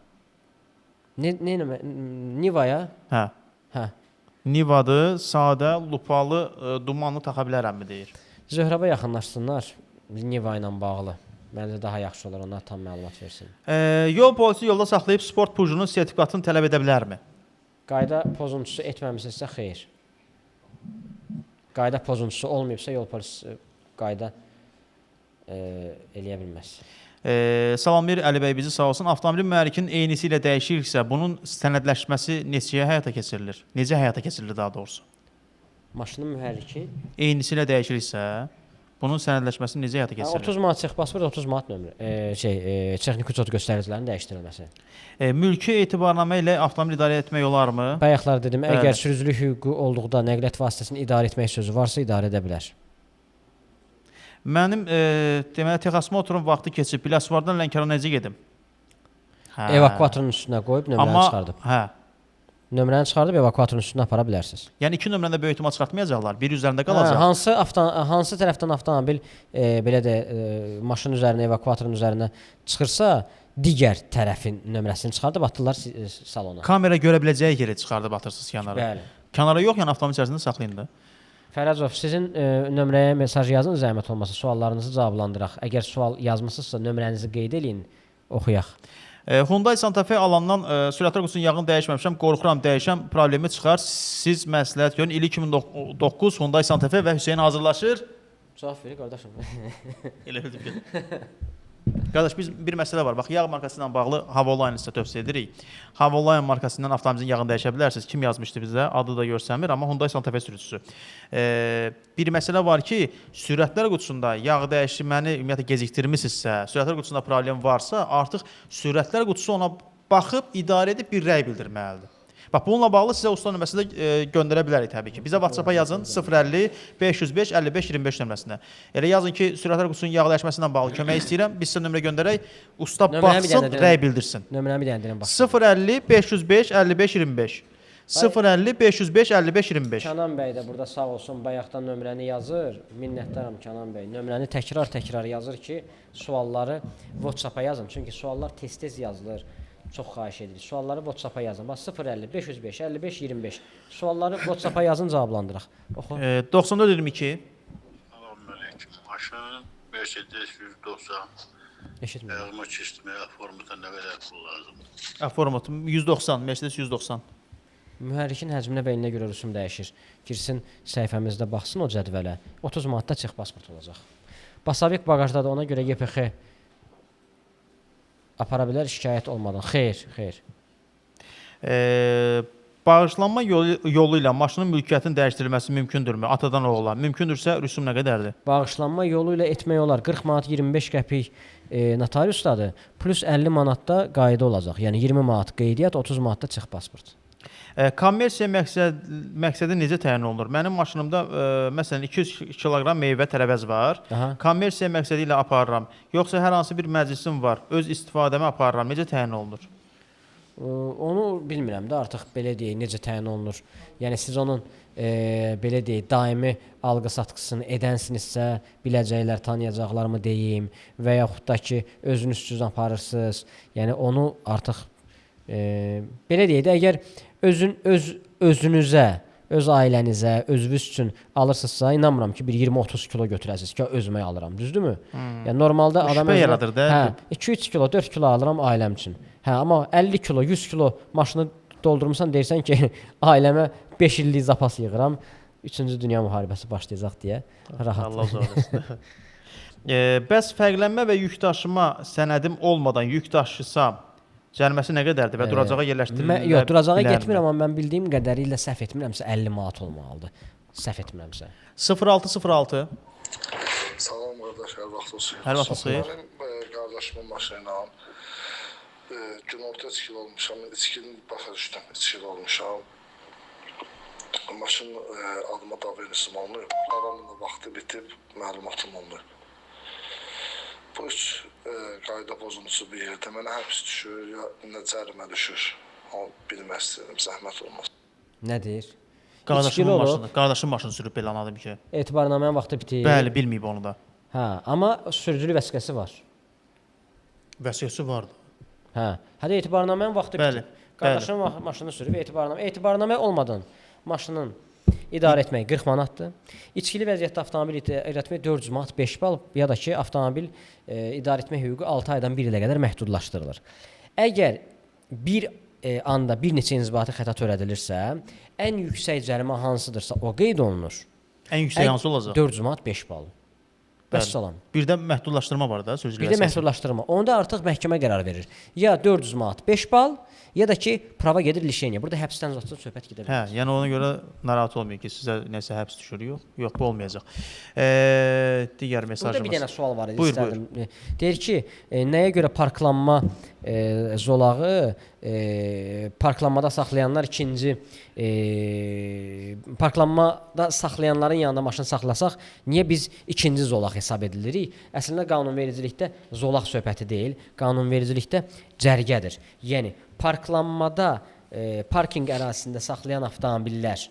Speaker 1: Nivaya?
Speaker 2: Hə.
Speaker 1: Hə.
Speaker 2: Nivadır, sadə, lupalı, dumanlı taxa bilərəmmi deyir.
Speaker 1: Zöhrəbə yaxınlaşsınlar Niva ilə bağlı. Məncə daha yaxşı olar, onlar tam məlumat versin.
Speaker 2: Yol polisi yolda saxlayıb sport pucunun sertifikatını tələb edə bilərmi?
Speaker 1: Qayda pozuntusu etməmisinizsə xeyr. Qayda pozuntusu olmayıbsa yol polisi qayda eləyə bilməz.
Speaker 2: Salamir Əli bəy, bizi sağ olsun. Avtomobilin mühərrikinin eynisi ilə dəyişirsə, bunun sənədləşməsi neçəyə həyata keçirilir? Necə həyata keçirilir daha doğrusu?
Speaker 1: Maşının mühərriki
Speaker 2: Eynisi ilə dəyişirsə, bunun sənədləşməsi necə həyata keçirilir?
Speaker 1: 30 manat çex pasport, 30 manat nömrə, texniki kod göstəricilərinin dəyişdirilməsi.
Speaker 2: Mülki etibarnamə ilə avtomobil idarə etmək olarmı?
Speaker 1: Bayaqlar dedim, əgər sürücülük hüququ olduqda nəqliyyat vasitəsini idarə etmək sözü varsa, idarə edə bilər.
Speaker 2: Mənim deməli Texasma oturum vaxtı keçib, Biləsuvardan Lənkərana necə gedim?
Speaker 1: Evakuatorun üstünə qoyub nömrəni çıxardıb.
Speaker 2: Hə.
Speaker 1: Nömrəni çıxardıb evakuatorun üstünə apara bilərsiniz.
Speaker 2: Yəni iki nömrəni də böyük ehtimal çıxartmayacaqlar. Biri üzərində qalacaq.
Speaker 1: Hansı tərəfdən avtomobil belə də maşının üzərinə, evakuatorun üzərinə çıxırsa, digər tərəfin nömrəsini çıxardıb atırlar salona.
Speaker 2: Kamera görə biləcəyi yeri çıxardıb atırsınız kənara.
Speaker 1: Bəli.
Speaker 2: Kənara yox, yəni avtomobil içərisində saxlayın da.
Speaker 1: Fərəcov, sizin nömrəyə mesaj yazın, zəhmət olmasa suallarınızı cavablandıraq. Əgər sual yazmısınızsa, nömrənizi qeyd edin, oxuyaq.
Speaker 2: Hyundai Santa Fe alandan sürətlər qutusunun yağını dəyişməmişəm, qorxuram dəyişəm, problemi çıxar. Siz məsləhət görün, ili 2009 Hyundai Santa Fe və Hüseyin hazırlaşır.
Speaker 1: Cavab verir, qardaşım.
Speaker 2: Elə bildim ki. Qardaş, biz bir məsələ var. Bax, yağ markası ilə bağlı Havoline sizə tövsiyə edirik. Havoline markasından avtomobilin yağını dəyişə bilərsiniz. Kim yazmışdı bizə? Adı da görsənmir, amma Hyundai Santa Fe sürücüsü. Bir məsələ var ki, sürətlər qutusunda yağ dəyişməni ümumiyyətlə gecikdirmisinizsə, sürətlər qutusunda problem varsa, artıq sürətlər qutusu ona baxıb, idarə edib bir rəy bildirməlidir. Bax, bununla bağlı sizə usta nömrəsi də göndərə bilərik təbii ki. Bizə WhatsApp-a yazın 050 505 55 25 nömrəsinə. Elə yazın ki, sürətlər qutusunun yağ dəyişməsi ilə bağlı kömək istəyirəm. Biz sizə nömrə göndərək, usta baxsın, rəy bildirsin.
Speaker 1: Nömrəmi deyəndirəm, baxsın.
Speaker 2: 050 505 55 25. 050 505 55 25.
Speaker 1: Kənan bəy də burada sağ olsun, bayaqdan nömrəni yazır. Minnətdaram Kənan bəy. Nömrəni təkrar yazır ki, sualları WhatsApp-a yazın. Çünki suallar tez-tez yazılır. Çox xahiş edirik. Sualları WhatsApp-a yazın. Bax 050 505 55 25. Sualları WhatsApp-a yazın, cavablandıraq. Oxu.
Speaker 2: 9422.
Speaker 8: Salamünaleyküm. Maşının Mercedes 190.
Speaker 1: Eşitmirəm.
Speaker 8: Yazma çizmeye formatda nə qədər pul lazımdır?
Speaker 2: Format 190, Mercedes 190.
Speaker 1: Mühərrikin həcminə və ilinə görə rüsum dəyişir. Girsin səhifəmizdə baxsın o cədvələ. 30 manatda çex pasport olacaq. Basavik bagajdadır, ona görə YPX apara bilər şikayət olmadan. Xeyr.
Speaker 2: Bağışlanma yolu ilə maşının mülkiyyətinin dəyişdirilməsi mümkündürmü? Atadan oğula. Mümkündürsə rüsum nə qədərdir?
Speaker 1: Bağışlanma yolu ilə etmək olar. 40 manat 25 qəpik notariusdadır. Plus 50 manatda qayda olacaq. Yəni 20 manat qeydiyyat, 30 manatda çex pasport.
Speaker 2: Kommersiya məqsədi necə təyin olunur? Mənim maşınımda məsələn 200 kiloqram meyvə tərəvəz var. Kommersiya məqsədi ilə aparıram. Yoxsa hər hansı bir məclisim var, öz istifadəmə aparıram. Necə təyin olunur?
Speaker 1: Onu bilmirəm də artıq belə deyək necə təyin olunur. Yəni siz onun belə deyək daimi alqı-satqısını edənsinizsə biləcəklər, tanıyacaqlarmı deyim və yaxud da ki özünüz aparırsınız. Yəni onu artıq belə deyək də əgər özünüzə, öz ailənizə, özünüz üçün alırsınızsa, inanmıram ki bir 20-30 kilo götürəsiniz ki özümə alıram, düzdürmü? Yəni normalda adam
Speaker 2: şübhə yaradır da.
Speaker 1: Hə, 2-3 kilo, 4 kilo alıram ailəm üçün. Hə, amma 50 kilo, 100 kilo maşını doldurmusan deyirsən ki ailəmə 5 illik zapas yığıram. 3-cü dünya müharibəsi başlayacaq deyə rahat.
Speaker 2: Allah zorlasın. Bəs fərqlənmə və yük daşıma sənədim olmadan yük daşısam cəriməsi nə qədərdir və duracağa yerləşdirilməli?
Speaker 1: Yox, duracağa getmirəm, amma mən bildiyim qədərilə səhv etmirəmsə 50 manat olmalıdır. Səhv etmirəmsə.
Speaker 2: 0606.
Speaker 9: Salam qardaş, hər vaxt olsun.
Speaker 2: Hər vaxt olsun.
Speaker 9: Mənim qardaşımın maşını ilə günorta içkili olmuşam. İçkinin başa düşdüm, içkili olmuşam. Maşın adıma davranışım olmuyor. Aramın da vaxtı bitib, məlumatım olmuyor. Bu üç qayda pozuntusu bir yerdə mənə həbs düşür, ya nə cərimə düşür. Onu bilmək istəyirəm, zəhmət olmasın.
Speaker 1: Nədir?
Speaker 2: Qardaşım maşını sürüb belə anladım ki.
Speaker 1: Etibarnamənin vaxtı bitir.
Speaker 2: Bəli, bilməyib onu da.
Speaker 1: Hə, amma sürücülük vəsiqəsi var.
Speaker 2: Vəsiqəsi vardı.
Speaker 1: Hə, hədə etibarnamənin vaxtı
Speaker 2: Bəli,
Speaker 1: bitir. Qardaşım maşını sürüb etibarnamə olmadan maşının idarə etmək 40 manatdır. İçkili vəziyyətdə avtomobil idarə etmək 400 manat 5 bal, ya da ki avtomobil idarə etmə hüququ 6 aydan 1 ilə qədər məhdudlaşdırılır. Əgər bir anda bir neçə inzibati xəta törədilirsə, ən yüksək cərimə hansıdırsa o qeyd olunur.
Speaker 2: Ən yüksək hansı olacaq?
Speaker 1: 400 manat 5 bal. Vəssalam.
Speaker 2: Bir də məhdudlaşdırma var da sözlü.
Speaker 1: Bir də məhdudlaşdırma. Onda artıq məhkəmə qərar verir. Ya 400 manat 5 bal, ya da ki prava gedir lişeniya. Burada həbsdən zaten söhbət gedə bilər.
Speaker 2: Hə, yəni ona görə narahat olmayın ki, sizə nəsə həbs düşür, yox. Yox, bu olmayacaq. Digər mesajımız.
Speaker 1: Burada bir dənə sual var idi,
Speaker 2: buyur,
Speaker 1: istərdim. Deyir ki, nəyə görə parklanma zolağı parklanmada saxlayanlar ikinci parklanmada saxlayanların yanında maşın saxlasaq, niyə biz ikinci zolaq hesab edilirik? Əslində qanunvericilikdə zolaq söhbəti deyil, qanunvericilikdə cərgədir. Yəni parklanmada parking ərazisində saxlayan avtomobillər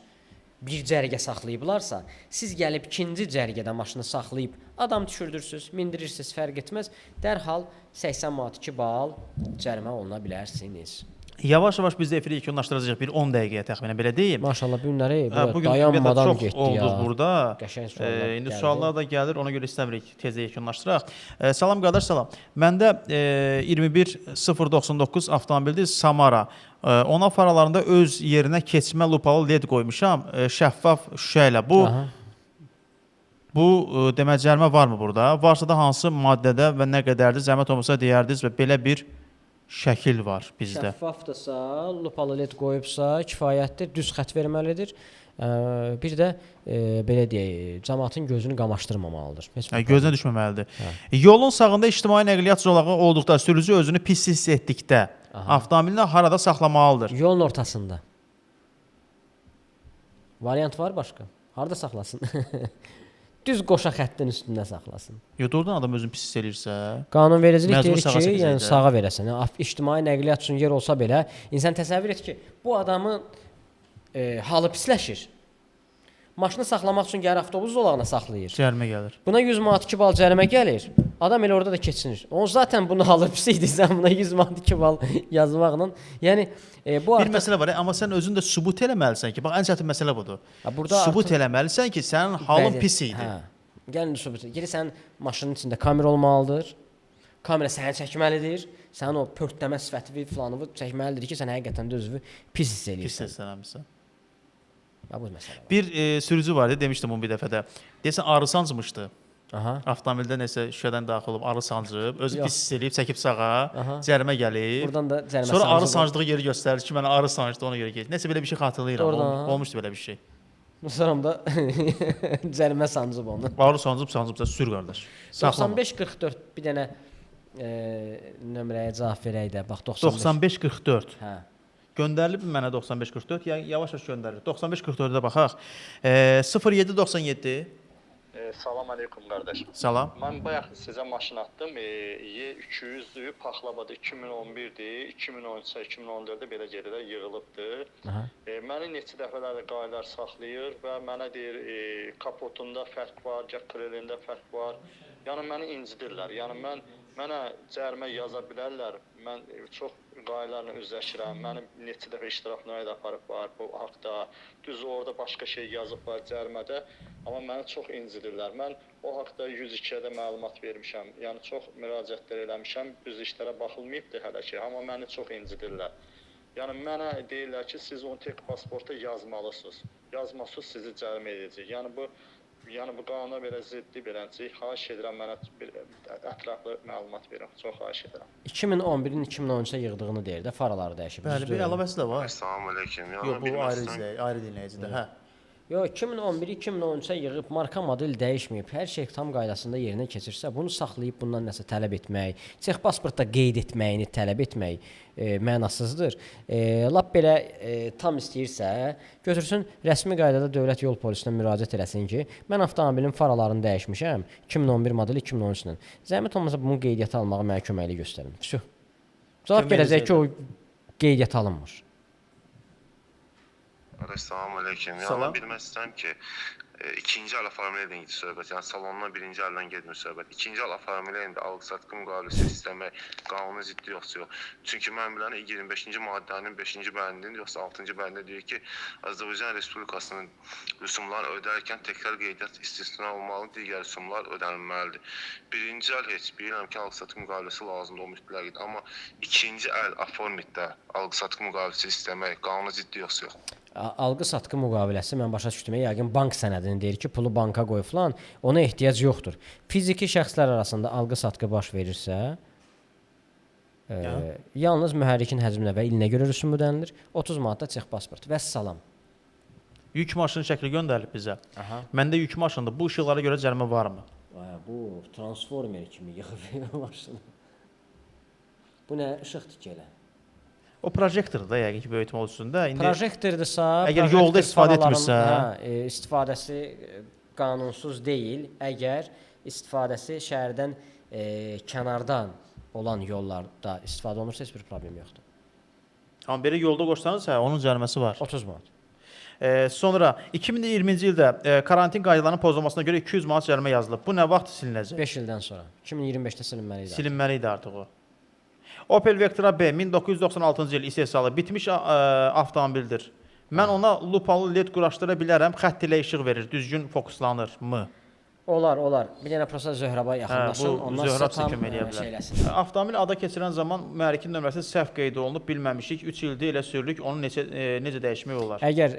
Speaker 1: bir cərgə saxlayıblarsa, siz gəlib ikinci cərgədə maşını saxlayıb adam düşürdürsüz, mindirirsiniz, fərq etməz. Dərhal 80 manat 2 bal cərimə oluna bilərsiniz.
Speaker 2: Yavaş-yavaş biz də efiri yekunlaşdıracağıq bir 10 dəqiqəyə təxminən belə deyim.
Speaker 1: Maşallah bu günləri dayanmadan getdi ya.
Speaker 2: Olduq burada.
Speaker 1: Qəşəng suallar
Speaker 2: İndi suallar da gəlir, ona görə istəmirik tezə yekunlaşdıraq. Salam qardaş, salam. Məndə 21099 avtomobildir Samara. Ona faralarında öz yerinə keçmə lupalı led qoymuşam, şəffaf şüşə ilə. Bu demək cərimə varmı burada? Varsa da hansı maddədə və nə qədərdir? Zəhmət olmasa deyərdiniz və belə bir şəkil var bizdə.
Speaker 1: Şəffafdırsa, lupalı led qoyubsa kifayətdir, düz xətt verməlidir. Bir də belə deyək, cəmaatın gözünü qamaşdırmamalıdır.
Speaker 2: Gözünə düşməməlidir. Yolun sağında ictimai nəqliyyat zolağı olduqda sürücü özünü pis hiss etdikdə avtomobilini harada saxlamalıdır?
Speaker 1: Yolun ortasında. Variant var başqa? Harada saxlasın? Düz qoşa xəttin üstündə saxlasın.
Speaker 2: Doğrudan adam özünü pis hiss eləyirsə,
Speaker 1: qanunvericilik deyir ki, yəni sağa verəsən. İctimai nəqliyyat üçün yer olsa belə, insan təsəvvür et ki, bu adamın halı pisləşir. Maşını saxlamaq üçün gəlir avtobus zolağına saxlayır.
Speaker 2: Cərimə gəlir.
Speaker 1: Buna 100 manat 2 bal cərimə gəlir. Adam elə orada da keçinir. O zaten bunu halı pis idi, sən buna 100 manat 2 bal yazmaqla. Yəni bu
Speaker 2: bir məsələ var, amma sən özün də sübut eləməlisən ki, bax ən çətin məsələ budur. Sübut eləməlisən ki, sənin halın pis idi.
Speaker 1: Gəlin sübut. Gəlir sənin maşının içində kamera olmalıdır. Kamera səni çəkməlidir. Sənin o pörtləmə sifəti filanı çəkməlidir ki, sən həqiqətən də özünü pis hiss eləyirsən.
Speaker 2: Pis hiss eləmirsən.
Speaker 1: Bir
Speaker 2: sürücü var idi, demişdim onu bir dəfə də. Deyəsən arı sancmışdı.
Speaker 1: Aha.
Speaker 2: Avtomobildə nəsə şüşədən daxil olub arı sancıb, özü pis hiss eləyib, çəkib sağa, cərimə gəlib.
Speaker 1: Buradan da cərimə
Speaker 2: sonra arı sancdığı yeri göstərir ki, mənə arı sancdı, ona görə getdi. Nəsə belə bir şey xatırlayıram. Olmuşdu belə bir şey.
Speaker 1: Sonra da cərimə sancıb onu.
Speaker 2: Arı sancıbsa sür qardaş.
Speaker 1: 9544 bir dənə nömrəyə cavab verək də. Bax
Speaker 2: 9544.
Speaker 1: Hə.
Speaker 2: Göndərilib mənə 9544, yavaş-yavaş göndərilir. 9544-də baxaq. 0797
Speaker 10: Salam aleyküm qardaş.
Speaker 2: Salam.
Speaker 10: Mən bayaq sizə maşın atdım. Y200-dür, Paxlavada 2011-dir. 2013-ə, 2014-də belə gedilər, yığılıbdır. Məni neçə dəfələrlə qaylar saxlayır və mənə deyir, kapotunda fərq var, krelində fərq var. Yəni məni incidirlər. Yəni mənə cərimə yaza bilərlər. Mən çox qaylarla üzləşirəm. Mənim neçə dəfə iştiraf növədə aparıb var bu haqda. Düz orada başqa şey yazıb var cərimədə. Amma məni çox incidirlər. Mən o haqda 102-yə də məlumat vermişəm. Yəni çox müraciətlər eləmişəm. Düz işlərə baxılmayıbdır hələ ki. Amma məni çox incidirlər. Yəni mənə deyirlər ki, siz onu tek pasporta yazmalısınız. Yazmasınız sizi cərimə edəcək. Yəni bu qanuna belə ziddi beləncək. Xahiş edirəm mənə bir ətraflı məlumat verin. Çox xahiş edirəm.
Speaker 1: 2011-in 2013-ə yığdığını deyir də, faraları dəyişib.
Speaker 2: Bəli, bir əlavəsi də var.
Speaker 8: Salam aleyküm.
Speaker 2: Yox, bu ayrı dinləyicidir. Hə.
Speaker 1: Yox, 2011-2013-ə yığıb marka model dəyişməyib, hər şey tam qaydasında yerinə keçirsə, bunu saxlayıb bundan nəsə tələb etmək, texpasportda qeyd etməyini tələb etmək mənasızdır. Lap belə tam istəyirsə, götürsün rəsmi qaydada dövlət yol polisinə müraciət eləsin ki, mən avtomobilin faralarını dəyişmişəm 2011 model 2013-lə. Zəhmət olmasa bunun qeydiyyata almağa mənə köməklik göstərin. Cavab gələcək ki, o qeydiyyata alınmır.
Speaker 11: Qardaş, salam aleyküm. Yəni bilmək istəyirəm ki, ikinci əl avtomobillə gedir söhbət. Yəni salondan birinci əldən getmir söhbət. İkinci əl avtomobillə indi alqı-satqı müqaviləsi istəmək qanuni ziddi yoxsa yox. Çünki mən bilən 25-ci maddənin 5-ci bəndinin yoxsa 6-cı bəndində deyir ki, Azərbaycan Respublikasının rüsumlarını ödərkən təkrar qeydiyyat istisna olmalı, digər rüsumlar ödənilməlidir. Birinci əl heç bilirəm ki, alqı-satqı müqaviləsi lazımdır o mütləqdir. Amma ikinci əl aformitdə alqı-satqı müqaviləsi istəmək qanuni ziddi yoxsa yox.
Speaker 1: Alqı-satqı müqaviləsi mən başa düşdüm. Yəqin bank sənədini deyir ki, pulu banka qoyulan, ona ehtiyac yoxdur. Fiziki şəxslər arasında alqı-satqı baş verirsə, yalnız mühərrikin həcminə və ilinə görə rüsum ödənilir. 30 manat da texpasport. Vəssalam.
Speaker 2: Yük maşını şəkli göndərilib bizə. Məndə yük maşındır. Bu işıqlara görə cərimə varmı?
Speaker 1: Bu transformer kimi yığıb maşını. Bu nə işıqdır ki elə?
Speaker 2: O projektordur da yəqin ki, böyütmə olsununda.
Speaker 1: Projektordursa,
Speaker 2: əgər yolda istifadə etmirsə,
Speaker 1: istifadəsi qanunsuz deyil. Əgər istifadəsi şəhərdən kənardan olan yollarda istifadə olunursa, heç bir problem yoxdur.
Speaker 2: Amma belə yolda qoşsanızsa, onun cəriməsi var.
Speaker 1: 30 manat.
Speaker 2: Sonra 2020-ci ildə karantin qaydalarının pozulmasına görə 200 manat cərimə yazılıb. Bu nə vaxt silinəcək?
Speaker 1: 5 ildən sonra. 2025-də silinməli idi.
Speaker 2: Silinməli idi artıq o. Opel Vectra B 1996-cı il istehsalı bitmiş avtomobildir. Mən ona lupalı led quraşdıra bilərəm, xətt ilə işıq verir, düzgün fokuslanır mı?
Speaker 1: Olar. Bir dənə prosa Zöhrəba yaxınlaşın, ondan sonra tam şey eləsin.
Speaker 2: Avtomobil ada keçirən zaman mühərrikin nömrəsi səhv qeyd olunub, bilməmişik, 3 ildir elə sürülük, onu necə dəyişmək olar?
Speaker 1: Əgər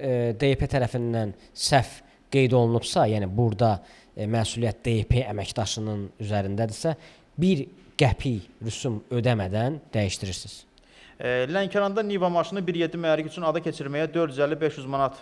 Speaker 1: DP tərəfindən səhv qeyd olunubsa, yəni burada məsuliyyət DP əməkdaşının üzərindədirsə, bir qəpik rüsum ödəmədən dəyişdirirsiniz.
Speaker 2: Lənkəranda Niva maşını 1.7 mühərrik üçün ada keçirməyə 450-500 manat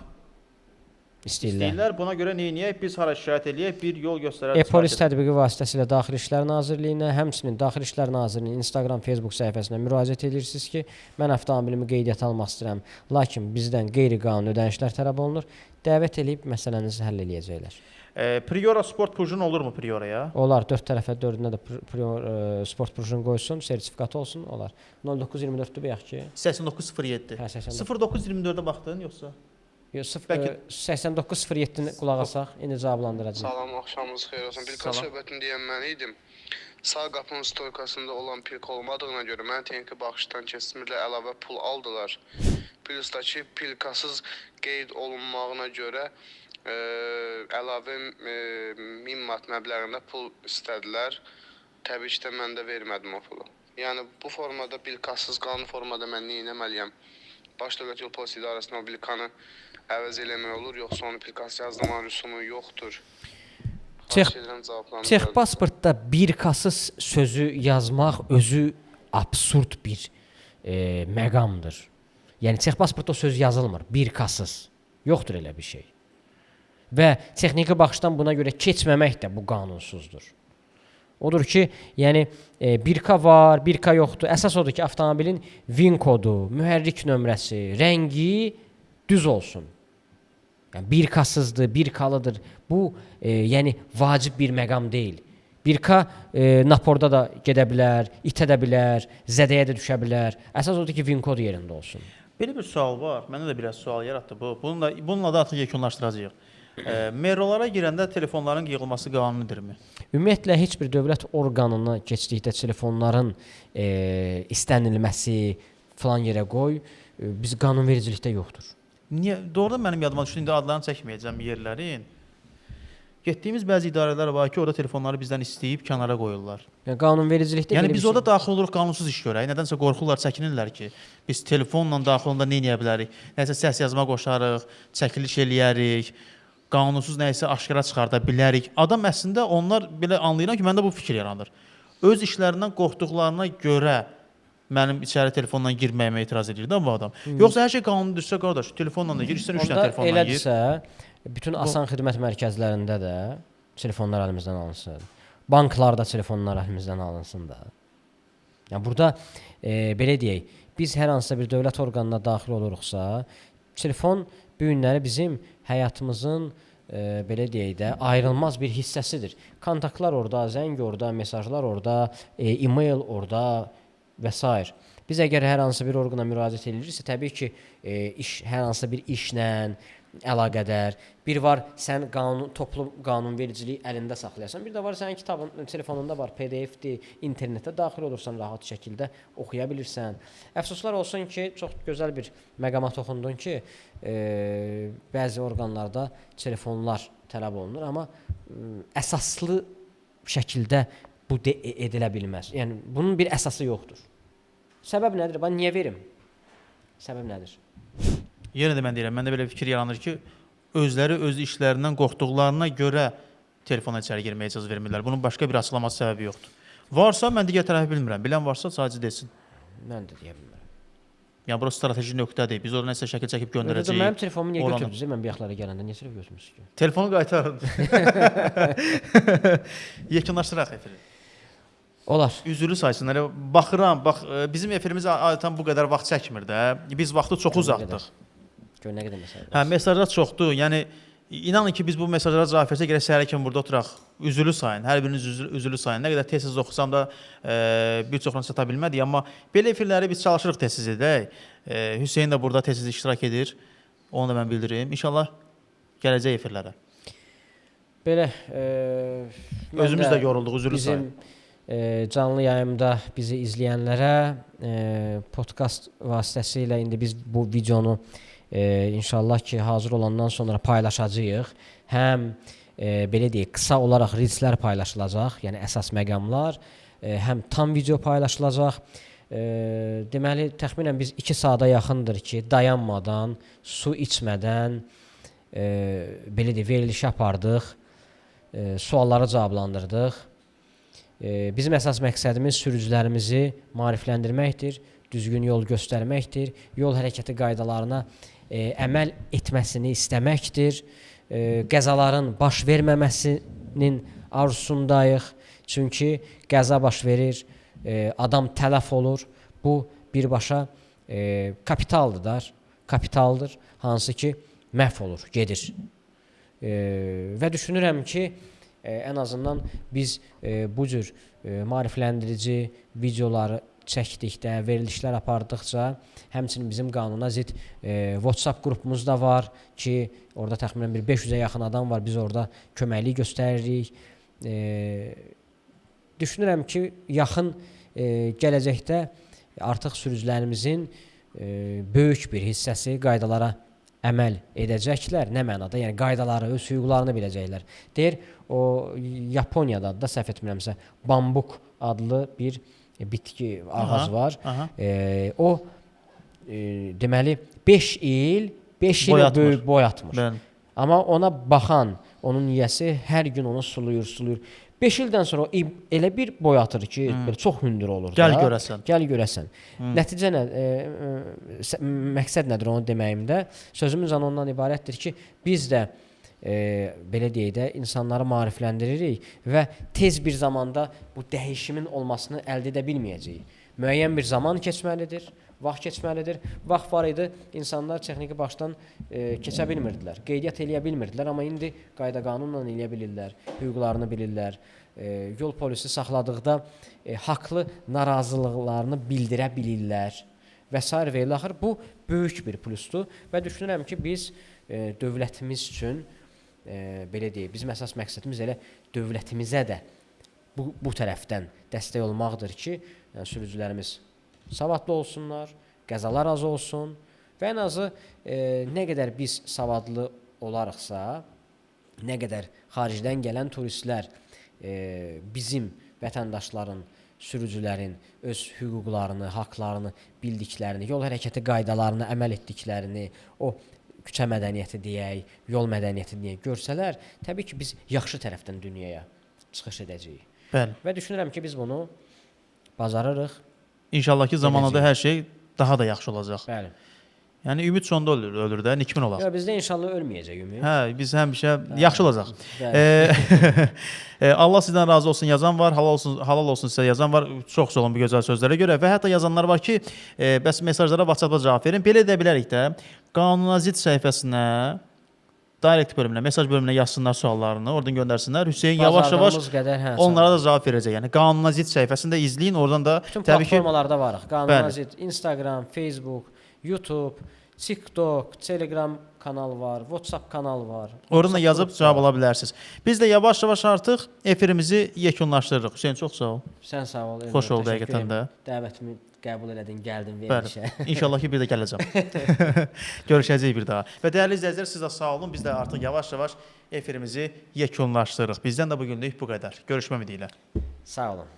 Speaker 2: istəyirlər. Buna görə neyiniyək? Biz hara şikayət eləyək, bir yol göstərər.
Speaker 1: E-polis tətbiqi vasitəsilə Daxili İşlər Nazirliyinə, həmçinin Daxili İşlər Nazirliyinin Instagram, Facebook səhifəsinə müraciət edirsiniz ki, mən avtomobilimi qeydiyyata almaq istəyirəm, lakin bizdən qeyri-qanuni ödənişlər tələb olunur. Dəvət edib məsələnizi həll eləyəcəklər.
Speaker 2: Priora sport purjun olurmu Prioraya?
Speaker 1: Olar, 4 tərəfə 4-ünə də sport purjun qoysun, sertifikatı olsun, olar. 0924-dür bayaq ki.
Speaker 2: 8907. 0924-də baxdın yoxsa?
Speaker 1: 8907-ni qulaq asaq, indi cavablandıracağıq.
Speaker 12: Salam, axşamınız xeyir olsun. Pilka söhbətini deyən mən idim. Sağ qapının stoykasında olan pilka olmadığına görə mən texniki baxışdan keçmirlə əlavə pul aldılar. Plusda ki, pilkasız qeyd olunmağına görə əlavə 1000 manat məbləğində pul istədilər. Təbii ki də mən də vermədim o pulu. Yəni bu formada pilkasız, qanun formada mən nə etməliyəm? Baş Dövlət Yol Polisi İdarəsində o pilkanı əvəz eləmək olur, yoxsa onun pilkası yazdırmanın rüsumu yoxdur?
Speaker 1: Texpasportda birkasız sözü yazmaq özü absurd bir məqamdır. Yəni texpasportda o söz yazılmır, birkasız. Yoxdur elə bir şey. Və texniki baxışdan buna görə keçməmək də bu qanunsuzdur. Odur ki, yəni birka var, birka yoxdur. Əsas odur ki, avtomobilin VIN kodu, mühərrik nömrəsi, rəngi düz olsun. Yəni 1K-sızdır, 1K-lıdır. Bu yəni vacib bir məqam deyil. 1K naporda da gedə bilər, itədə bilər, zədəyə də düşə bilər. Əsas odur ki, WIN kod yerində olsun.
Speaker 2: Belə bir sual var. Məndə də biraz sual yaratdı bu. Bununla da artıq yekunlaşdıracağıq. Merolara girəndə telefonların yığılması qanunidirmi?
Speaker 1: Ümumiyyətlə heç bir dövlət orqanına keçdikdə telefonların istənilməsi falan yerə qoy, biz qanunvericilikdə yoxdur.
Speaker 2: Niyə? Doğrudan mənim yadıma düşdü, indi adlarını çəkməyəcəm yerlərin. Getdiyimiz bəzi idarələr var ki, orada telefonları bizdən istəyib kənara qoyurlar.
Speaker 1: Yəni qanunvericilikdə
Speaker 2: yəni biz orada daxil oluruq qanunsuz iş görək. Nədənsə qorxurlar, çəkinirlər ki, biz telefonla daxil olanda nə edə bilərik? Nəsə səs yazma qoşarıq, çəkiliş eləyərik, qanunsuz nəyisə aşkara çıxarda bilərik. Adam əslində onlar belə anlayıram ki, məndə bu fikir yaranır. Öz işlərindən qorxduqlarına görə mənim içəri telefonla girməyimə etiraz edir də bu adam. Yoxsa hər şey qanunudursa, qardaş, telefonla da gir, istəyirsən 3 dənə telefonla gir.
Speaker 1: Bütün asan xidmət mərkəzlərində də telefonlar əlimizdən alınsın. Banklarda telefonlar əlimizdən alınsın da. Yəni burada belə deyək, biz hər hansısa bir dövlət orqanına daxil oluruqsa, telefon bu günləri bizim həyatımızın belə deyək də ayrılmaz bir hissəsidir. Kontaktlar orada, zəng orada, mesajlar orada, e-mail orada və s. Biz əgər hər hansı bir orqana müraciət ediriksə, təbii ki, hər hansı bir işlə əlaqədar. Bir var sən toplu qanunvericiliyi əlində saxlayasan, bir də var sənin kitabın, telefonunda var, PDF-dir, internetə daxil olursan, rahat şəkildə oxuya bilirsən. Əfsuslar olsun ki, çox gözəl bir məqama toxundun ki, bəzi orqanlarda telefonlar tələb olunur, amma əsaslı şəkildə bu edilə bilməz. Yəni bunun bir əsası yoxdur. Səbəb nədir? Bax, niyə verim? Səbəb nədir?
Speaker 2: Yenə də mən deyirəm, məndə belə fikir yaranır ki, özləri öz işlərindən qorxduqlarına görə telefona içəri girməyə icazə vermirlər. Bunun başqa bir açıqlaması səbəbi yoxdur. Varsa, mən digər tərəfi bilmirəm. Bilən varsa, sadəcə desin.
Speaker 1: Mən də deyə bilmirəm.
Speaker 2: Yəni, burası strateji nöqtədir. Biz orada nəsə şəkil çəkib göndərəcəyik.
Speaker 1: Mənim telefonumu niyə götürdünüz? Mən bir yaxlara gələndə niyə telefon götürmüsünüz ki?
Speaker 2: Telefonu qaytarın. Yekunlaşdıraq efiri.
Speaker 1: Olar.
Speaker 2: Üzülü saysınlar. Baxıram, bax, bizim efirimiz adətən bu qədər vaxt çəkmir də. Biz vaxtı çox uzatdıq.
Speaker 1: Gör nə qədər məsələ.
Speaker 2: Hə, mesajlar çoxdur. Yəni inanın ki, biz bu mesajlara cavab versək gərək səhərə kimi burada oturaq. Üzülü sayın. Hər biriniz üzülü sayın. Nə qədər tez-tez oxusam da bir çoxuna çata bilmədik, amma belə efirləri biz çalışırıq tez-tez edək. Hüseyn də burada tez-tez iştirak edir. Onu da mən bildirim. İnşallah gələcək efirlərə.
Speaker 1: Belə
Speaker 2: özümüz də yorulduq, üzülü sayın.
Speaker 1: Canlı yayımda bizi izləyənlərə podkast vasitəsilə indi biz bu videonu inşallah ki, hazır olandan sonra paylaşacağıq. Həm belə deyək, qısa olaraq reelslər paylaşılacaq, yəni əsas məqamlar, həm tam video paylaşılacaq. Deməli, təxminən biz 2 saata yaxındır ki, dayanmadan, su içmədən belə deyək, verilişi apardıq, sualları cavablandırdıq. Bizim əsas məqsədimiz sürücülərimizi maarifləndirməkdir, düzgün yol göstərməkdir, yol hərəkəti qaydalarına əməl etməsini istəməkdir, qəzaların baş verməməsinin arzusundayıq. Çünki qəza baş verir, adam tələf olur. Bu birbaşa kapitaldır, hansı ki məhv olur, gedir. Və düşünürəm ki, ən azından biz bu cür maarifləndirici videoları çəkdikdə, verilişlər apardıqca, həmçinin bizim qanuna zidd WhatsApp qrupumuz da var ki, orada təxminən bir 500-ə yaxın adam var, biz orada köməklik göstəririk. Düşünürəm ki, yaxın gələcəkdə artıq sürücülərimizin böyük bir hissəsi qaydalara əməl edəcəklər. Nə mənada? Yəni qaydaları, öz hüquqlarını biləcəklər. Deyir, o Yaponiyada da səhv etmirəmsə, bambuk adlı bir bitki, ağac var. O deməli 5 il böyük boy atmır. Amma ona baxan, onun yiyəsi hər gün onu suluyur. 5 ildən sonra o elə bir boy atır ki, belə çox hündür olur.
Speaker 2: Gəl görəsən.
Speaker 1: Gəl görəsən. Nəticə nə? Məqsəd nədir onu deməyimdə? Sözümüz ondan ibarətdir ki, biz də belə deyək də insanları maarifləndiririk və tez bir zamanda bu dəyişimin olmasını əldə edə bilməyəcəyik. Müəyyən bir zaman keçməlidir. vaxt keçməlidir. Vaxt var idi, insanlar texniki başdan keçə bilmirdilər, qeydiyyat eləyə bilmirdilər, amma indi qayda qanunla eləyə bilirlər, hüquqlarını bilirlər. Yol polisi saxladıqda haqlı narazılıqlarını bildirə bilirlər və s. və ilə axır. Bu böyük bir plusdur və düşünürəm ki, biz dövlətimiz üçün belə deyək, bizim əsas məqsədimiz elə dövlətimizə də bu tərəfdən dəstək olmaqdır ki, sürücülərimiz savadlı olsunlar, qəzalar az olsun və ən azı nə qədər biz savadlı olarıqsa, nə qədər xaricdən gələn turistlər bizim vətəndaşların, sürücülərin öz hüquqlarını, haqlarını bildiklərini, yol hərəkəti qaydalarına əməl etdiklərini, o küçə mədəniyyəti deyək, yol mədəniyyəti deyək görsələr, təbii ki, biz yaxşı tərəfdən dünyaya çıxış edəcəyik.
Speaker 2: Bəli.
Speaker 1: Və düşünürəm ki, biz bunu bacarırıq.
Speaker 2: İnşallah ki, zamanında hər şey daha da yaxşı olacaq.
Speaker 1: Bəli.
Speaker 2: Yəni ümid sonda ölür də, nikmin olaq.
Speaker 1: Yox, bizdə inşallah ölməyəcək ümid.
Speaker 2: Hə, biz həmişə yaxşı olacaq. Allah sizdən razı olsun yazan var, halal olsun sizə yazan var. Çox sağ olun bu gözəl sözlərə görə və hətta yazanlar var ki, bəs mesajlara WhatsApp-da cavab verin. Belə edə bilərik də. Qanuna zidd səhifəsinə, direct bölümünə, mesaj bölümünə yazsınlar suallarını, oradan göndərsinlər. Hüseyn yavaş-yavaş onlara da cavab verəcək. Yəni qanuna zidd səhifəsində izləyin, oradan da
Speaker 1: bütün platformalarda varıq. Qanuna zidd, Instagram, Facebook, YouTube, TikTok, Telegram kanal var, WhatsApp kanal var.
Speaker 2: Oradan da yazıb cavab ala bilərsiniz. Biz də yavaş-yavaş artıq efirimizi yekunlaşdırırıq. Hüseyn, çox sağ ol.
Speaker 1: Sən sağ ol.
Speaker 2: Xoş oldu həqiqətən də.
Speaker 1: Dəvətimi qəbul elədin, gəldin verilişə.
Speaker 2: İnşallah ki, bir də gələcəm. Görüşəcəyik bir daha. Və dəyərli izləyicilər, siz də sağ olun. Biz də artıq yavaş-yavaş efirimizi yekunlaşdırırıq. Bizdən də bugünlük bu qədər. Görüşmə ümidilə.
Speaker 1: Sağ olun.